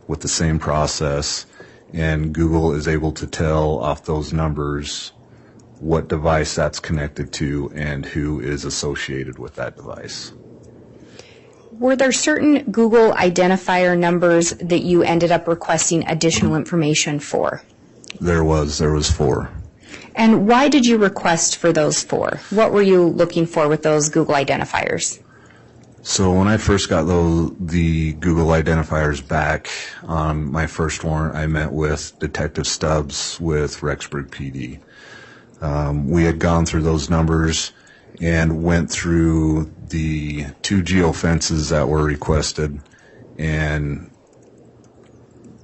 with the same process, and Google is able to tell off those numbers what device that's connected to and who is associated with that device. Were there certain Google identifier numbers that you ended up requesting additional information for? There was 4. And why did you request for those 4? What were you looking for with those Google identifiers? So when I first got the Google identifiers back on my first warrant, I met with Detective Stubbs with Rexburg PD. We had gone through those numbers and went through the 2 geofences that were requested and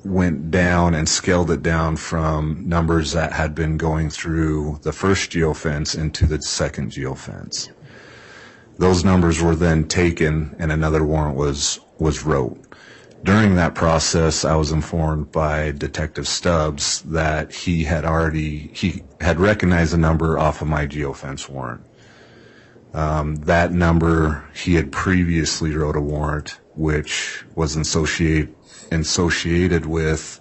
went down and scaled it down from numbers that had been going through the first geofence into the second geofence. Those numbers were then taken and another warrant was wrote. During that process, I was informed by Detective Stubbs that he had recognized a number off of my geofence warrant. That number, he had previously wrote a warrant which was associated with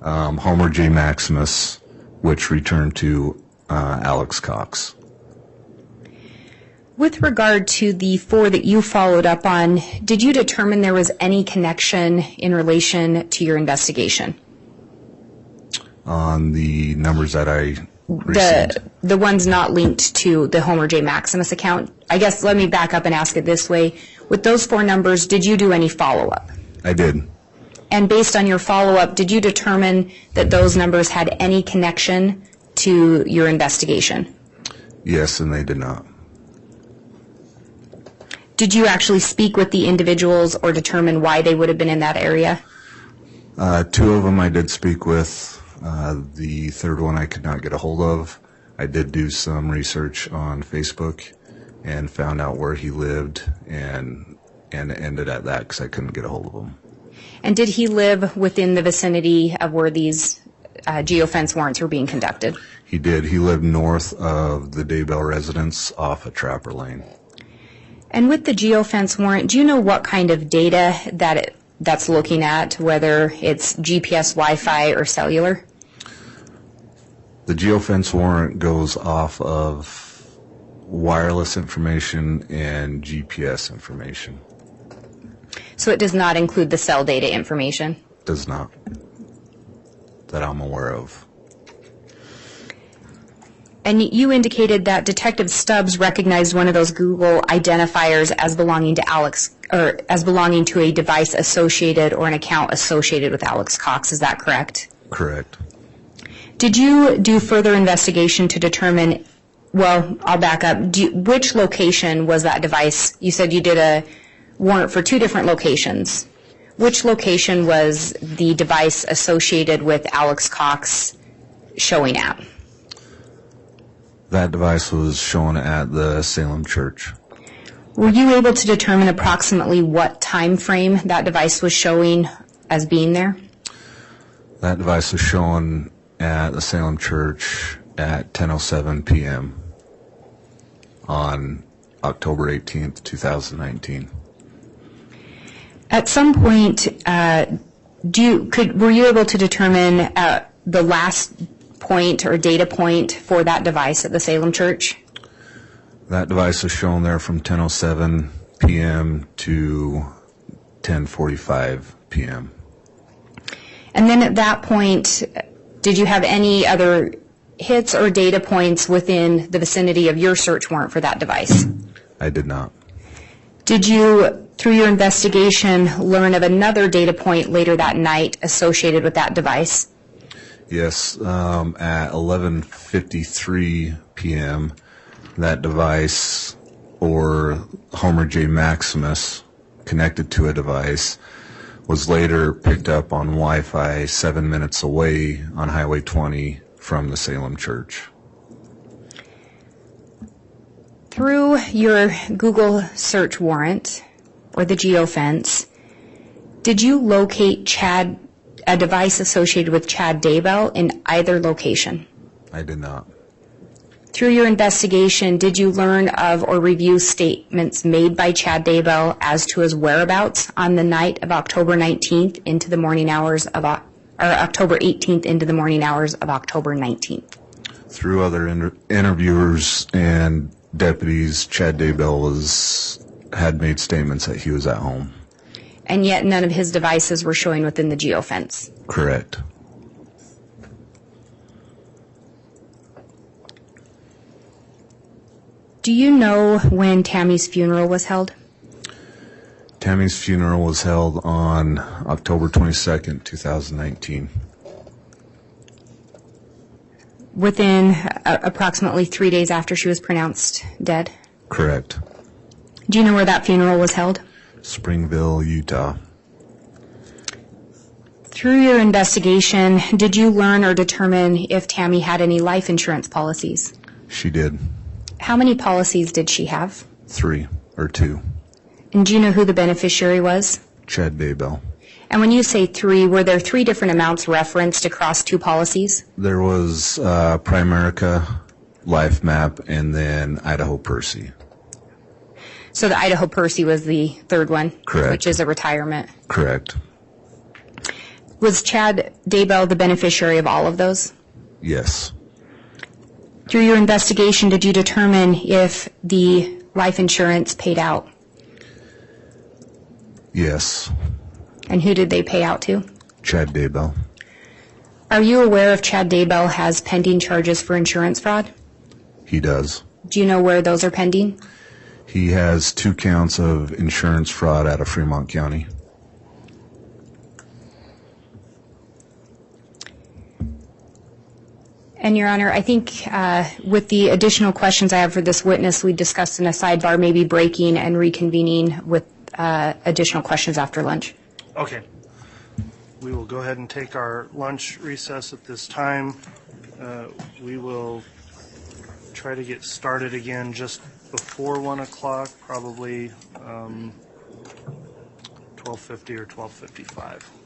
Homer J. Maximus, which returned to Alex Cox. With regard to the 4 that you followed up on, did you determine there was any connection in relation to your investigation? On the numbers that I received? The ones not linked to the Homer J. Maximus account? I guess let me back up and ask it this way. With those 4 numbers, did you do any follow-up? I did. And based on your follow-up, did you determine that those numbers had any connection to your investigation? Yes, and they did not. Did you actually speak with the individuals or determine why they would have been in that area? Two of them I did speak with. The third one I could not get a hold of. I did do some research on Facebook and found out where he lived, and it ended at that because I couldn't get a hold of him. And did he live within the vicinity of where these geofence warrants were being conducted? He did. He lived north of the Daybell residence off of Trapper Lane. And with the geofence warrant, do you know what kind of data that's looking at, whether it's GPS, Wi-Fi, or cellular? The geofence warrant goes off of wireless information and GPS information. So it does not include the cell data information? Does not. That I'm aware of. And you indicated that Detective Stubbs recognized one of those Google identifiers as belonging to Alex, or as belonging to a device associated or an account associated with Alex Cox. Is that correct? Correct. Did you do further investigation to determine, well, I'll back up, which location was that device? You said you did a warrant for two different locations. Which location was the device associated with Alex Cox showing at? That device was shown at the Salem Church. Were you able to determine approximately what time frame that device was showing as being there? That device was shown at the Salem Church at 10:07 p.m. on October 18th, 2019. At some point, were you able to determine the last point or data point for that device at the Salem Church? That device was shown there from 10:07 p.m. to 10:45 p.m. And then at that point, did you have any other hits or data points within the vicinity of your search warrant for that device? I did not. Did you, through your investigation, learn of another data point later that night associated with that device? Yes, at 11:53 p.m., that device, or Homer J. Maximus, connected to a device, was later picked up on Wi-Fi 7 minutes away on Highway 20 from the Salem Church. Through your Google search warrant, or the geofence, did you locate a device associated with Chad Daybell in either location? I did not. Through your investigation, did you learn of or review statements made by Chad Daybell as to his whereabouts on the night of October 19th into the morning hours of, or October 18th into the morning hours of October 19th? Through other interviewers and deputies, Chad Daybell had made statements that he was at home. And yet none of his devices were showing within the geofence? Correct. Do you know when Tammy's funeral was held? Tammy's funeral was held on October 22nd, 2019. Within approximately 3 days after she was pronounced dead? Correct. Do you know where that funeral was held? Springville, Utah. Through your investigation, did you learn or determine if Tammy had any life insurance policies? She did. How many policies did she have? 3 or 2. And do you know who the beneficiary was? Chad Daybell. And when you say 3, were there 3 different amounts referenced across 2 policies? There was Primerica, Life Map, and then Idaho Percy. So the Idaho Percy was the third one? Correct. Which is a retirement? Correct. Was Chad Daybell the beneficiary of all of those? Yes. Through your investigation, did you determine if the life insurance paid out? Yes. And who did they pay out to? Chad Daybell. Are you aware if Chad Daybell has pending charges for insurance fraud? He does. Do you know where those are pending? He has 2 counts of insurance fraud out of Fremont County. And, Your Honor, I think with the additional questions I have for this witness, we discussed in a sidebar maybe breaking and reconvening with additional questions after lunch. Okay. We will go ahead and take our lunch recess at this time. We will try to get started again just before 1 o'clock, probably 12:50 or 12:55.